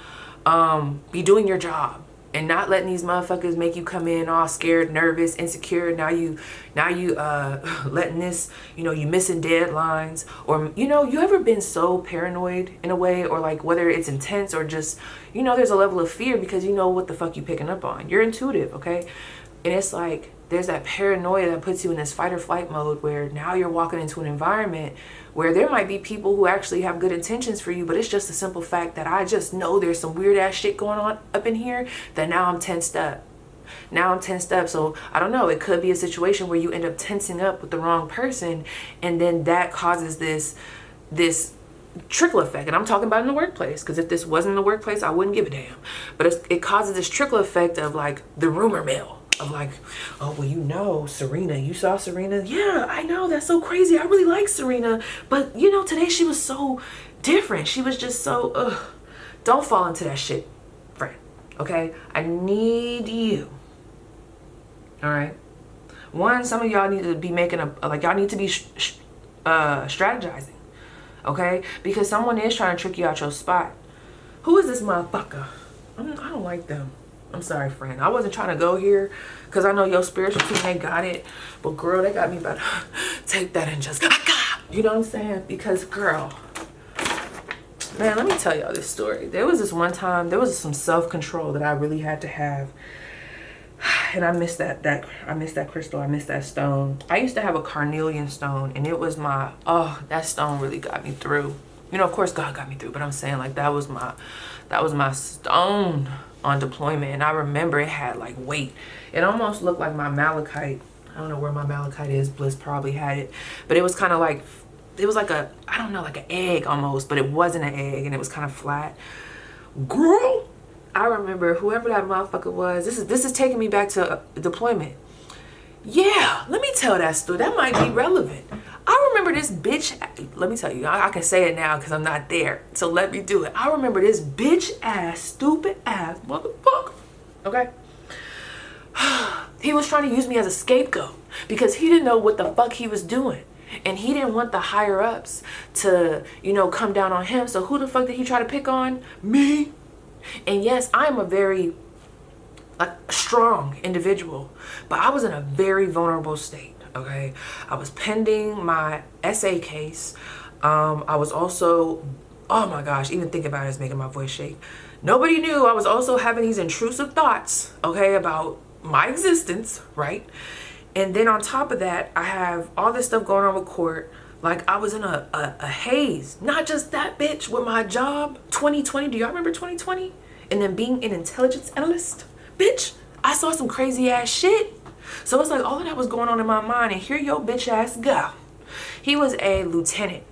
be doing your job and not letting these motherfuckers make you come in all scared, nervous, insecure. Now you letting this, you know, you missing deadlines, or, you know, you ever been so paranoid in a way, or like whether it's intense or just, you know, there's a level of fear because you know what the fuck you picking up on. You're intuitive, okay? And it's like there's that paranoia that puts you in this fight or flight mode where now you're walking into an environment where there might be people who actually have good intentions for you, but it's just a simple fact that I just know there's some weird ass shit going on up in here that now I'm tensed up. Now I'm tensed up. So I don't know, it could be a situation where you end up tensing up with the wrong person, and then that causes this trickle effect. And I'm talking about in the workplace, because if this wasn't in the workplace, I wouldn't give a damn. But it causes this trickle effect of like the rumor mill. Of like, oh, well, you know, Serena, you saw Serena? Yeah, I know, that's so crazy. I really like Serena. But, you know, today she was so different. She was just so, ugh. Don't fall into that shit, friend, okay? I need you, all right? One, some of y'all need to be making y'all need to be strategizing, okay? Because someone is trying to trick you out your spot. Who is this motherfucker? I don't like them. I'm sorry, friend. I wasn't trying to go here because I know your spiritual team, they got it. But girl, they got me about to take that and just, you know what I'm saying? Because girl, man, let me tell y'all this story. There was this one time, there was some self-control that I really had to have. And I missed I missed that crystal. I missed that stone. I used to have a carnelian stone, and it was my, oh, that stone really got me through. You know, of course God got me through, but I'm saying like that was my stone on deployment. And I remember it had like weight. It almost looked like my malachite. I don't know where my malachite is. Bliss probably had it, but it was kind of like, it was like a, I don't know, like an egg almost, but it wasn't an egg, and it was kind of flat. Girl, I remember whoever that motherfucker was. This is taking me back to deployment. Yeah, let me tell that story. That might be relevant. I remember this bitch. Let me tell you, I can say it now because I'm not there. So let me do it. I remember this bitch ass, stupid ass motherfucker. Okay. He was trying to use me as a scapegoat because he didn't know what the fuck he was doing. And he didn't want the higher ups to, you know, come down on him. So who the fuck did he try to pick on? Me. And yes, I'm a very strong individual, but I was in a very vulnerable state. Okay, I was pending my essay case. I was also, oh my gosh, even thinking about it is making my voice shake. Nobody knew I was also having these intrusive thoughts, okay, about my existence, right? And then on top of that, I have all this stuff going on with court. Like I was in a haze. Not just that, bitch, with my job, 2020. Do y'all remember 2020? And then being an intelligence analyst, bitch, I saw some crazy ass shit. So it's like all of that was going on in my mind, and here your bitch ass go. He was a lieutenant.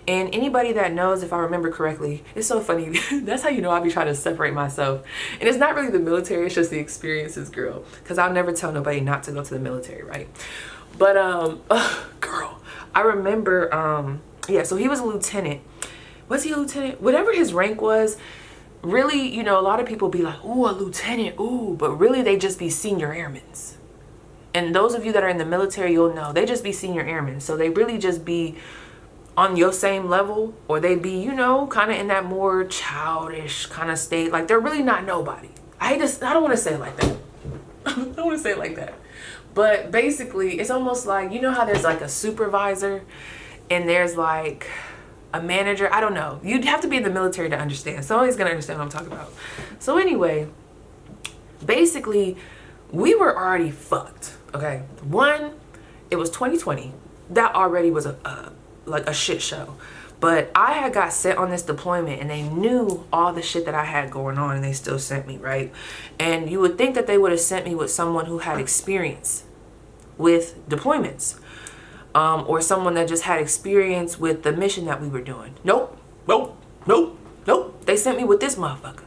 And anybody that knows, if I remember correctly, it's so funny. That's how you know I be trying to separate myself. And it's not really the military, it's just the experiences, girl. Because I'll never tell nobody not to go to the military, right? But, girl, I remember, yeah, so he was a lieutenant. Was he a lieutenant? Whatever his rank was, really, you know, a lot of people be like, ooh, a lieutenant, ooh. But really, they just be senior airmen. And those of you that are in the military, you'll know, they just be senior airmen. So they really just be on your same level, or they be, you know, kind of in that more childish kind of state. Like they're really not nobody. I don't want to say it like that. I don't want to say it like that. But basically, it's almost like, you know how there's like a supervisor and there's like a manager. I don't know. You'd have to be in the military to understand. Somebody's going to understand what I'm talking about. So anyway, basically, we were already fucked. Okay. One, it was 2020. That already was like a shit show. But I had got sent on this deployment, and they knew all the shit that I had going on, and they still sent me, right? And you would think that they would have sent me with someone who had experience with deployments, or someone that just had experience with the mission that we were doing. Nope, nope, nope, nope. They sent me with this motherfucker.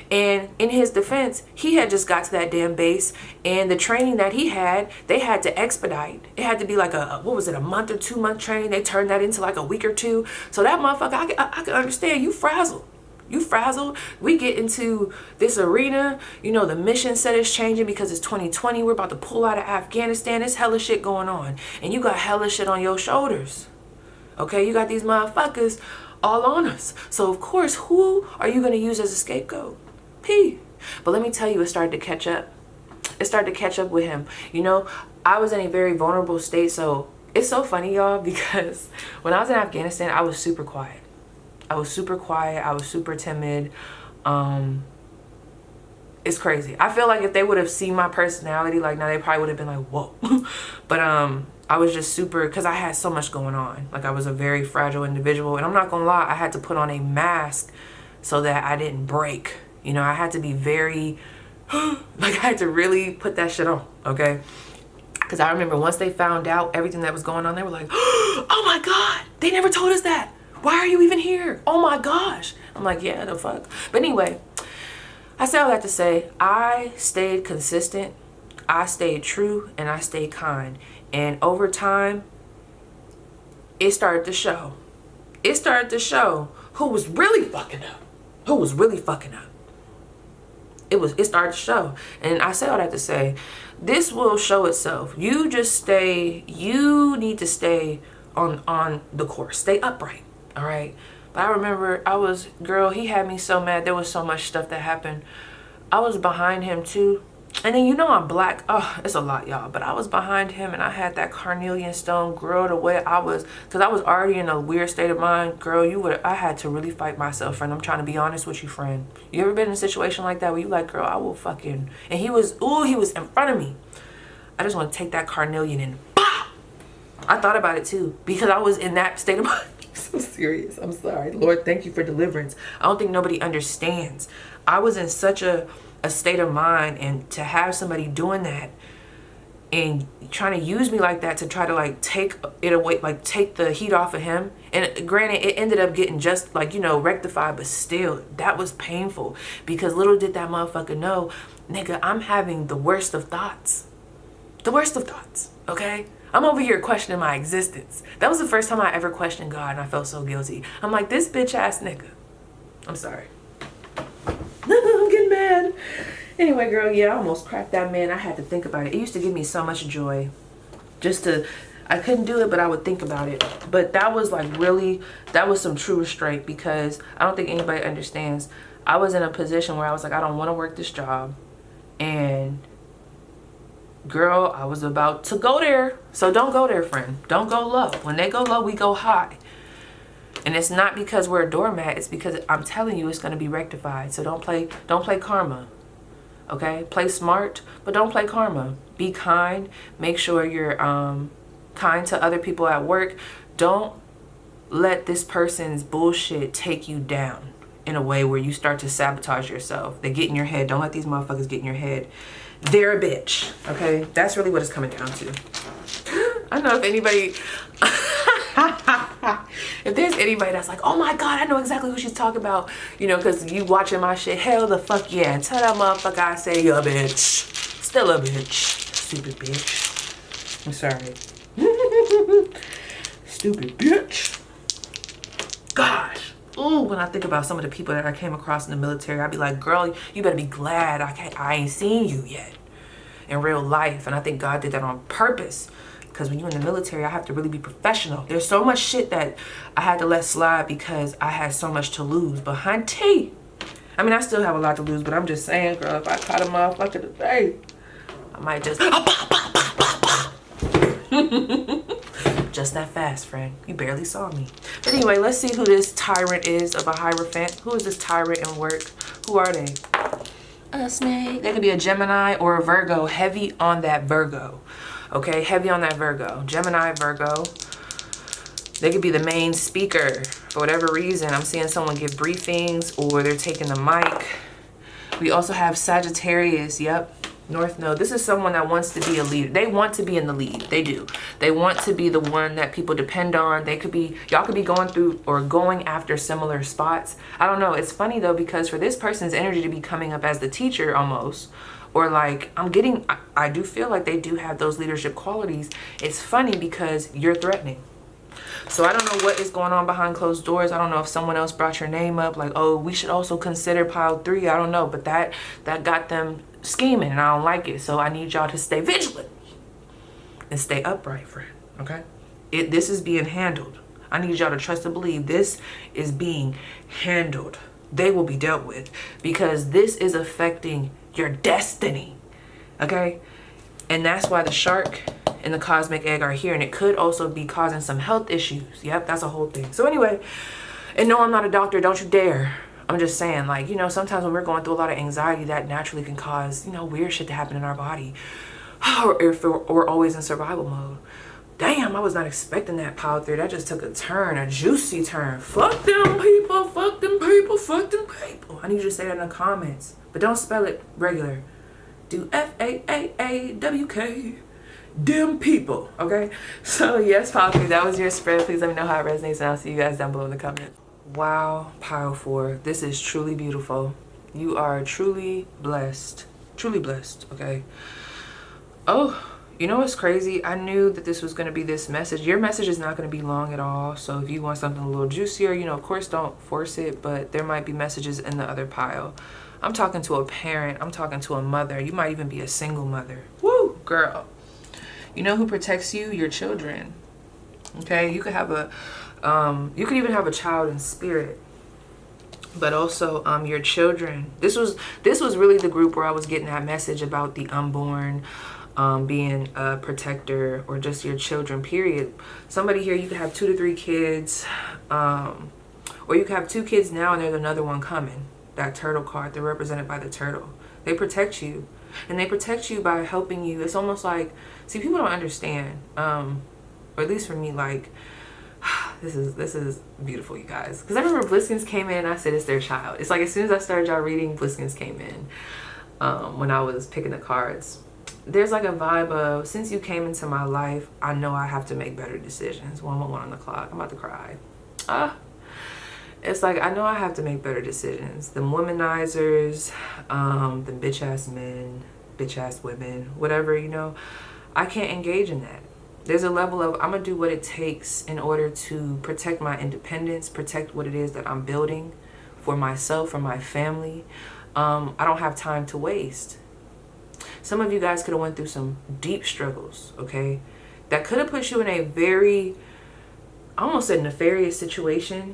And in his defense, he had just got to that damn base, and the training that he had, they had to expedite. It had to be like a month or 2 month training. They turned that into like a week or two. So that motherfucker, I can understand, you frazzled. You frazzled. We get into this arena, you know, the mission set is changing because it's 2020. We're about to pull out of Afghanistan. There's hella shit going on. And you got hella shit on your shoulders. Okay, you got these motherfuckers all on us. So of course, who are you going to use as a scapegoat? P. But let me tell you, it started to catch up. It started to catch up with him. You know, I was in a very vulnerable state. So it's so funny, y'all, because when I was in Afghanistan, I was super quiet. I was super quiet. I was super timid. It's crazy. I feel like if they would have seen my personality like now, they probably would have been like, whoa. But I was just super, because I had so much going on. Like, I was a very fragile individual. And I'm not gonna lie, I had to put on a mask so that I didn't break. You know, I had to be very, like, I had to really put that shit on, okay? Because I remember once they found out everything that was going on, they were like, oh my God, they never told us that. Why are you even here? Oh my gosh. I'm like, yeah, the fuck. But anyway, I say all that to say, I stayed consistent, I stayed true, and I stayed kind. And over time, it started to show. It started to show who was really fucking up. Who was really fucking up. It started to show. And I say all that to say, this will show itself. You just stay, you need to stay on the course. Stay upright, all right? But I remember girl, he had me so mad. There was so much stuff that happened. I was behind him too. And then, you know, I'm black. Oh, it's a lot, y'all. But I was behind him and I had that carnelian stone. Girl, the way I was, because I was already in a weird state of mind. Girl, I had to really fight myself, friend. I'm trying to be honest with you, friend. You ever been in a situation like that where you like, girl, I will fucking, and he was in front of me. I just want to take that carnelian and pop. I thought about it too, because I was in that state of mind. I'm so serious. I'm sorry. Lord, thank you for deliverance. I don't think nobody understands. I was in such a state of mind, and to have somebody doing that and trying to use me like that to try to like take it away, like take the heat off of him. And granted, it ended up getting just like, you know, rectified, but still that was painful, because little did that motherfucker know, nigga, I'm having the worst of thoughts. The worst of thoughts, okay? I'm over here questioning my existence. That was the first time I ever questioned God, and I felt so guilty. I'm like, this bitch ass nigga. I'm sorry. I'm getting mad. Anyway, girl, yeah, I almost cracked that man. I had to think about it. It used to give me so much joy. I couldn't do it, but I would think about it. But that was like really, that was some true restraint, because I don't think anybody understands. I was in a position where I was like, I don't want to work this job. And girl, I was about to go there. So don't go there, friend. Don't go low. When they go low, we go high. And it's not because we're a doormat. It's because I'm telling you, it's going to be rectified. So don't play karma. Okay? Play smart, but don't play karma. Be kind. Make sure you're kind to other people at work. Don't let this person's bullshit take you down in a way where you start to sabotage yourself. They get in your head. Don't let these motherfuckers get in your head. They're a bitch. Okay? That's really what it's coming down to. I don't know if anybody... if there's anybody that's like, oh my God, I know exactly who she's talking about, you know, because you watching my shit, hell the fuck yeah. And tell that motherfucker I say you're a bitch. Still a bitch. Stupid bitch. I'm sorry. Stupid bitch. Gosh. Ooh, when I think about some of the people that I came across in the military, I'd be like, girl, you better be glad I ain't seen you yet in real life. And I think God did that on purpose. Because when you're in the military, I have to really be professional. There's so much shit that I had to let slide because I had so much to lose. But hunty, I mean, I still have a lot to lose, but I'm just saying, girl, if I caught a motherfucker today, I might just... just that fast, friend. You barely saw me. But anyway, let's see who this tyrant is of a Hierophant. Who is this tyrant in work? Who are they? A snake. They could be a Gemini or a Virgo. Heavy on that Virgo. Okay, heavy on that Virgo. Gemini, Virgo. They could be the main speaker for whatever reason. I'm seeing someone give briefings or they're taking the mic. We also have Sagittarius. Yep, North Node. This is someone that wants to be a leader. They want to be in the lead. They do. They want to be the one that people depend on. They could be, y'all could be going through or going after similar spots. I don't know. It's funny though, because for this person's energy to be coming up as the teacher almost, or like I do feel like they do have those leadership qualities. It's funny because you're threatening. So I don't know what is going on behind closed doors. I don't know if someone else brought your name up like, oh, we should also consider pile 3. I don't know, but that got them scheming and I don't like it. So I need y'all to stay vigilant and stay upright, friend, okay? This is being handled. I need y'all to trust and believe this is being handled, they will be dealt with, because this is affecting your destiny. Okay? And that's why the shark and the cosmic egg are here. And it could also be causing some health issues. Yep, that's a whole thing. So anyway, and no, I'm not a doctor. Don't you dare. I'm just saying, like, you know, sometimes when we're going through a lot of anxiety, that naturally can cause, you know, weird shit to happen in our body. Or if we're always in survival mode. Damn, I was not expecting that, Power 3. That just took a turn, a juicy turn. Fuck them people, fuck them people, fuck them people. I need you to say that in the comments. But don't spell it regular. Do FAAAWK. Them people, okay? So yes, Power 3, that was your spread. Please let me know how it resonates, and I'll see you guys down below in the comments. Wow, Power 4, this is truly beautiful. You are truly blessed, okay? Oh, you know what's crazy? I knew that this was going to be this message. Your message is not going to be long at all. So if you want something a little juicier, you know, of course, don't force it. But there might be messages in the other pile. I'm talking to a parent. I'm talking to a mother. You might even be a single mother. Woo, girl. You know who protects you? Your children. Okay? You could have you could even have a child in spirit. But also your children. This was really the group where I was getting that message about the unborn, being a protector, or just your children, period. Somebody here, you could have 2 to 3 kids, or you could have 2 kids now and there's another one coming. That turtle card, they're represented by the turtle. They protect you, and they protect you by helping you. It's almost like, see, people don't understand, or at least for me, like, this is beautiful, you guys. Because I remember Blisskins came in, I said it's their child. It's like as soon as I started y'all reading, Blisskins came in when I was picking the cards. There's like a vibe of, since you came into my life, I know I have to make better decisions. 111 on the clock. I'm about to cry. It's like, I know I have to make better decisions. The womanizers, the bitch ass men, bitch ass women, whatever, you know, I can't engage in that. There's a level of, I'm gonna do what it takes in order to protect my independence, protect what it is that I'm building for myself, for my family. I don't have time to waste. Some of you guys could have went through some deep struggles, okay? That could have put you in a very, I almost said nefarious situation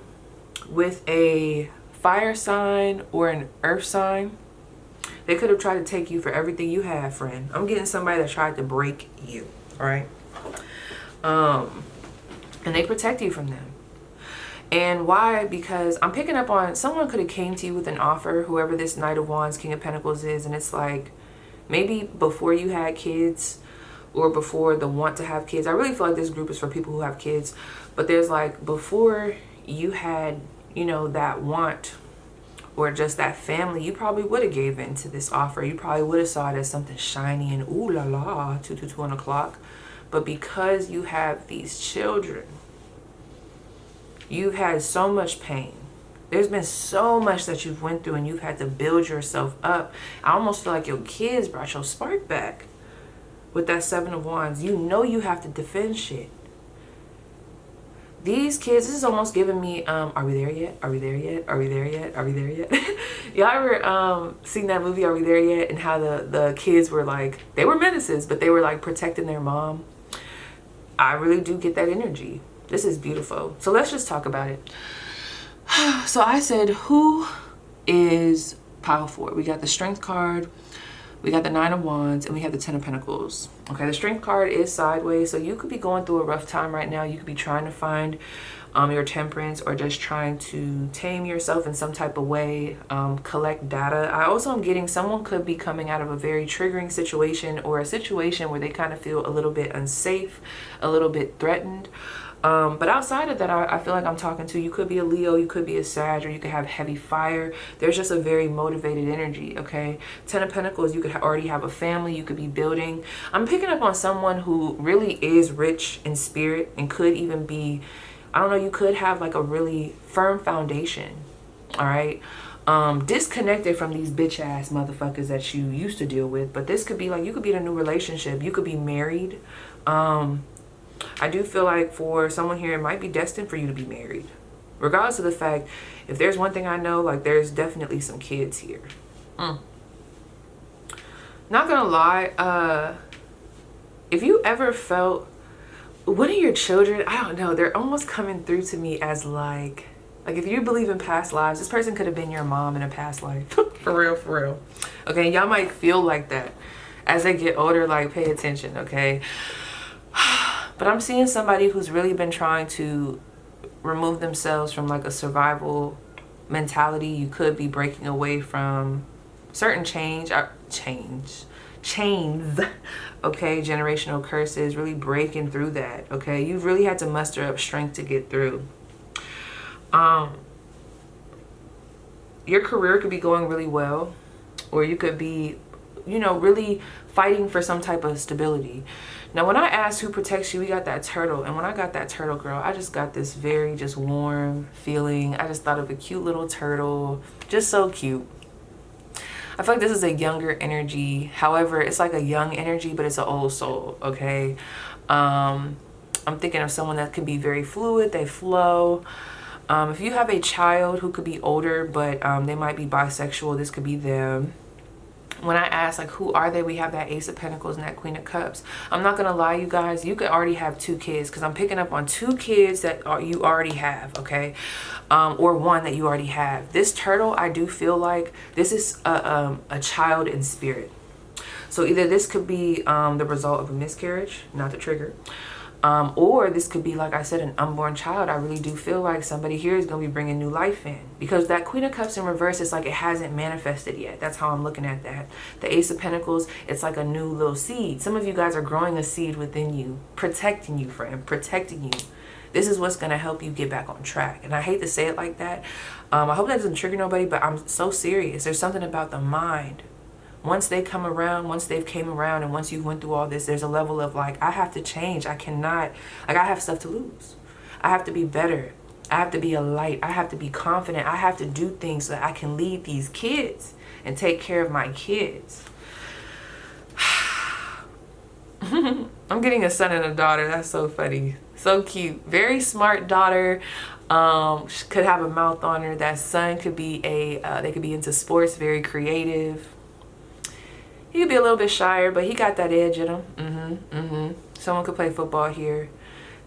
with a fire sign or an earth sign. They could have tried to take you for everything you have, friend. I'm getting somebody that tried to break you, all right? And they protect you from them. And why? Because I'm picking up on, someone could have came to you with an offer, whoever this Knight of Wands, King of Pentacles is, and it's like, maybe before you had kids, or before the want to have kids. I really feel like this group is for people who have kids. But there's like, before you had, you know, that want, or just that family, you probably would have gave in to this offer. You probably would have saw it as something shiny and ooh la la, 222 on the clock. But because you have these children, you've had so much pain. There's been so much that you've went through, and you've had to build yourself up. I almost feel like your kids brought your spark back with that 7 of Wands. You know you have to defend shit. These kids, this is almost giving me, are we there yet? Are we there yet? Are we there yet? Are we there yet? Y'all ever seen that movie, Are We There Yet? And how the kids were like, they were menaces, but they were like protecting their mom. I really do get that energy. This is beautiful. So let's just talk about it. So I said, who is Power 4? We got the Strength card, we got the 9 of Wands, and we have the 10 of Pentacles. Okay, the Strength card is sideways, so you could be going through a rough time right now. You could be trying to find your temperance, or just trying to tame yourself in some type of way, collect data. I also am getting, someone could be coming out of a very triggering situation, or a situation where they kind of feel a little bit unsafe, a little bit threatened. But outside of that, I feel like I'm talking to, you could be a Leo, you could be a Sag, or you could have heavy fire. There's just a very motivated energy, okay? 10 of Pentacles, you could already have a family, you could be building. I'm picking up on someone who really is rich in spirit, and could even be, I don't know, you could have like a really firm foundation, all right? Disconnected from these bitch ass motherfuckers that you used to deal with. But this could be like, you could be in a new relationship, you could be married. I do feel like for someone here, it might be destined for you to be married. Regardless of the fact, if there's one thing I know, like, there's definitely some kids here. Not gonna lie, if you ever felt one of your children, I don't know, they're almost coming through to me as like Like, if you believe in past lives, this person could have been your mom in a past life. For real, for real. Okay, y'all might feel like that as they get older. Like, pay attention, okay? But I'm seeing somebody who's really been trying to remove themselves from like a survival mentality. You could be breaking away from certain chains, okay, generational curses, really breaking through that, okay? You've really had to muster up strength to get through. Your career could be going really well, or you could be, you know, really fighting for some type of stability. Now, when I asked who protects you, we got that turtle. And when I got that turtle, girl, I just got this very just warm feeling. I just thought of a cute little turtle, just so cute. I feel like this is a younger energy. However, it's like a young energy, but it's an old soul, okay? I'm thinking of someone that could be very fluid, they flow. If you have a child who could be older, but they might be bisexual, this could be them. When I ask, like, who are they? We have that Ace of Pentacles and that Queen of Cups. I'm not going to lie, you guys. You could already have 2 kids, because I'm picking up on 2 kids that you already have, okay? Or one that you already have. This turtle, I do feel like this is a child in spirit. So either this could be the result of a miscarriage, not the trigger. Or this could be, like I said, an unborn child. I really do feel like somebody here is going to be bringing new life in, because that Queen of Cups in reverse, it's like it hasn't manifested yet. That's how I'm looking at that. The Ace of Pentacles, it's like a new little seed. Some of you guys are growing a seed within you, protecting you, friend, protecting you. This is what's going to help you get back on track. And I hate to say it like that. I hope that doesn't trigger nobody, but I'm so serious. There's something about the mind. Once they come around, once they've came around, and once you went through all this, there's a level of like, I have to change. I cannot, like, I have stuff to lose. I have to be better. I have to be a light. I have to be confident. I have to do things so that I can lead these kids and take care of my kids. I'm getting a son and a daughter. That's so funny. So cute. Very smart daughter. Could have a mouth on her. That son could be they could be into sports, very creative. He could be a little bit shyer, but he got that edge in him. Someone could play football here.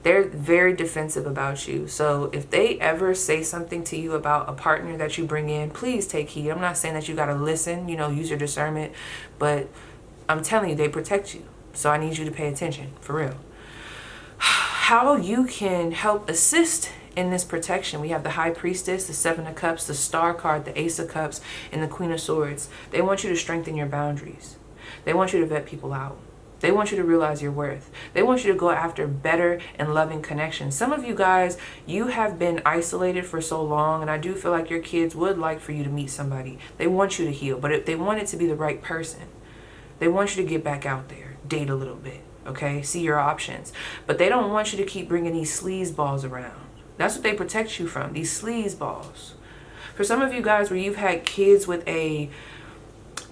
They're very defensive about you. So if they ever say something to you about a partner that you bring in, please take heed. I'm not saying that you got to listen, you know, use your discernment, but I'm telling you, they protect you. So I need you to pay attention, for real. How you can help assist in this protection. We have the High Priestess, the 7 of Cups, the Star card, the Ace of Cups, and the Queen of Swords. They want you to strengthen your boundaries. They want you to vet people out. They want you to realize your worth. They want you to go after better and loving connections. Some of you guys, you have been isolated for so long, and I do feel like your kids would like for you to meet somebody. They want you to heal, but they want it to be the right person. They want you to get back out there, date a little bit, okay? See your options. But they don't want you to keep bringing these sleazeballs around. That's what they protect you from, these sleazeballs. For some of you guys where you've had kids with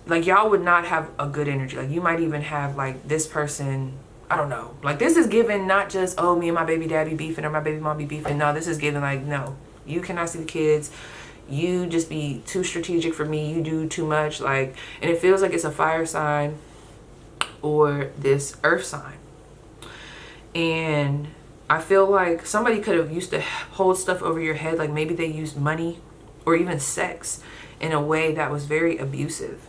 like, y'all would not have a good energy. Like, you might even have, like, this person, I don't know. Like, this is given not just, oh, me and my baby daddy beefing or my baby mom be beefing. No, this is given, like, no. You cannot see the kids. You just be too strategic for me. You do too much. Like, and it feels like it's a fire sign or this earth sign. And I feel like somebody could have used to hold stuff over your head. Like, maybe they used money or even sex in a way that was very abusive.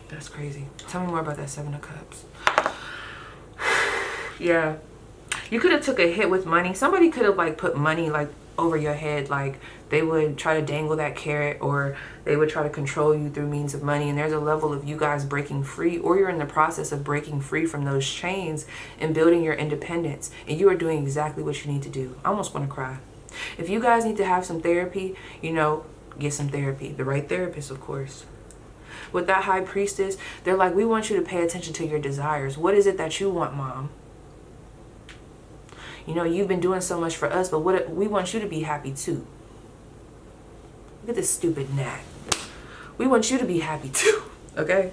That's crazy. Tell me more about that 7 of Cups. Yeah. You could have took a hit with money. Somebody could have, like, put money, like, over your head. Like, they would try to dangle that carrot, or they would try to control you through means of money. And there's a level of you guys breaking free, or you're in the process of breaking free from those chains and building your independence. And you are doing exactly what you need to do. I almost want to cry. If you guys need to have some therapy, you know, get some therapy. The right therapist, of course. With that High Priestess, they're like, we want you to pay attention to your desires. What is it that you want, Mom? You know, you've been doing so much for us, but we want you to be happy too. Look at this stupid gnat. We want you to be happy too, okay?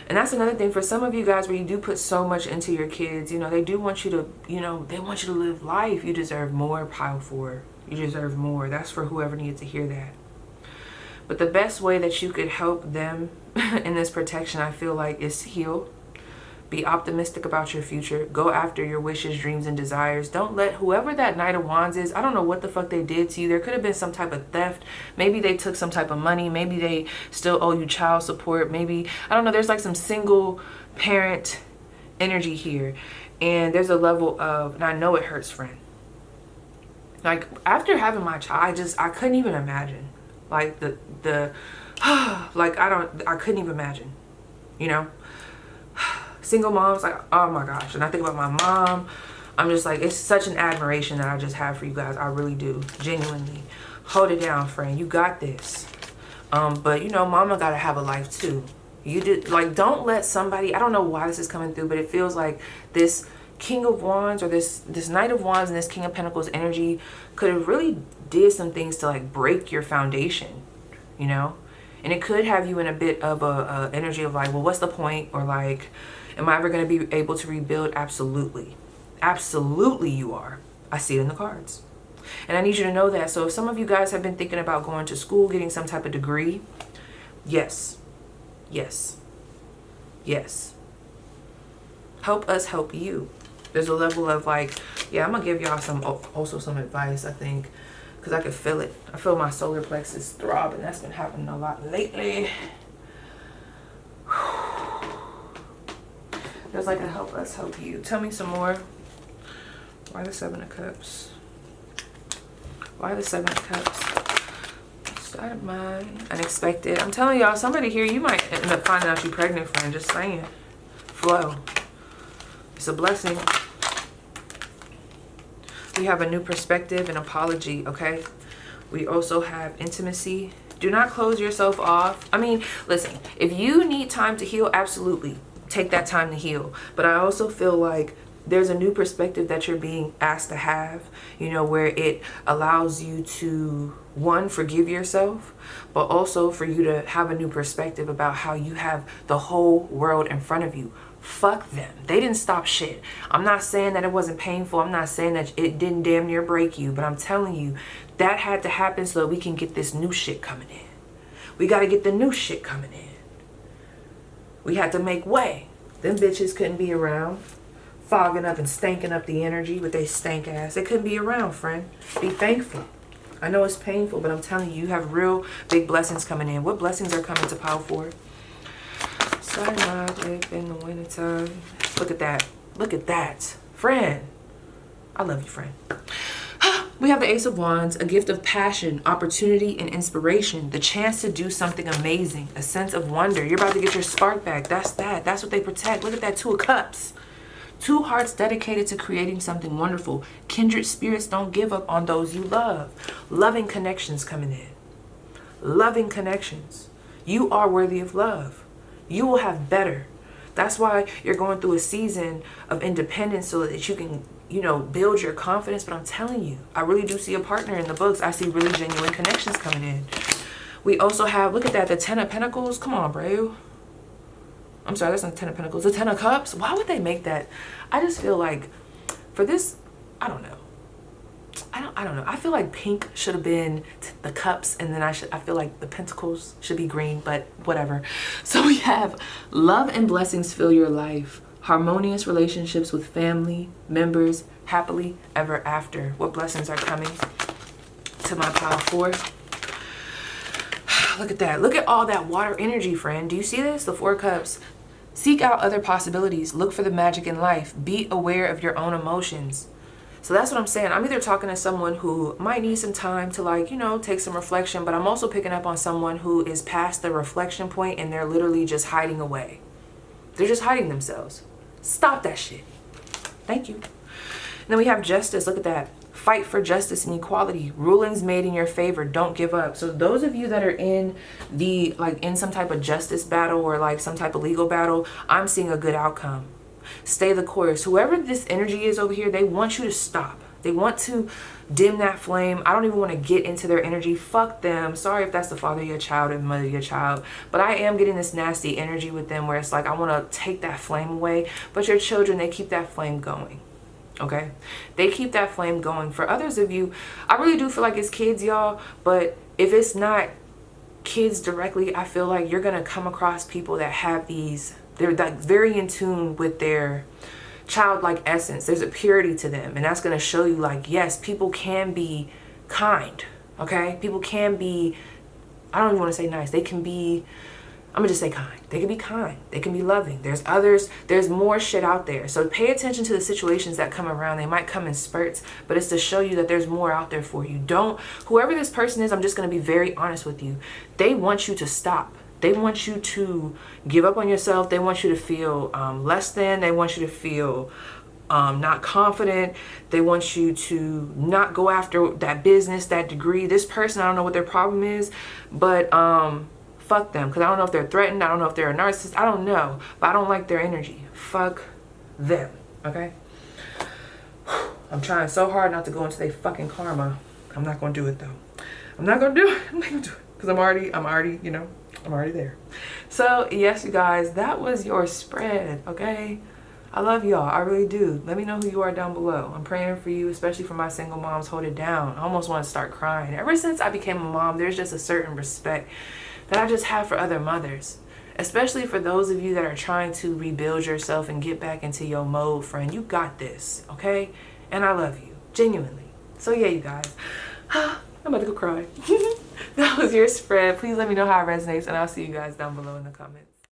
And that's another thing for some of you guys where you do put so much into your kids. You know, they do want you to, you know, they want you to live life. You deserve more, pile 4. You deserve more. That's for whoever needs to hear that. But the best way that you could help them in this protection, I feel like, is to heal. Be optimistic about your future. Go after your wishes, dreams, and desires. Don't let whoever that Knight of Wands is, I don't know what the fuck they did to you. There could have been some type of theft. Maybe they took some type of money. Maybe they still owe you child support. Maybe, I don't know, there's like some single parent energy here. And there's a level of, and I know it hurts, friend. Like, after having my child, I couldn't even imagine. Like, like, I couldn't even imagine, you know? Single moms, like, oh my gosh. And I think about my mom, I'm just like, it's such an admiration that I just have for you guys. I really do, genuinely. Hold it down, friend. You got this. But, you know, mama gotta have a life too. You did, like, don't let somebody, I don't know why this is coming through, but it feels like this King of Wands or this Knight of Wands and this King of Pentacles energy could have really did some things to like break your foundation, you know? And it could have you in a bit of a energy of like, well, what's the point? Or like, am I ever going to be able to rebuild? Absolutely. Absolutely you are. I see it in the cards. And I need you to know that. So if some of you guys have been thinking about going to school, getting some type of degree, yes. Yes. Yes. Help us help you. There's a level of like, yeah, I'm going to give y'all also some advice, I think, because I can feel it. I feel my solar plexus throb, and that's been happening a lot lately. There's like a help us help you. Tell me some more. Why the Seven of Cups? Why the Seven of Cups? Side of mind. Unexpected. I'm telling y'all, somebody here, you might end up finding out you're pregnant, friend. Just saying. Flow. It's a blessing. We have a new perspective and apology, okay? We also have intimacy. Do not close yourself off. I mean, listen, if you need time to heal, absolutely. Take that time to heal. But I also feel like there's a new perspective that you're being asked to have, you know, where it allows you to, one, forgive yourself, but also for you to have a new perspective about how you have the whole world in front of you. Fuck them. They didn't stop shit. I'm not saying that it wasn't painful. I'm not saying that it didn't damn near break you, but I'm telling you that had to happen so that we can get this new shit coming in. We got to get the new shit coming in. We had to make way. Them bitches couldn't be around fogging up and stanking up the energy with they stank ass. They couldn't be around, friend. Be thankful. I know it's painful, but I'm telling you, you have real big blessings coming in. What blessings are coming to Power 4? Side logic in the wintertime. Look at that. Look at that. Friend. I love you, friend. We have the Ace of Wands, a gift of passion, opportunity, and inspiration. The chance to do something amazing. A sense of wonder. You're about to get your spark back. That's that. That's what they protect. Look at that. Two of Cups. Two hearts dedicated to creating something wonderful. Kindred spirits don't give up on those you love. Loving connections coming in. Loving connections. You are worthy of love. You will have better. That's why you're going through a season of independence so that you can, you know, build your confidence. But I'm telling you, I really do see a partner in the books. I see really genuine connections coming in. We also have, look at that, the Ten of Pentacles. Come on, bro. I'm sorry, that's not the Ten of Pentacles. The Ten of Cups. Why would they make that? I just feel like for this, I don't know. I don't know. I feel like pink should have been the cups, and then I feel like the pentacles should be green, but whatever. So we have love and blessings fill your life. Harmonious relationships with family members, happily ever after. What blessings are coming to my Power 4? Look at that. Look at all that water energy, friend. Do you see this? The Four Cups. Seek out other possibilities. Look for the magic in life. Be aware of your own emotions. So that's what I'm saying. I'm either talking to someone who might need some time to, like, you know, take some reflection, but I'm also picking up on someone who is past the reflection point and they're literally just hiding away. They're just hiding themselves. Stop that shit. Thank you. And then we have justice. Look at that. Fight for justice and equality. Rulings made in your favor. Don't give up. So those of you that are in the, like, in some type of justice battle or like some type of legal battle, I'm seeing a good outcome. Stay the course. Whoever this energy is over here, they want you to stop. They want to dim that flame. I don't even want to get into their energy. Fuck them. Sorry if that's the father of your child and mother of your child, but I am getting this nasty energy with them where it's like I want to take that flame away, but your children, they keep that flame going. Okay, they keep that flame going. For others of you, I really do feel like it's kids, y'all, but if it's not kids directly, I feel like you're going to come across people that have these, they're like very in tune with their childlike essence. There's a purity to them, and that's going to show you like, yes, people can be kind. Okay, people can be, I don't even want to say nice, they can be, I'm gonna just say kind. They can be kind, they can be loving. There's others, there's more shit out there. So pay attention to the situations that come around. They might come in spurts, but it's to show you that there's more out there for you. Don't, whoever this person is, I'm just gonna be very honest with you. They want you to stop. They want you to give up on yourself. They want you to feel less than. They want you to feel not confident. They want you to not go after that business, that degree. This person, I don't know what their problem is, but fuck them, because I don't know if they're threatened. I don't know if they're a narcissist. I don't know, but I don't like their energy. Fuck them, okay? I'm trying so hard not to go into their fucking karma. I'm not gonna do it though. I'm not gonna do it. I'm not gonna do it because I'm already, you know, I'm already there. So yes, you guys, that was your spread, okay? I love y'all, I really do. Let me know who you are down below. I'm praying for you, especially for my single moms. Hold it down. I almost want to start crying. Ever since I became a mom, there's just a certain respect that I just have for other mothers, especially for those of you that are trying to rebuild yourself and get back into your mode, friend. You got this, okay? And I love you, genuinely. So yeah, you guys, I'm about to go cry. That was your spread. Please let me know how it resonates, and I'll see you guys down below in the comments.